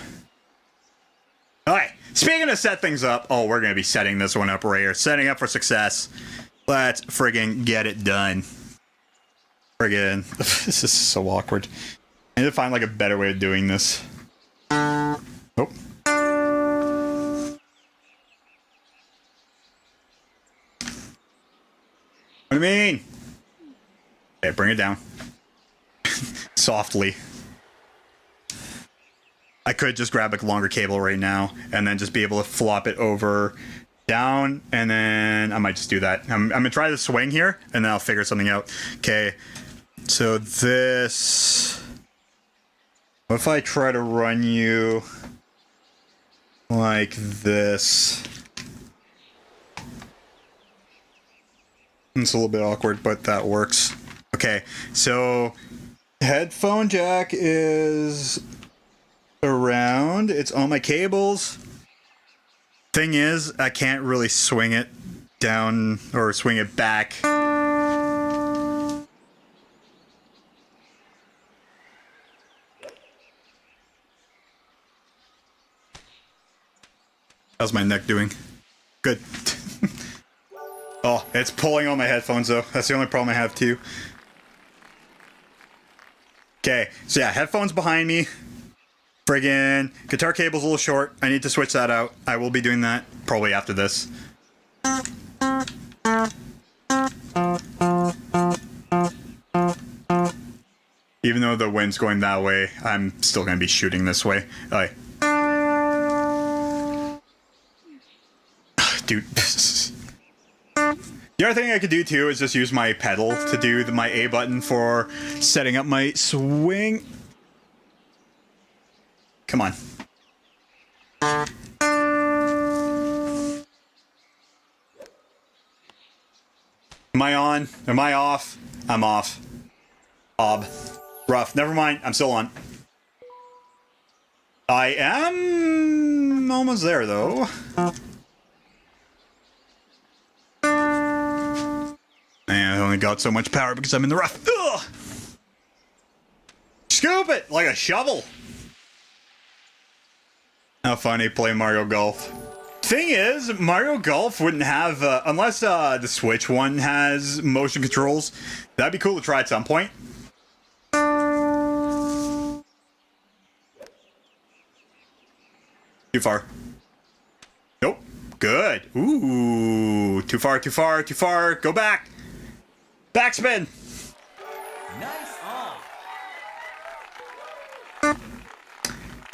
All right. Speaking of set things up, oh, we're gonna be setting this one up right here. Setting up for success. Let's friggin' get it done. Friggin', this is so awkward. I need to find like a better way of doing this. Oh. What do you mean? Okay, bring it down. Softly. I could just grab a longer cable right now and then just be able to flop it over down, and then I might just do that. I'm gonna try the swing here and then I'll figure something out. Okay, so this, what if I try to run you like this? It's a little bit awkward, but that works. Okay, so headphone jack is around, it's on my cables. Thing is, I can't really swing it down or swing it back. How's my neck doing? Good. Oh, it's pulling on my headphones though. That's the only problem I have too. Okay, so yeah, headphones behind me. Friggin' guitar cable's a little short. I need to switch that out. I will be doing that probably after this. Even though the wind's going that way, I'm still going to be shooting this way. Alright. Dude. The other thing I could do too is just use my pedal to do my A button for setting up my swing. Come on. Am I on? Am I off? I'm off. Rough. Never mind. I'm still on. I am almost there, though. Man, I only got so much power because I'm in the rough. Ugh! Scoop it like a shovel. How funny, play Mario Golf. Thing is, Mario Golf wouldn't have, unless the Switch one has motion controls. That'd be cool to try at some point. Too far. Nope. Good. Ooh. Too far, too far, too far. Go back. Backspin. Nice on.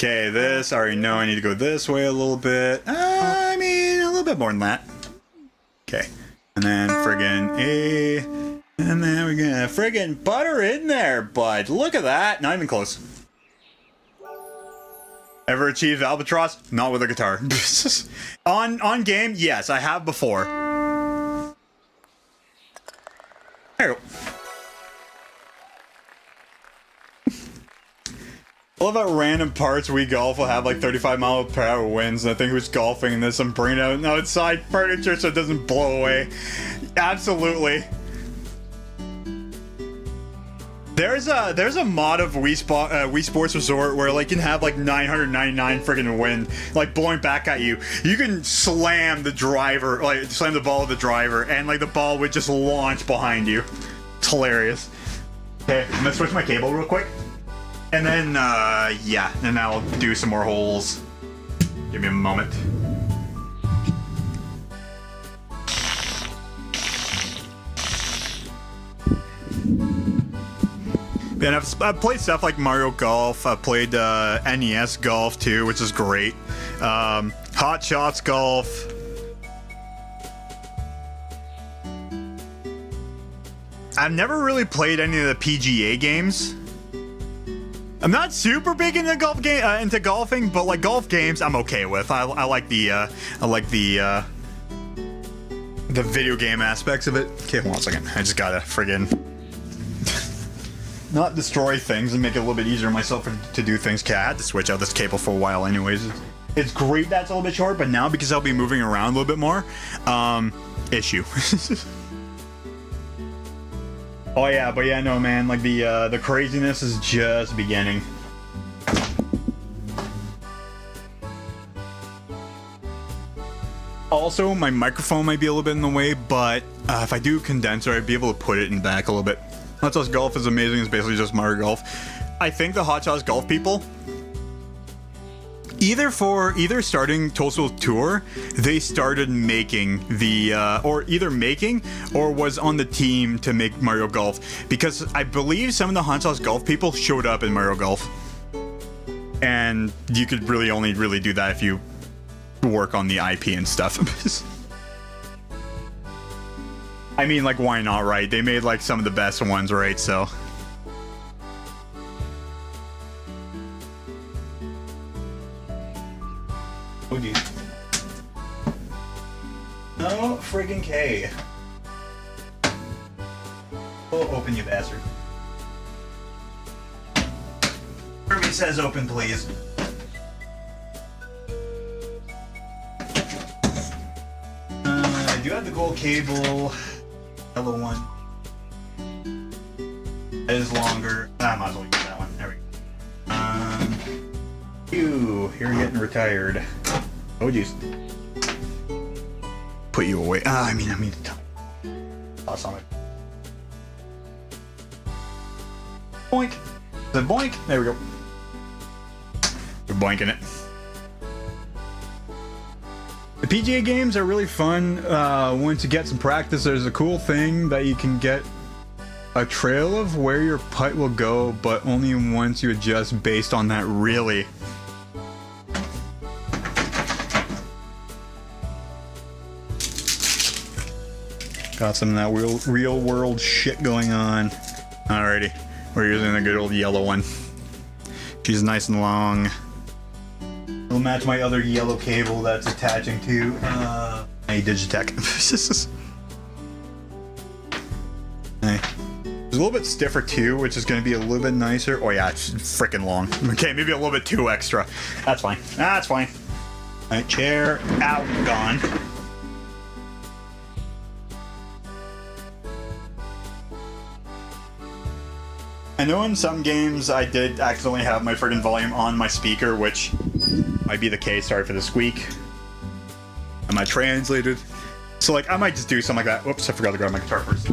Okay, this, I already know I need to go this way a little bit. I mean, a little bit more than that. Okay. And And then friggin' A. And then we're gonna friggin' butter in there, bud. Look at that. Not even close. Ever achieved albatross? Not with a guitar. on game, yes, I have before. There you go. I love how random parts Wii Golf will have like 35-mile-per-hour winds, and I think who's golfing this and bringing out outside furniture so it doesn't blow away. Absolutely. There's a mod of Wii Sports Resort where like you can have like 999 freaking wind like blowing back at you. You can slam the driver, like slam the ball with the driver, and like the ball would just launch behind you. It's hilarious. Okay, I'm gonna switch my cable real quick. And then, yeah, and I'll do some more holes. Give me a moment. And I've played stuff like Mario Golf. I've played NES Golf too, which is great. Hot Shots Golf. I've never really played any of the PGA games. I'm not super big into into golfing, but like golf games, I'm okay with. I like the video game aspects of it. Okay, hold on a second. I just gotta friggin' not destroy things and make it a little bit easier on myself to do things. Okay, I had to switch out this cable for a while, anyways. It's great that's a little bit short, but now because I'll be moving around a little bit more, issue. Oh yeah, but yeah, no man, like the craziness is just beginning. Also, my microphone might be a little bit in the way, but if I do a condenser, I'd be able to put it in back a little bit. Hot Sauce Golf is amazing. It's basically just Mario Golf. I think the Hot Sauce Golf people, either starting Toadstool Tour, they started making the, or was on the team to make Mario Golf, because I believe some of the Hot Sauce Golf people showed up in Mario Golf. And you could only really do that if you work on the IP and stuff. I mean, like, why not, right? They made, like, some of the best ones, right? So... oh, geez. No friggin' K. Oh, open, you bastard. Kirby says open, please. I do have the gold cable. Yellow one. That is longer. I might as well use that one. There we go. You're getting retired. Oh jeez. Put you away. I mean to toss on it. Boink. Is it boink? There we go. We're boinking it. The PGA games are really fun. Once you get some practice, there's a cool thing that you can get a trail of where your putt will go, but only once you adjust based on that, really. Got some of that real world shit going on. Alrighty, we're using the good old yellow one. She's nice and long. It'll match my other yellow cable that's attaching to a Digitech. Hey. It's a little bit stiffer too, which is going to be a little bit nicer. Oh yeah, it's freaking long. Okay, maybe a little bit too extra. That's fine. That's fine. Alright, chair out, gone. I know in some games I did accidentally have my friggin' volume on my speaker, which might be the case. Sorry for the squeak. Am I translated? So like, I might just do something like that. Whoops, I forgot to grab my guitar first.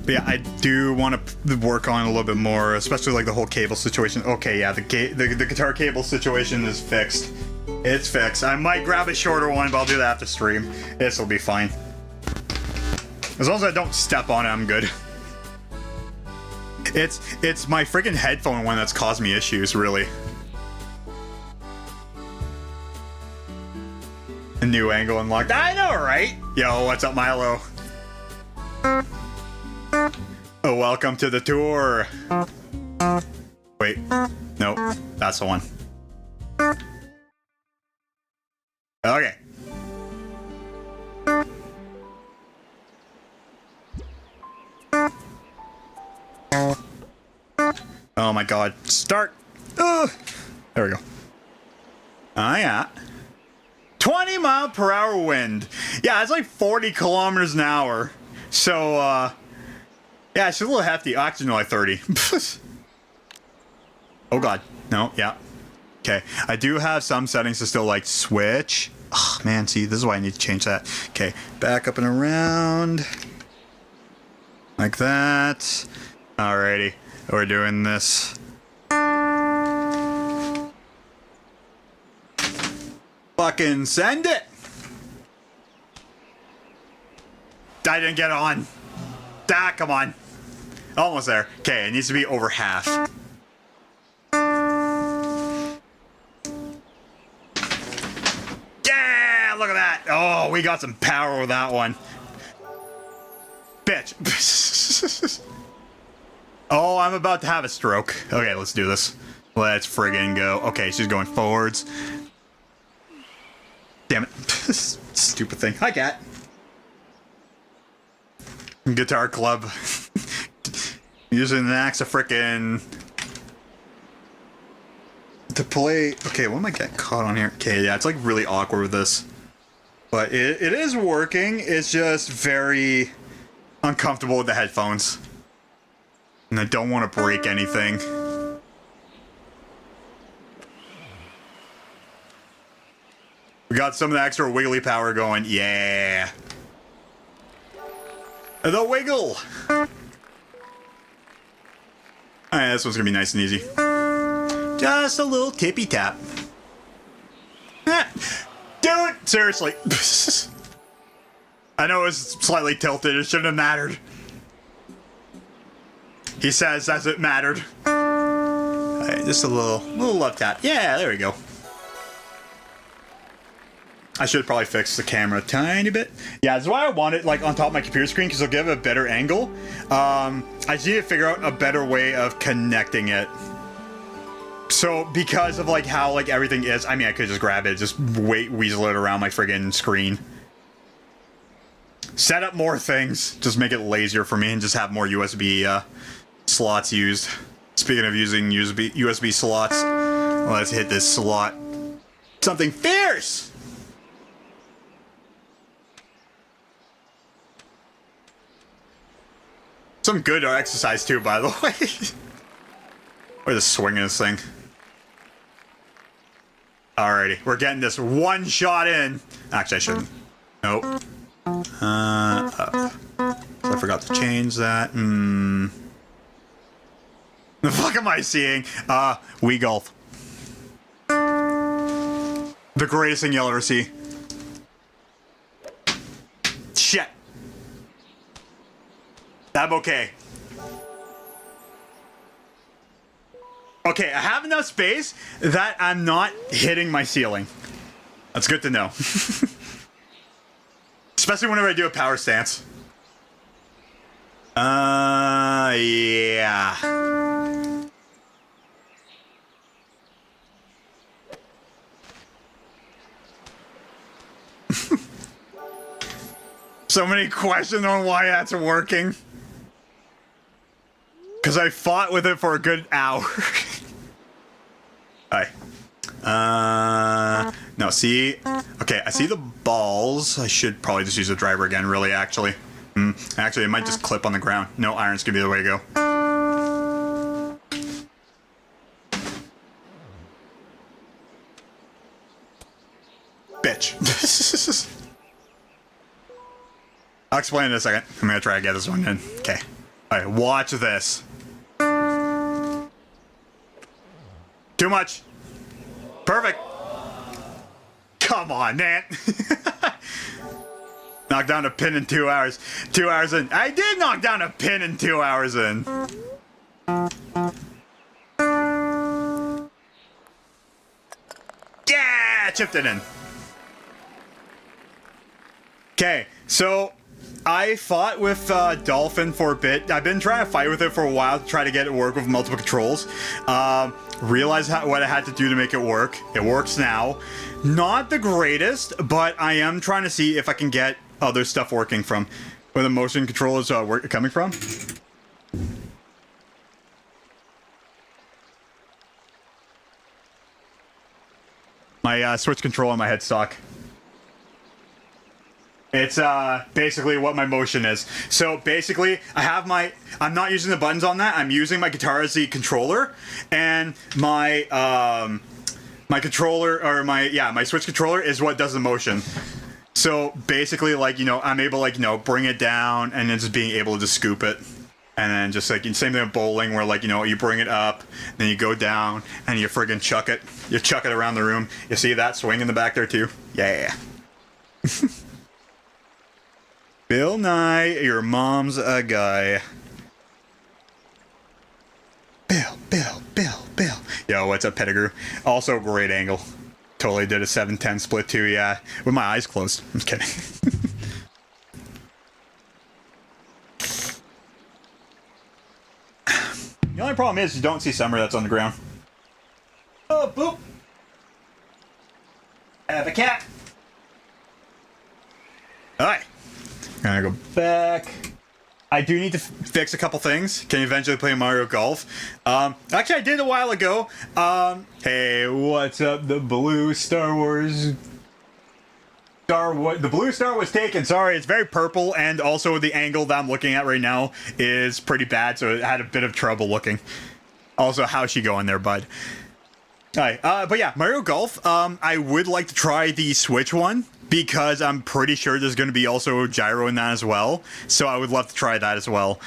But yeah, I do want to work on a little bit more, especially like the whole cable situation. Okay, yeah, the guitar cable situation is fixed. It's fixed. I might grab a shorter one, but I'll do that after stream. This will be fine. As long as I don't step on it, I'm good. It's my freaking headphone one that's caused me issues, really. A new angle unlocked. I know, right? Yo, what's up, Milo? Oh, welcome to the tour. Wait, no, that's the one. Okay. Oh my god. Start. There we go. Oh yeah. 20-mile-per-hour wind. Yeah, it's like 40 kilometers an hour. So, yeah, it's a little hefty. Actually, no, like 30. Oh god. No, yeah. Okay. I do have some settings to still, like, switch. Oh, man, see, this is why I need to change that. Okay. Back up and around. Like that. Alrighty. We're doing this. Fucking send it! I didn't get on. Ah, come on. Almost there. Okay, it needs to be over half. Yeah, look at that. Oh, we got some power with that one. Bitch. Oh, I'm about to have a stroke. Okay, let's do this. Let's friggin' go. Okay, she's going forwards. Damn it. Stupid thing. Hi, cat. Guitar club. Using an axe to frickin' to play. Okay, what am I getting caught on here? Okay, yeah, it's like really awkward with this. But it is working. It's just very uncomfortable with the headphones. And I don't want to break anything. We got some of the extra wiggly power going. Yeah. The wiggle. Alright, this one's gonna be nice and easy. Just a little tippy tap. Dude, seriously. I know it was slightly tilted. It shouldn't have mattered. He says as it mattered. Alright, just a little love tap. Yeah, there we go. I should probably fix the camera a tiny bit. Yeah, that's why I want it like on top of my computer screen, because it'll give it a better angle. I just need to figure out a better way of connecting it. So because of like how like everything is, I mean, I could just grab it, just weasel it around my friggin' screen. Set up more things, just make it lazier for me, and just have more USB slots used. Speaking of using USB slots, let's hit this slot. Something fierce! Some good exercise too, by the way. We're just swinging this thing. Alrighty, we're getting this one shot in. Actually, I shouldn't. Nope. I forgot to change that. The fuck am I seeing? Wii Golf. The greatest thing you'll ever see. Shit. I'm okay. Okay, I have enough space that I'm not hitting my ceiling. That's good to know. Especially whenever I do a power stance. Yeah. So many questions on why that's working. Because I fought with it for a good hour. Hi. No, see? Okay, I see the balls. I should probably just use the driver again, really, actually. Actually, it might just clip on the ground. No, iron's gonna be the way to go. Bitch. I'll explain in a second. I'm gonna try to get this one in. Okay. Alright, watch this. Too much. Perfect. Come on, man. Knock down a pin in 2 hours. 2 hours in. I did knock down a pin in 2 hours in. Yeah, chipped it in. Okay, so I fought with Dolphin for a bit. I've been trying to fight with it for a while to try to get it to work with multiple controls. Realized what I had to do to make it work. It works now. Not the greatest, but I am trying to see if I can get other stuff working from where the motion controllers are coming from. My Switch control on my headstock. It's basically what my motion is. So basically, I'm not using the buttons on that. I'm using my guitar as the controller, and my my controller, or my Switch controller is what does the motion. So basically, like, you know, I'm able to, like, you know, bring it down and then just being able to just scoop it. And then just like, same thing with bowling, where, like, you know, you bring it up, then you go down, and you friggin' chuck it. You chuck it around the room. You see that swing in the back there too? Yeah. Bill Nye, your mom's a guy. Bill. Yo, what's up, Pettigrew? Also, great angle. Totally did a 7-10 split too, yeah. With my eyes closed. I'm just kidding. The only problem is you don't see Summer that's on the ground. Oh, boop. I have a cat. Alright. Gonna go back. I do need to fix a couple things. Can eventually play Mario Golf. Actually, I did a while ago. Hey, what's up? The blue Star Wars... The blue star was taken. Sorry, it's very purple, and also the angle that I'm looking at right now is pretty bad, so it had a bit of trouble looking. Also, how's she going there, bud? Alright, but yeah, Mario Golf, I would like to try the Switch one, because I'm pretty sure there's going to be also gyro in that as well, so I would love to try that as well.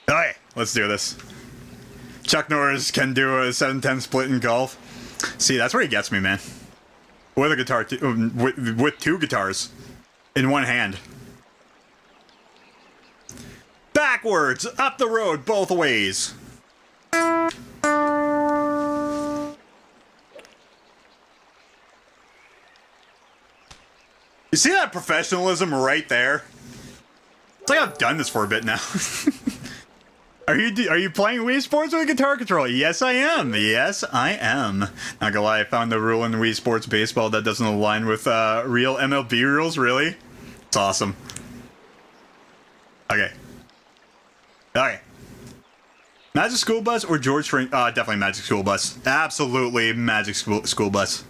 Alright, let's do this. Chuck Norris can do a 7-10 split in golf. See, that's where he gets me, man. With a guitar, with two guitars in one hand. Backwards, up the road, both ways. You see that professionalism right there? It's like I've done this for a bit now. Are you playing Wii Sports with a guitar controller? Yes, I am. Yes, I am. Not gonna lie, I found the rule in Wii Sports Baseball that doesn't align with real MLB rules, really. It's awesome. Okay. Okay. Magic School Bus or George String? Definitely Magic School Bus. Absolutely Magic School Bus.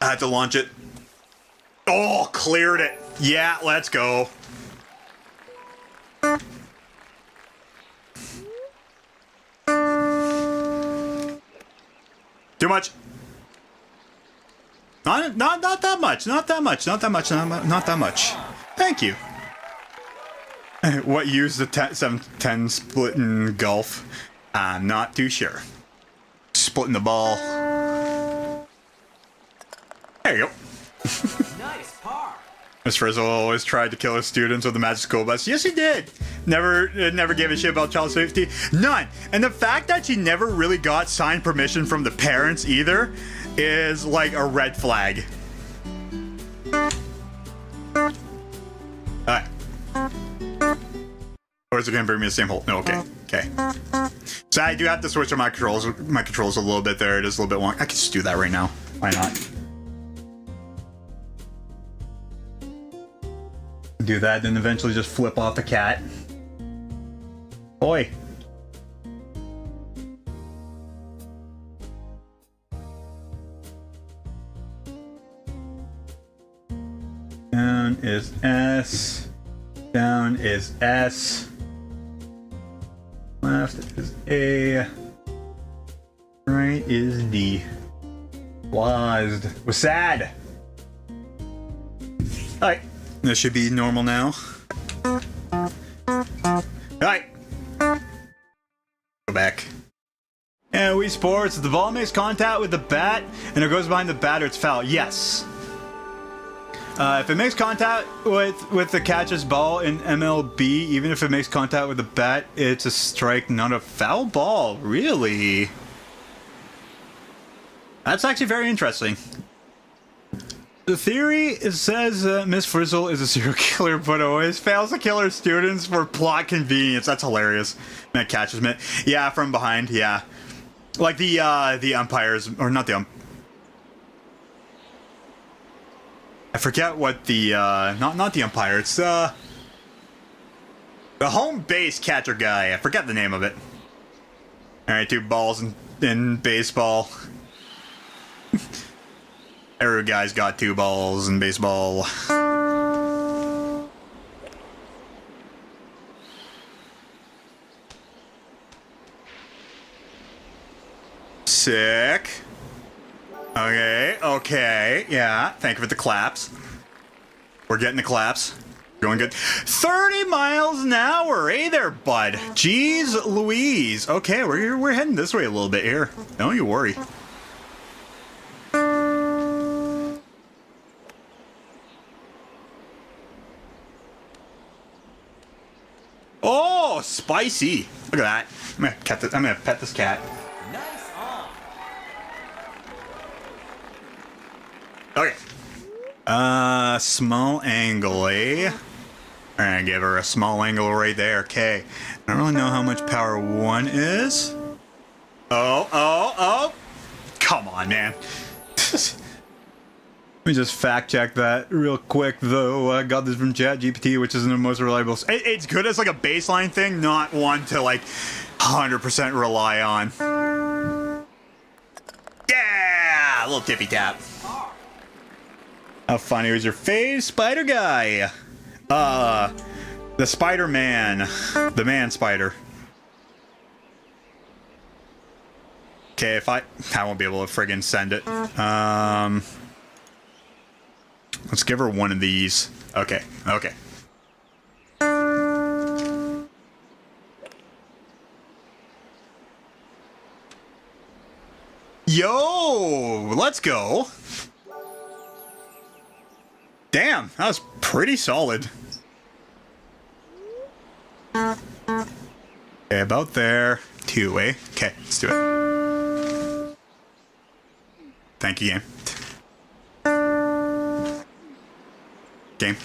I had to launch it. Oh, cleared it. Yeah, let's go. Too much. Not that much. Not that much. Not that much. Not that much. Thank you. What used the 7-10 split in golf? I'm not too sure. Splitting the ball. There you go. Nice par. Miss Frizzle always tried to kill his students with the Magic School Bus. Yes, he did. Never gave a shit about child safety. None. And the fact that she never really got signed permission from the parents either is like a red flag. Alright. Or is it gonna bring me the same hole? No, okay. Okay. So I do have to switch on my controls a little bit there. It is a little bit long. I can just do that right now. Why not? Do that, then eventually just flip off the cat. Oi. Down is S. Down is S. Left is A. Right is D. Was sad. Alright. This should be normal now. Alright. Go back. And Wii Sports, the ball makes contact with the bat and it goes behind the bat or it's foul. Yes. If it makes contact with the catcher's ball in MLB, even if it makes contact with the bat, it's a strike, not a foul ball. Really? That's actually very interesting. The theory it says Miss Frizzle is a serial killer, but always fails to kill her students for plot convenience. That's hilarious. That catches me. Yeah, from behind. Yeah, like the umpires, or not the I forget what the not the umpire. It's the home base catcher guy. I forget the name of it. All right, 2 balls in baseball. Every guy's got 2 balls in baseball. Sick. Okay, yeah. Thank you for the claps. We're getting the claps. Going good. 30 miles an hour. Hey there, bud. Jeez Louise. Okay, we're heading this way a little bit here. Don't you worry. Oh, spicy. Look at that. I'm gonna pet this cat. Nice on. Okay. Small angle, eh? Alright, give her a small angle right there. Okay. I don't really know how much power 1 is. Oh. Come on, man. Let me just fact check that real quick, though. I got this from ChatGPT, which isn't the most reliable. It's good as like a baseline thing, not one to like 100% rely on. Yeah, a little tippy tap. How funny was your face, Spider Guy? The Spider-Man, the Man Spider. Okay, if I won't be able to friggin' send it. Let's give her one of these. Okay. Yo, let's go. Damn, that was pretty solid. Okay, about there. 2, eh? Okay, let's do it. Thank you, game. Game.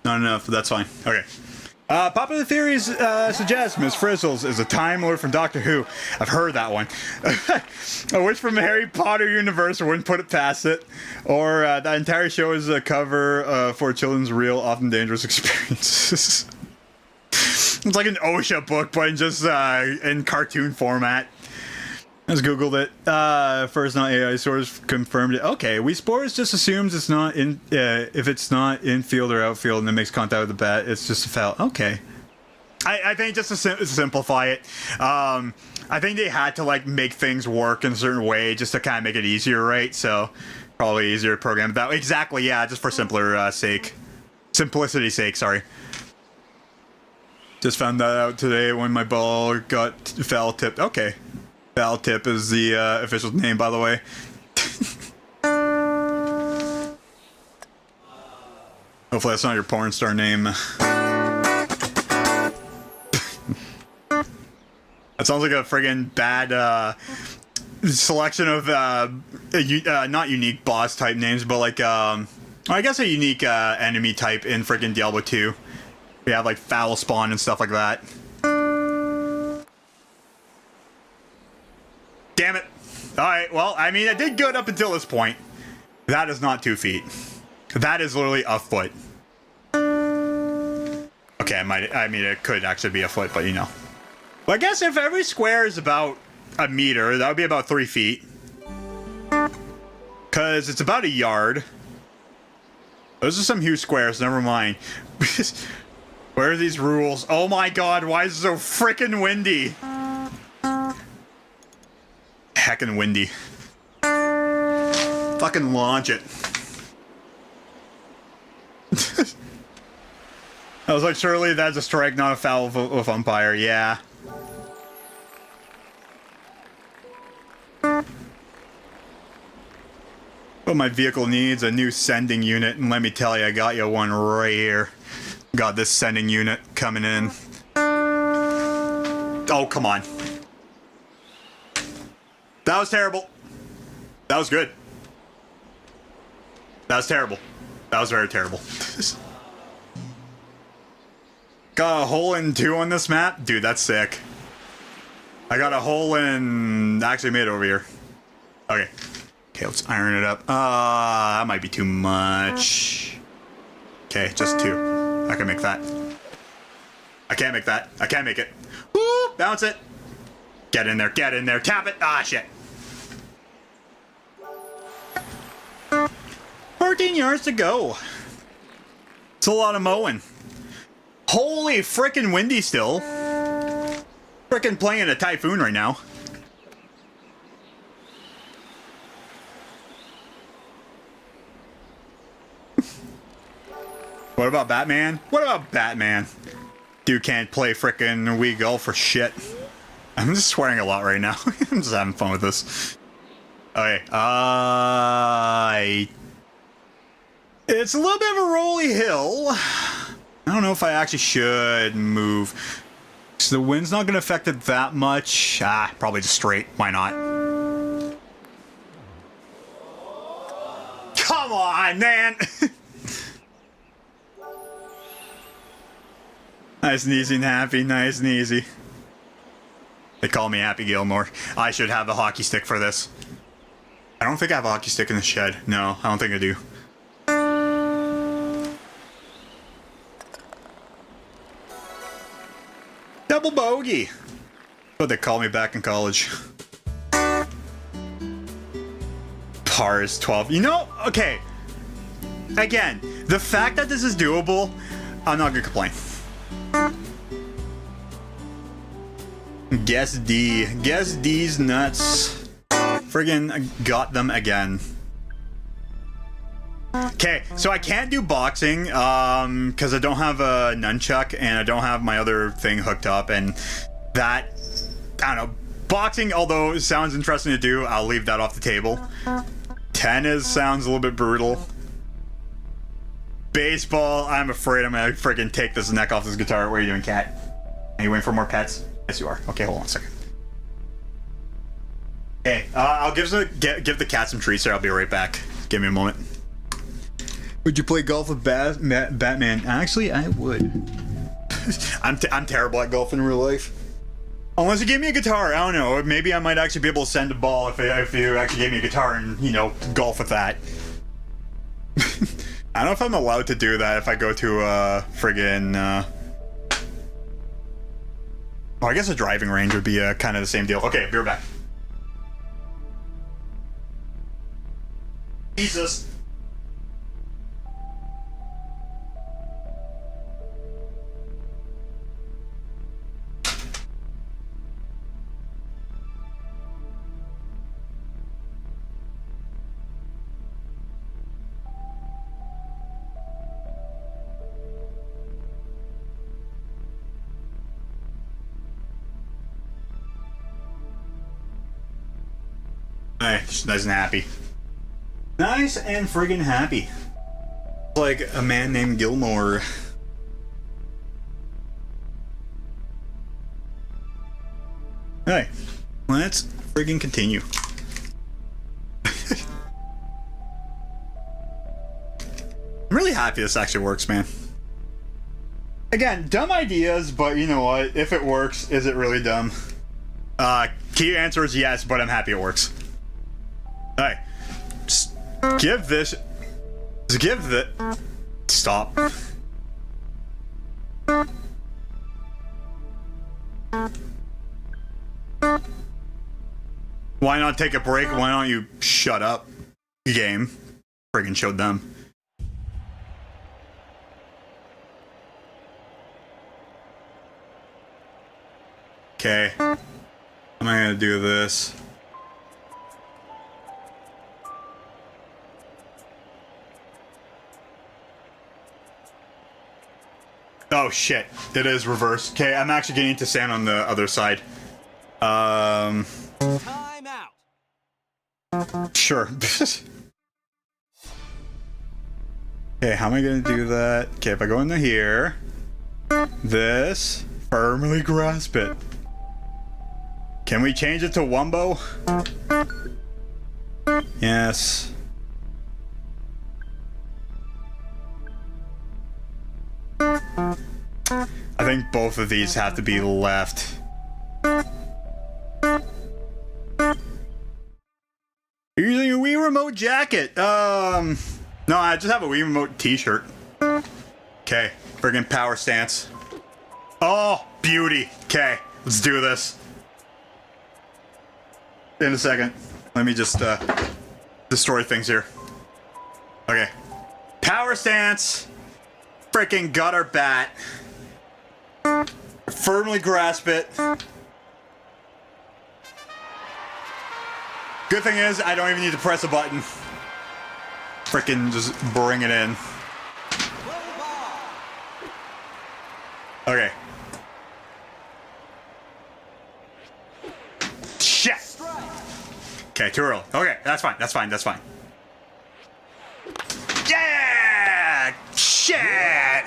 Not enough, but that's fine. Okay. Popular theories suggest Miss Frizzles is a Time Lord from Doctor Who. I've heard that one. A witch from the Harry Potter universe. I wouldn't put it past it. Or that entire show is a cover for children's real, often dangerous experiences. It's like an OSHA book, but in cartoon format. I just googled it. First, not AI source confirmed it. Okay, Wii Sports just assumes it's not in. If it's not infield or outfield and it makes contact with the bat, it's just a foul. Okay. I think just to simplify it, I think they had to like make things work in a certain way just to kind of make it easier, right? So probably easier to program it that way. Exactly. Yeah, just for simplicity's sake. Sorry. Just found that out today when my ball got foul tipped. Okay. Foul tip is the official name, by the way. Hopefully that's not your porn star name. That sounds like a friggin' bad selection of not unique boss type names, but like I guess a unique enemy type in friggin' Diablo 2. We have like foul spawn and stuff like that. Damn it. Alright, well, I mean, I did good up until this point. That is not 2 feet. That is literally a foot. Okay, I mean, it could actually be a foot, but you know. Well, I guess if every square is about a meter, that would be about 3 feet. Because it's about a yard. Those are some huge squares, never mind. Where are these rules? Oh my god, why is it so freaking windy? Heckin' windy. Fucking launch it. That was like, surely that's a strike, not a foul with umpire. Yeah. But my vehicle needs a new sending unit, and let me tell you, I got you one right here. Got this sending unit coming in. Oh, come on. That was terrible. That was good. That was terrible. That was very terrible. Got a hole in 2 on this map? Dude, that's sick. I got a hole in... Actually made it over here. Okay. Okay, let's iron it up. That might be too much. Okay, just 2. I can make that. I can't make that. I can't make it. Woo! Bounce it. Get in there. Get in there. Tap it. Ah, shit. 14 yards to go. It's a lot of mowing. Holy frickin' windy still. Frickin' playing a typhoon right now. What about Batman? What about Batman? Dude can't play frickin' Wii Golf for shit. I'm just swearing a lot right now. I'm just having fun with this. Okay, it's a little bit of a rolly hill. I don't know if I actually should move. So the wind's not going to affect it that much. Probably just straight. Why not? Come on, man! Nice and easy and happy. Nice and easy. They call me Happy Gilmore. I should have a hockey stick for this. I don't think I have a hockey stick in the shed. No, I don't think I do. Double bogey. What they call me back in college. Par is 12. You know, okay. Again, the fact that this is doable, I'm not gonna complain. Guess D. Guess D's nuts. Friggin' got them again. Okay, so I can't do boxing because I don't have a nunchuck and I don't have my other thing hooked up, and that, I don't know, boxing, although it sounds interesting to do, I'll leave that off the table. Tennis sounds a little bit brutal. Baseball, I'm afraid I'm gonna friggin' take this neck off this guitar. What are you doing, cat? Are you waiting for more pets? Yes, you are. Okay, hold on a second. Okay, I'll give the cat some treats there. I'll be right back. Give me a moment. Would you play golf with Batman? Actually, I would. I'm terrible at golf in real life. Unless you gave me a guitar, I don't know. Maybe I might actually be able to send a ball if you actually gave me a guitar and, you know, golf with that. I don't know if I'm allowed to do that if I go to friggin' oh, I guess a driving range would be kind of the same deal. Okay, be right back. Jesus. Nice and happy. Nice and friggin' happy. Like a man named Gilmore. Alright, let's friggin' continue. I'm really happy this actually works, man. Again, dumb ideas, but you know what? If it works, is it really dumb? Key answer is yes, but I'm happy it works. Alright. Just give this... Just give the... Stop. Why not take a break? Why don't you shut up, game? Friggin' showed them. Okay. How am I gonna do this? Oh shit, it is reverse. Okay, I'm actually getting to stand on the other side. Time out. Sure. Okay, how am I gonna do that? Okay, if I go into here, this, firmly grasp it. Can we change it to Wumbo? Yes. I think both of these have to be left. You're using a Wii Remote jacket. No, I just have a Wii Remote t-shirt. Okay, friggin' power stance. Oh, beauty. Okay, let's do this. In a second. Let me just destroy things here. Okay. Power stance. Freaking gutter bat. Firmly grasp it. Good thing is, I don't even need to press a button. Freaking just bring it in. Okay. Shit! Okay, too early. Okay, that's fine, that's fine, that's fine. Yeah! Shit!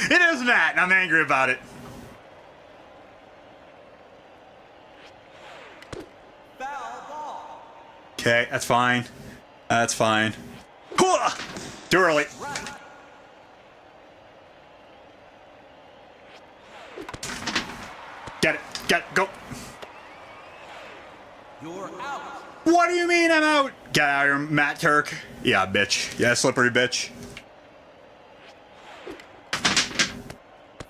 It is that, and I'm angry about it. Okay, that's fine. That's fine. Too early. Get it. Get it. Go. You're out. What do you mean I'm out? Get out of here, Matt Turk. Yeah, bitch. Yeah, slippery bitch.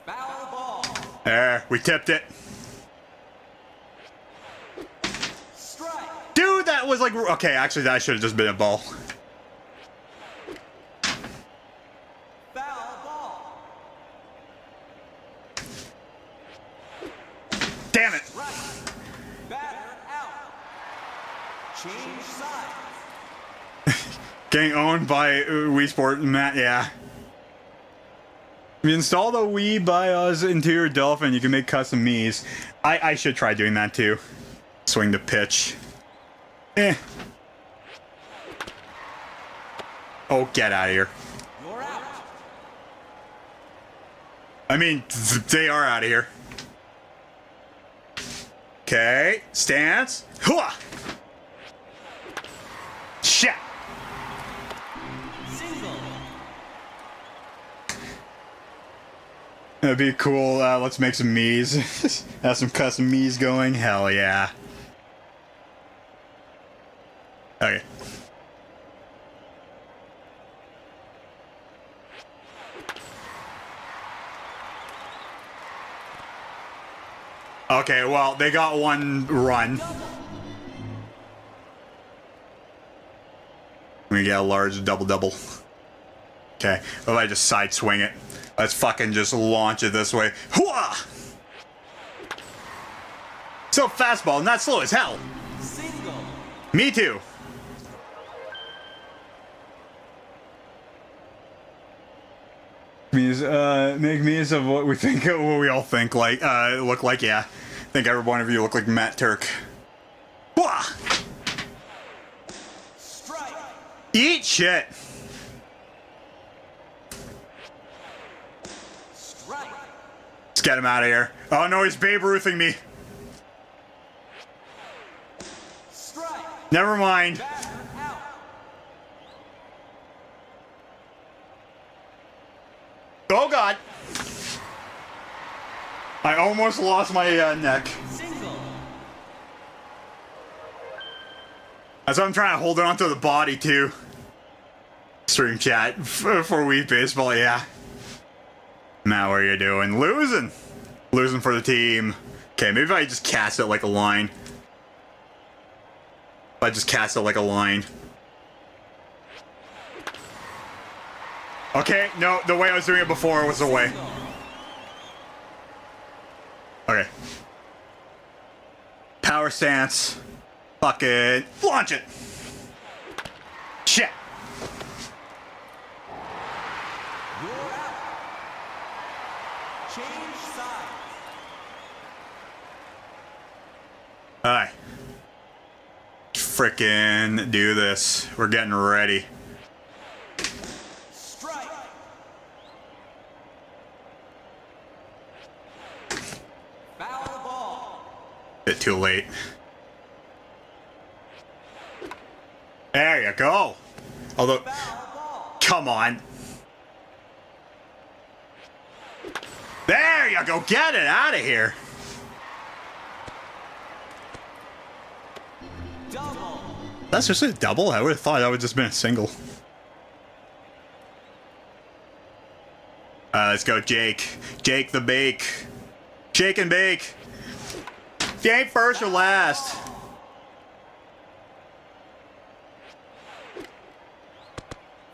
Foul ball. There, we tipped it. Strike. Dude, that was like... Okay, actually, that should have just been a ball. Foul ball. Damn it. Right. Batter out. Change sides. Getting owned by Wii Sport, Matt, yeah. If you install the Wii by us into your Dolphin, you can make custom Miis. I should try doing that too. Swing the pitch. Eh. Oh, get out of here. You're out. I mean, they are out of here. Okay, stance. Hooah! Shit! Single. That'd be cool. Let's make some Miis. Have some custom Miis going. Hell yeah. Okay. Okay, well, they got one run. We get a large double-double. Okay, what if I just side swing it? Let's fucking just launch it this way. Hooah! So fastball, not slow as hell. Single. Me too. Make memes of what we think, what we all think like, look like, yeah. I think every one of you look like Matt Turk. Wah! Strike. Eat shit. Strike. Let's get him out of here. Oh no, he's Babe Ruthing me. Strike. Never mind. Batter out. Oh god. I almost lost my neck. Single. That's why I'm trying to hold on to the body too. Stream chat for Wii Baseball, yeah. Matt, what are you doing? Losing. Losing for the team. Okay, maybe if I just cast it like a line. If I just cast it like a line. Okay, no, the way I was doing it before was the way. Okay. Power stance. Fucking launch it. Shit. You're out. Change sides. Alright. Frickin' do this. We're getting ready. Strike. Foul the ball. Bit too late. There you go. Although, come on. There you go. Get it out of here. Double. That's just a double? I would have thought that would have just been a single. Let's go, Jake. Jake the Bake. Shake and bake. If you ain't first or last.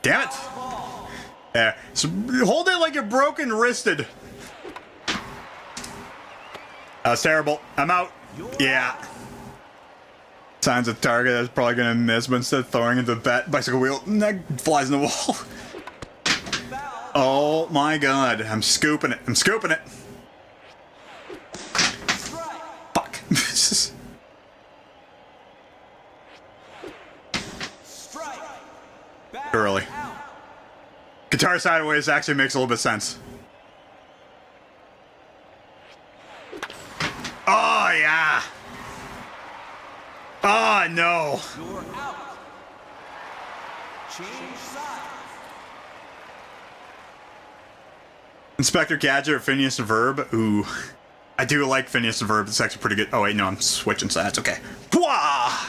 Damn it. There. So hold it like you're broken wristed. That was terrible. I'm out. Yeah. Signs a target that's probably gonna miss, but instead of throwing into the bicycle wheel, that flies in the wall. Oh my god. I'm scooping it. I'm scooping it. Fuck. Early. Guitar sideways actually makes a little bit of sense. Oh yeah. Oh no. You're out. Change sides. Inspector Gadget or Phineas and Verb. Ooh. I do like Phineas and Verb. It's actually pretty good. Oh wait, no, I'm switching sides. Okay. Wah!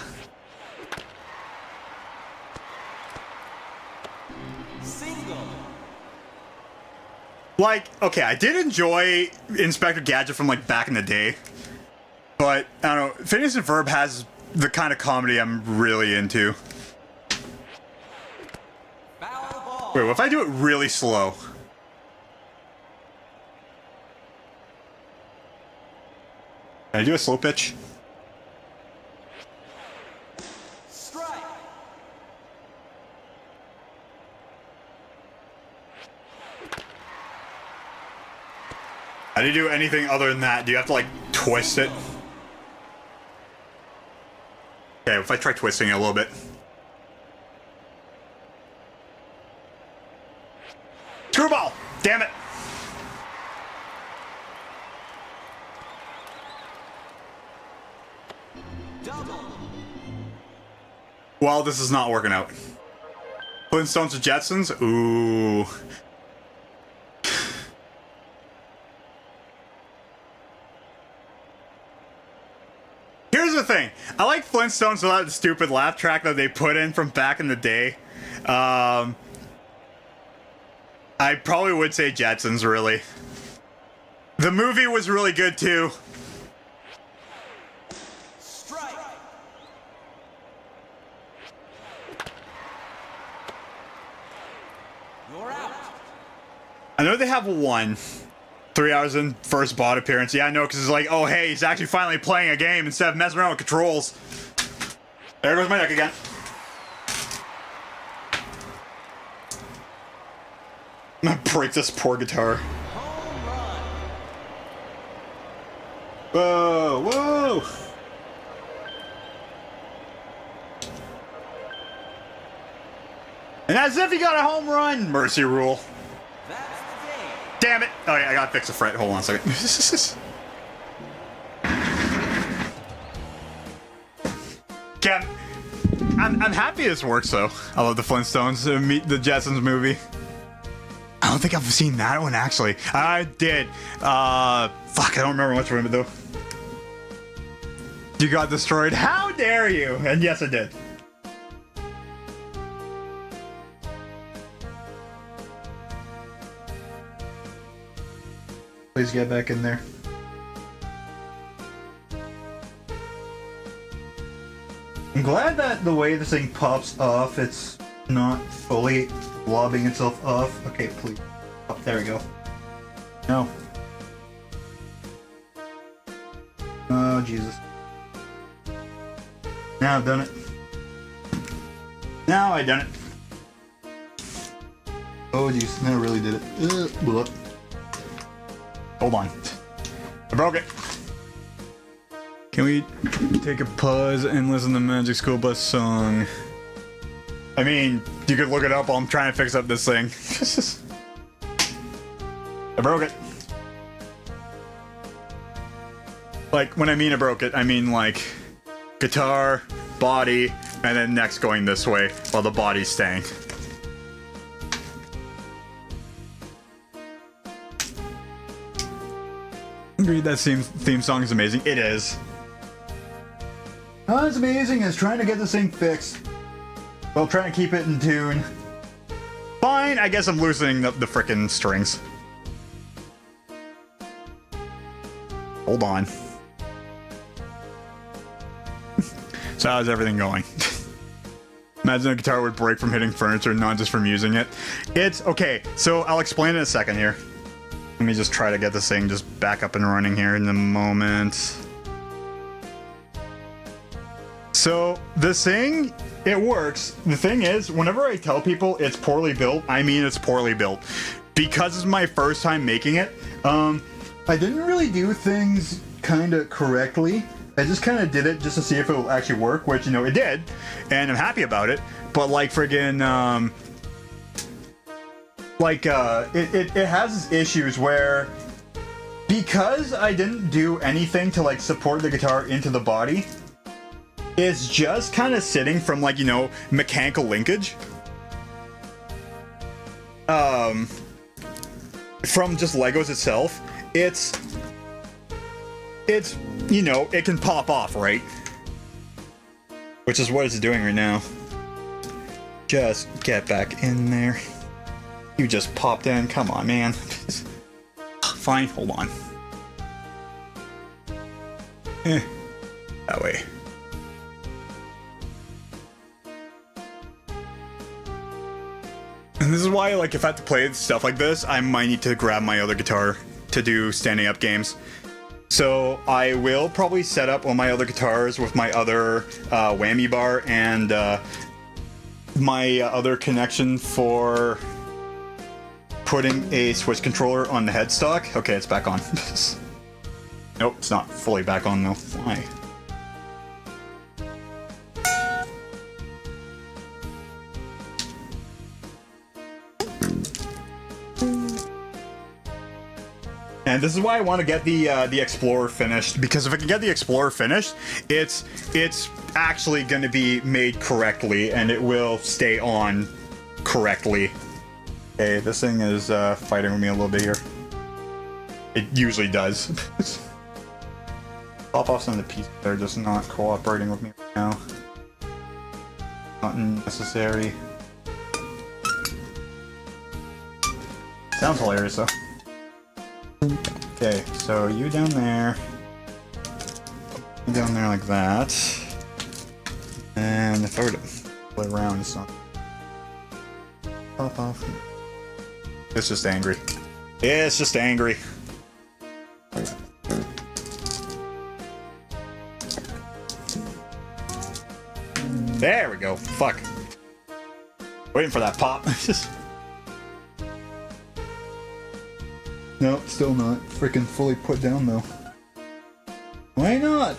Single. Like, okay, I did enjoy Inspector Gadget from like back in the day. But I don't know, Phineas and Verb has the kind of comedy I'm really into. Foul the ball. Wait, what if I do it really slow? Can I do a slow pitch? Strike. How do you do anything other than that? Do you have to like twist it? Okay, if I try twisting it a little bit. Screwball! Damn it! Double. Well, this is not working out. Flintstones to Jetsons? Ooh. Here's the thing. I like Flintstones without the stupid laugh track that they put in from back in the day. I probably would say Jetsons, really. The movie was really good, too. Strike. You're out. I know they have one. 3 hours in, first bot appearance. Yeah, I know, because it's like, oh, hey, he's actually finally playing a game instead of messing around with controls. There goes my neck again. I'm gonna break this poor guitar. Home run. Whoa, whoa! And as if he got a home run! Mercy rule. That's the day. Damn it! Oh yeah, I gotta fix the fret. Hold on a second. Ken, I'm happy this works though. I love the Flintstones, Meet the Jetsons movie. I don't think I've seen that one actually. I did. Fuck, I don't remember much of it though. You got destroyed. How dare you? And yes, I did. Please get back in there. I'm glad that the way this thing pops off, it's not fully lobbing itself off. Okay, please. Oh, there we go. No. Oh, Jesus. Now I've done it. Now I done it. Oh, jeez. Now I really did it. Blew up. hold on. I broke it. Can we take a pause and listen to Magic School Bus song? I mean, you could look it up while I'm trying to fix up this thing. I broke it. Like, when I mean I broke it, I mean like guitar, body, and then next going this way while the body's staying. Agreed, that theme song is amazing. It is. Not as amazing as trying to get this thing fixed while trying to keep it in tune. Fine, I guess I'm loosening the frickin' strings. Hold on. So how's everything going? Imagine a guitar would break from hitting furniture, not just from using it. It's okay, so I'll explain in a second here. Let me just try to get this thing just back up and running here in a moment. So this thing, it works. The thing is, whenever I tell people it's poorly built, I mean it's poorly built. Because it's my first time making it, I didn't really do things kind of correctly. I just kind of did it just to see if it will actually work, which, you know, it did. And I'm happy about it. But like friggin', it has issues where, because I didn't do anything to like support the guitar into the body, it's just kind of sitting from like, you know, mechanical linkage. From just Legos itself, it's, you know, it can pop off, right? Which is what it's doing right now. Just get back in there. You just popped in. Come on, man. Fine, hold on. That way. And this is why, like, if I have to play stuff like this, I might need to grab my other guitar to do standing up games. So I will probably set up all my other guitars with my other whammy bar and my other connection for putting a Switch controller on the headstock. Okay, it's back on. Nope, it's not fully back on though. Why? And this is why I want to get the Explorer finished, because if I can get the Explorer finished, it's actually going to be made correctly and it will stay on correctly. Okay, this thing is fighting with me a little bit here. It usually does. Pop off some of the pieces. They're just not cooperating with me right now. Not necessary. Sounds hilarious though. Okay, so you down there. You down there like that. And if I were to play around, it's not. Pop off. It's just angry. It's just angry. There we go. Fuck. Waiting for that pop. Nope, still not. Freaking fully put down though. Why not?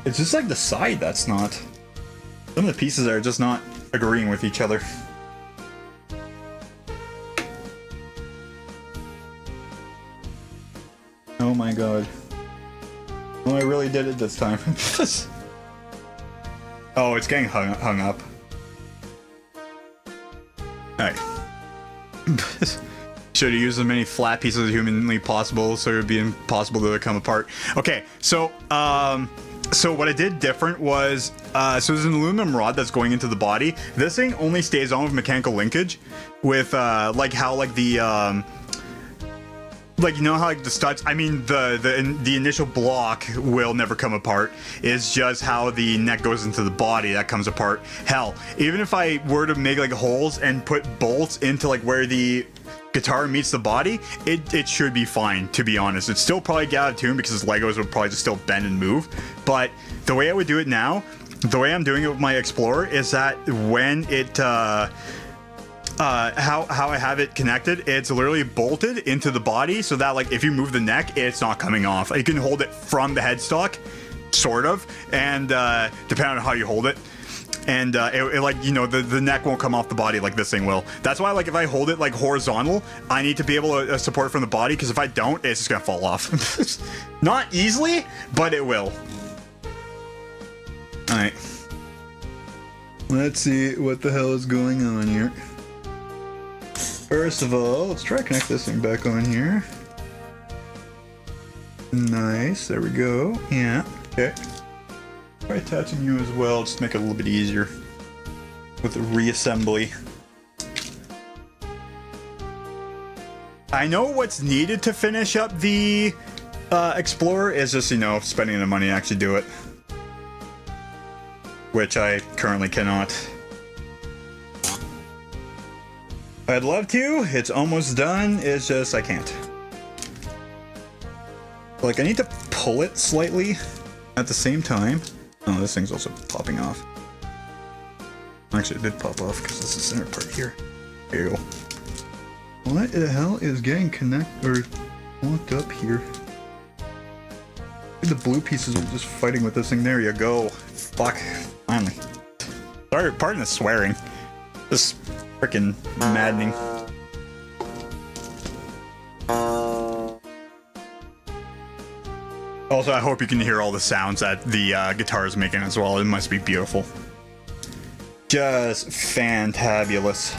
It's just like the side that's not. Some of the pieces are just not agreeing with each other. Oh my god. Oh, I really did it this time. Oh, it's getting hung up. Alright. Should have used as many flat pieces as humanly possible so it would be impossible to come apart. Okay, so so what I did different was, so there's an aluminum rod that's going into the body. This thing only stays on with mechanical linkage with, like how like the, like, you know how like the studs, I mean the initial block will never come apart. It's just how the neck goes into the body that comes apart. Hell, even if I were to make like holes and put bolts into like where the guitar meets the body, it should be fine, to be honest. It's still probably get out of tune because Legos would probably just still bend and move. But the way I would do it now, the way I'm doing it with my Explorer is that when it how I have it connected, it's literally bolted into the body so that like if you move the neck, it's not coming off. You can hold it from the headstock, sort of, and depending on how you hold it. And it like, you know, the neck won't come off the body like this thing will. That's why, like, if I hold it like horizontal, I need to be able to support it from the body, because if I don't, it's just gonna fall off. Not easily, but it will. All right. Let's see what the hell is going on here. First of all, let's try to connect this thing back on here. Nice, there we go. Yeah, okay. Try attaching you as well, just to make it a little bit easier with the reassembly. I know what's needed to finish up the Explorer is just, you know, spending the money to actually do it. Which I currently cannot. I'd love to, it's almost done, it's just I can't. Like, I need to pull it slightly at the same time. Oh, this thing's also popping off. Actually, it did pop off because this is the center part here. There you go. What the hell is getting locked up here? The blue pieces are just fighting with this thing. There you go. Fuck. Finally. Sorry, pardon the swearing. This is freaking maddening. Also, I hope you can hear all the sounds that the guitar is making as well. It must be beautiful. Just fantabulous.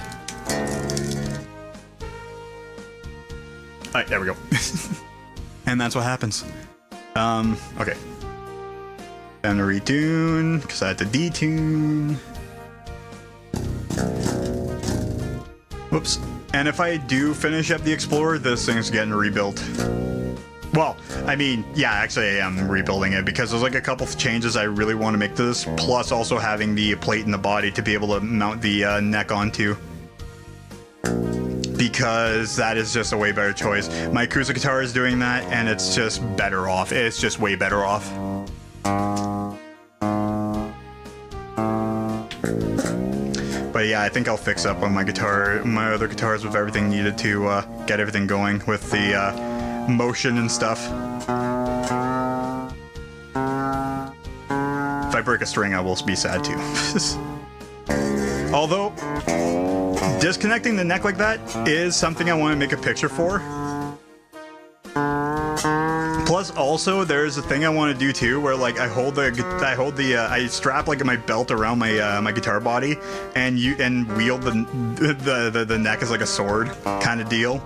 Alright, there we go. And that's what happens. Okay. Time to retune, because I had to detune. Whoops. And if I do finish up the Explorer, this thing's getting rebuilt. Well, I mean, yeah, actually I am rebuilding it because there's like a couple of changes I really want to make to this, plus also having the plate in the body to be able to mount the neck onto. Because that is just a way better choice. My acoustic guitar is doing that, and it's just better off. It's just way better off. But yeah, I think I'll fix up on my other guitars with everything needed to get everything going with the motion and stuff. If I break a string, I will be sad too. Although, disconnecting the neck like that is something I want to make a picture for. Plus, also, there's a thing I want to do too, where like I strap like my belt around my guitar body, and wield the neck as like a sword kind of deal.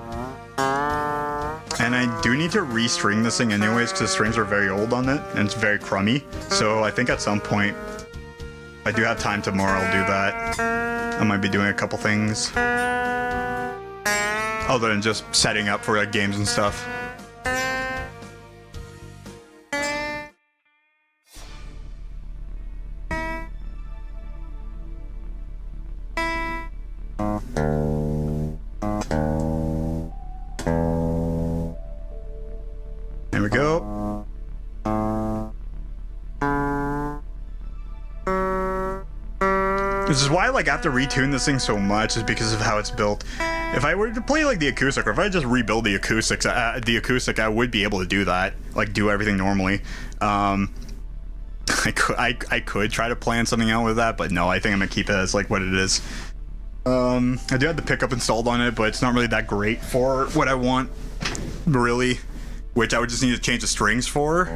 And I do need to restring this thing anyways, because the strings are very old on it, and it's very crummy. So I think at some point, if I do have time tomorrow, I'll do that. I might be doing a couple things. Other than just setting up for like games and stuff. There we go. This is why like I have to retune this thing so much, is because of how it's built. If I were to play like the acoustic, or if I just rebuild the acoustic, I would be able to do that, like do everything normally. I could try to plan something out with that, but no, I think I'm gonna keep it as like what it is. I do have the pickup installed on it, but it's not really that great for what I want, really. Which I would just need to change the strings for.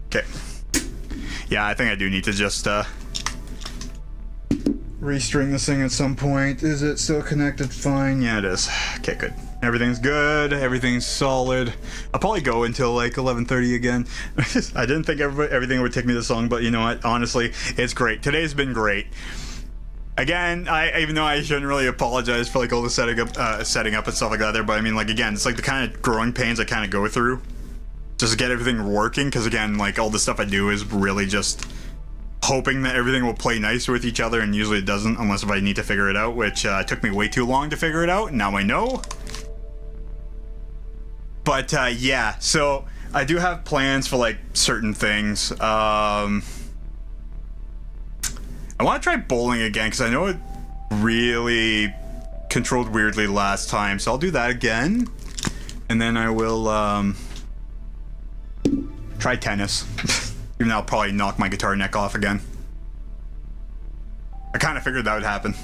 Okay. Yeah, I think I do need to just restring this thing at some point. Is it still connected fine? Yeah, it is. Okay, good. Everything's good. Everything's solid. I'll probably go until like 11:30 again. I didn't think everything would take me this long, but you know what? Honestly, it's great. Today's been great. Again, even though I shouldn't really apologize for like all the setting up and stuff like that there, but I mean, like again, it's like the kind of growing pains I kind of go through just to get everything working. Because again, like all the stuff I do is really just hoping that everything will play nice with each other, and usually it doesn't unless if I need to figure it out, which took me way too long to figure it out. Now I know. But yeah, so I do have plans for like certain things. I want to try bowling again because I know it really controlled weirdly last time, so I'll do that again, and then I will try tennis. Even though I'll probably knock my guitar neck off again. I kind of figured that would happen.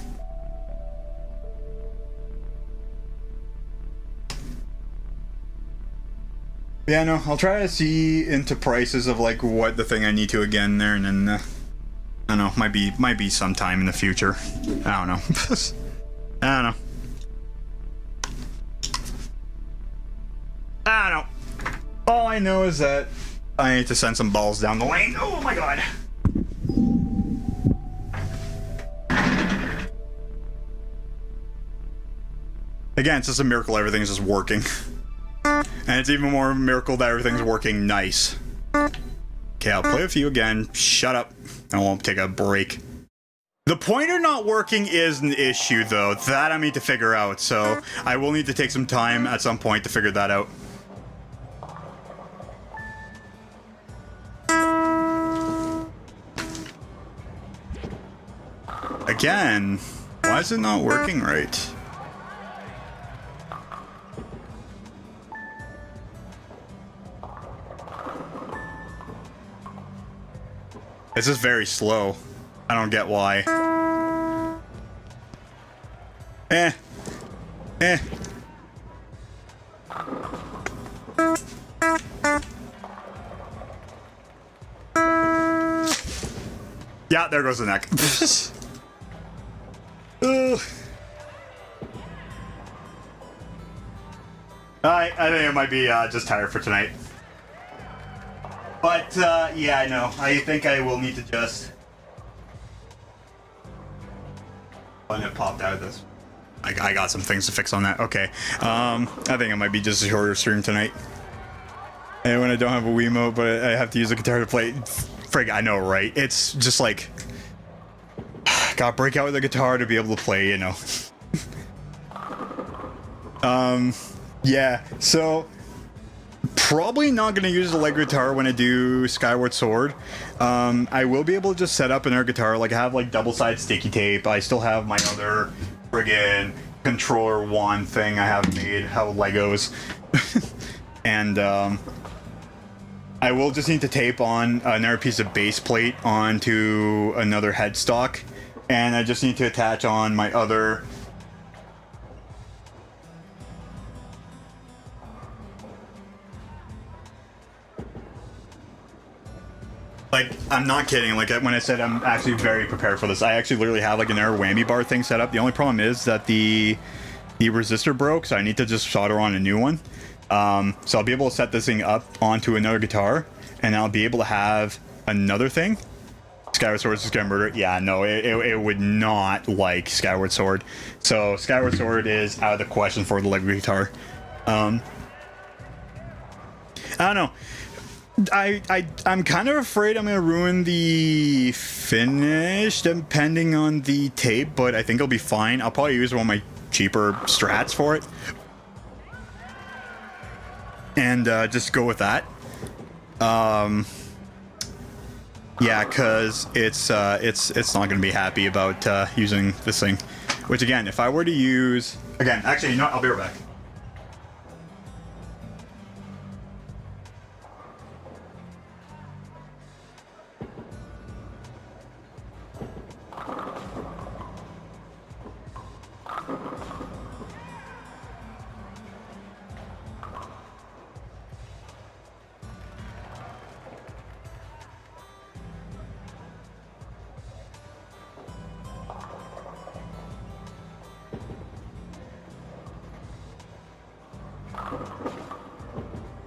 Yeah, no, I'll try to see into prices of like what the thing I need to again there, and then I don't know, might be sometime in the future. I don't know. I don't know. I don't know. All I know is that I need to send some balls down the lane. Oh my god. Again, it's just a miracle everything's just working. And it's even more of a miracle that everything's working nice. Okay, I'll play with you again. Shut up. I won't take a break. The pointer not working is an issue, though. That I need to figure out, so I will need to take some time at some point to figure that out. Again, why is it not working right? It's just very slow. I don't get why. Eh. Yeah, there goes the neck. I think it might be just tired for tonight. But, yeah, I know. I think I will need to just... When it popped out of this. I got some things to fix on that. Okay. I think it might be just a shorter stream tonight. And when I don't have a Wiimote, but I have to use a guitar to play... Frig, I know, right? It's just like... Gotta break out with a guitar to be able to play, you know. Yeah, so... Probably not going to use the leg guitar when I do Skyward Sword. I will be able to just set up an air guitar. Like, I have, like, double-sided sticky tape. I still have my other friggin' controller wand thing I have made out of Legos. And, I will just need to tape on another piece of base plate onto another headstock. And I just need to attach on my other... Like, I'm not kidding. Like, when I said I'm actually very prepared for this, I actually literally have, like, an air whammy bar thing set up. The only problem is that the resistor broke, so I need to just solder on a new one. So I'll be able to set this thing up onto another guitar, and I'll be able to have another thing. Skyward Sword is gonna murder it. Yeah, no, it would not like Skyward Sword. So Skyward Sword is out of the question for the leg guitar. I don't know. I'm kind of afraid I'm gonna ruin the finish depending on the tape, but I think it'll be fine. I'll probably use one of my cheaper strats for it, and just go with that. Yeah, cause it's not gonna be happy about using this thing. Which again, if I were to use actually, you know what? I'll be right back.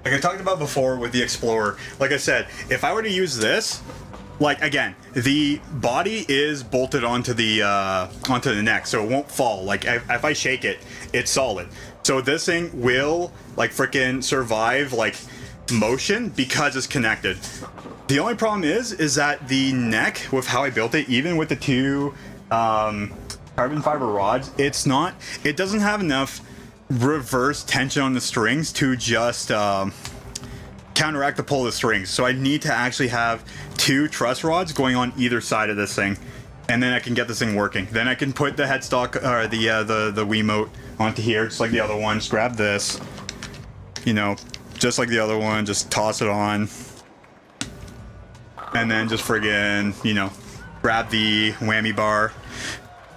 Like I talked about before with the Explorer, like I said, if I were to use this, like again, the body is bolted onto the neck, so it won't fall. Like if I shake it, it's solid. So this thing will like freaking survive like motion because it's connected. The only problem is that the neck, with how I built it, even with the two carbon fiber rods, it doesn't have enough reverse tension on the strings to just counteract the pull of the strings. So I need to actually have 2 truss rods going on either side of this thing, and then I can get this thing working. Then I can put the headstock or the Wiimote onto here, just like the other one. Just grab this, you know, just like the other one. Just toss it on, and then just friggin', you know, grab the whammy bar,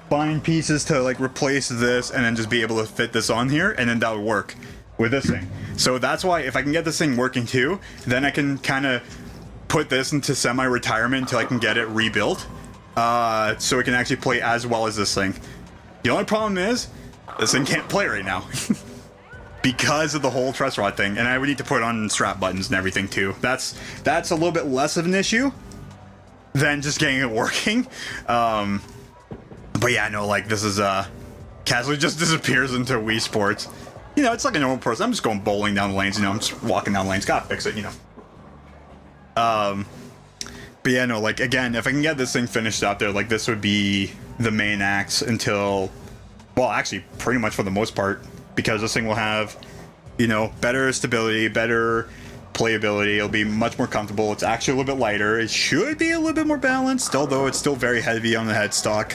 find pieces to like replace this, and then just be able to fit this on here, and then that would work with this thing. So that's why if I can get this thing working too, then I can kind of put this into semi-retirement until I can get it rebuilt, so it can actually play as well as this thing. The only problem is this thing can't play right now because of the whole truss rod thing, and I would need to put on strap buttons and everything too. That's a little bit less of an issue than just getting it working. But yeah, no, like this is casually just disappears into Wii Sports. You know, it's like a normal person. I'm just going bowling down the lanes, you know, I'm just walking down lanes, gotta fix it, you know. But yeah, no, like again, if I can get this thing finished out there, like this would be the main axe until, well, actually pretty much for the most part, because this thing will have, you know, better stability, better playability. It'll be much more comfortable. It's actually a little bit lighter. It should be a little bit more balanced, although it's still very heavy on the headstock.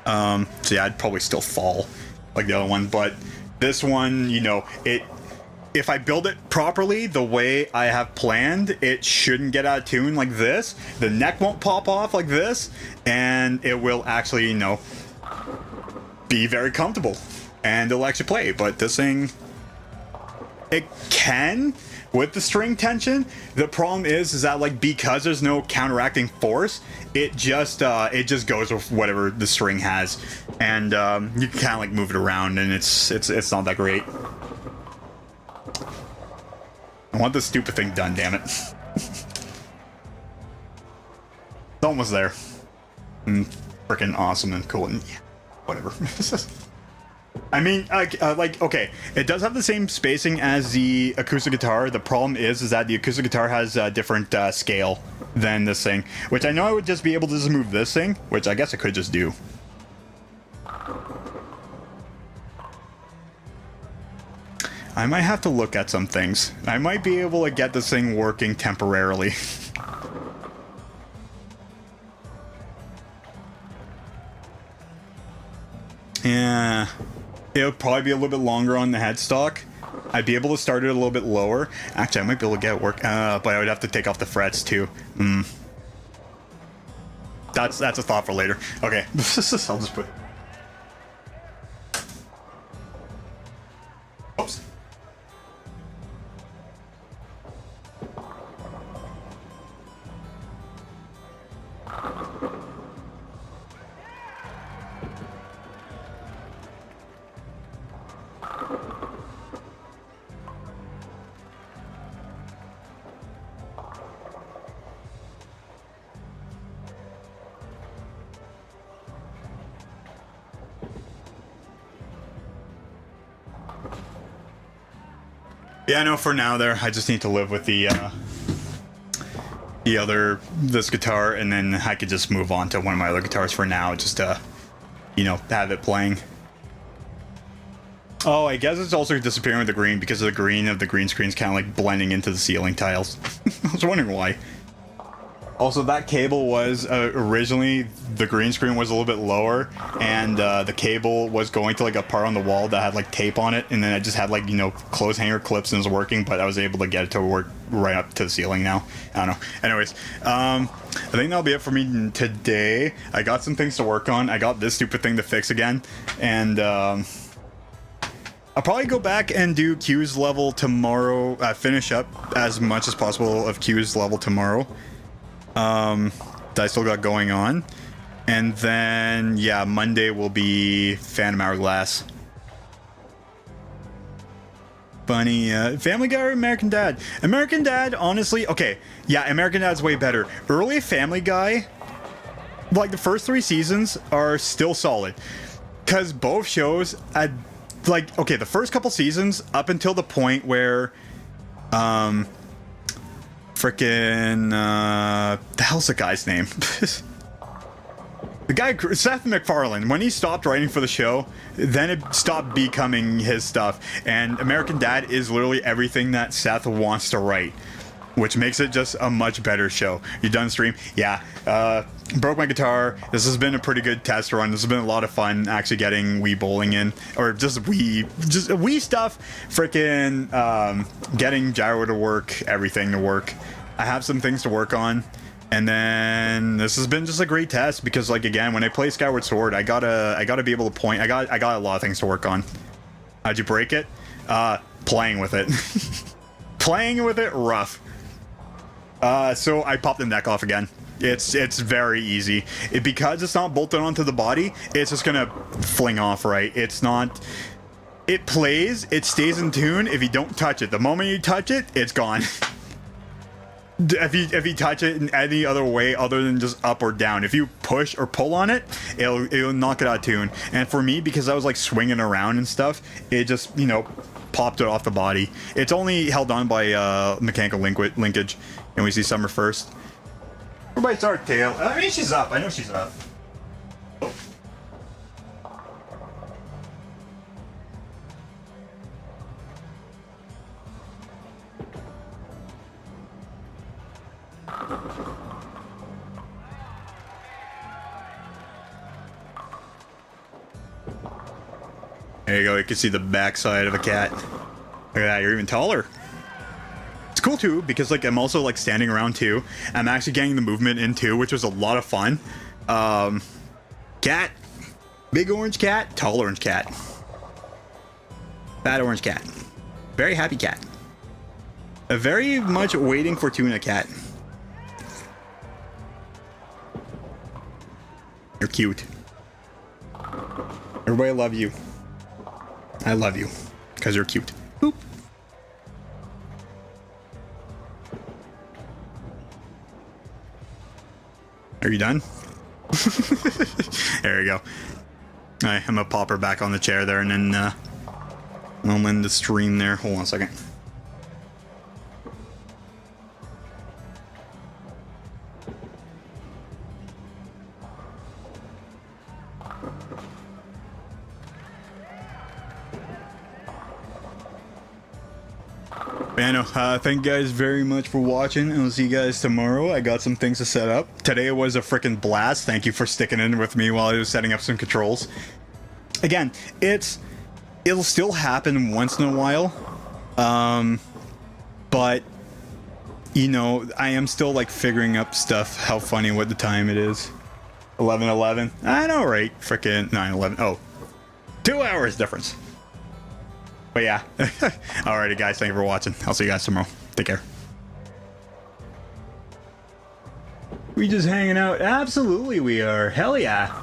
So yeah, I'd probably still fall like the other one, but this one, you know, if I build it properly the way I have planned, it shouldn't get out of tune like this. The neck won't pop off like this, and it will actually, you know, be very comfortable, and it'll actually play. But this thing, it can with the string tension. The problem is that like because there's no counteracting force, it just goes with whatever the string has, and you can kind of like move it around, and it's not that great. I want this stupid thing done, damn it. It's almost there. Freaking awesome and cool, and yeah, whatever. I mean, like, okay, it does have the same spacing as the acoustic guitar. The problem is that the acoustic guitar has a different scale than this thing, which I know I would just be able to just move this thing, which I guess I could just do. I might have to look at some things. I might be able to get this thing working temporarily. Yeah. It'll probably be a little bit longer on the headstock. I'd be able to start it a little bit lower. Actually, I might be able to get it work, but I would have to take off the frets too. That's a thought for later. Okay, I'll just put. Oops. Yeah, no, for now there, I just need to live with this guitar, and then I could just move on to one of my other guitars for now, just to, you know, have it playing. Oh, I guess it's also disappearing with the green because of the green screen's kind of like blending into the ceiling tiles. I was wondering why. Also, that cable was originally, the green screen was a little bit lower, and the cable was going to like a part on the wall that had like tape on it, and then I just had like, you know, clothes hanger clips and it was working, but I was able to get it to work right up to the ceiling now. I don't know. Anyways, I think that'll be it for me today. I got some things to work on. I got this stupid thing to fix again, and I'll probably go back and do Q's level tomorrow, finish up as much as possible of Q's level tomorrow. That I still got going on, and then yeah, Monday will be Phantom Hourglass. Funny, Family Guy or American Dad? American Dad, honestly, okay, yeah, American Dad's way better. Early Family Guy, like the first 3 seasons are still solid, because both shows had, like, okay, the first couple seasons up until the point where, frickin', the hell's the guy's name? The guy, Seth MacFarlane, when he stopped writing for the show, then it stopped becoming his stuff. And American Dad is literally everything that Seth wants to write, which makes it just a much better show. You done stream? Yeah. Broke my guitar. This has been a pretty good test run. This has been a lot of fun actually getting Wii bowling in, or just Wii stuff. Freaking getting gyro to work, everything to work. I have some things to work on. And then this has been just a great test because, like, again, when I play Skyward Sword, I gotta be able to point. I got a lot of things to work on. How'd you break it? Playing with it. Playing with it rough. So I popped the neck off again. It's very easy. Because it's not bolted onto the body, it's just gonna fling off, right? It's not. It plays. It stays in tune if you don't touch it. The moment you touch it, it's gone. If you touch it in any other way other than just up or down, if you push or pull on it, it'll knock it out of tune. And for me, because I was like swinging around and stuff, it just, you know, popped it off the body. It's only held on by mechanical linkage. And we see Summer first. Everybody start tail. I mean, she's up. I know she's up. There you go, you can see the backside of a cat. Look at that, you're even taller. It's cool too, because like I'm also like standing around too. I'm actually getting the movement in too, which was a lot of fun. Cat. Big orange cat, tall orange cat. Fat orange cat. Very happy cat. A very much waiting for tuna cat. You're cute. Everybody love you. I love you, because you're cute. Boop. Are you done? There you go. Alright, I'm gonna pop her back on the chair there, and then I'll end the stream there. Hold on a second. Thank you guys very much for watching, and I'll see you guys tomorrow. I got some things to set up. Today was a freaking blast. Thank you for sticking in with me while I was setting up some controls. Again, it'll still happen once in a while, but you know, I am still like figuring up stuff. How funny what the time it is. 11:11. I know, right? Freaking 9:11. Oh, 2 hours difference. But yeah. Alrighty guys, thank you for watching. I'll see you guys tomorrow. Take care. We just hanging out? Absolutely we are. Hell yeah.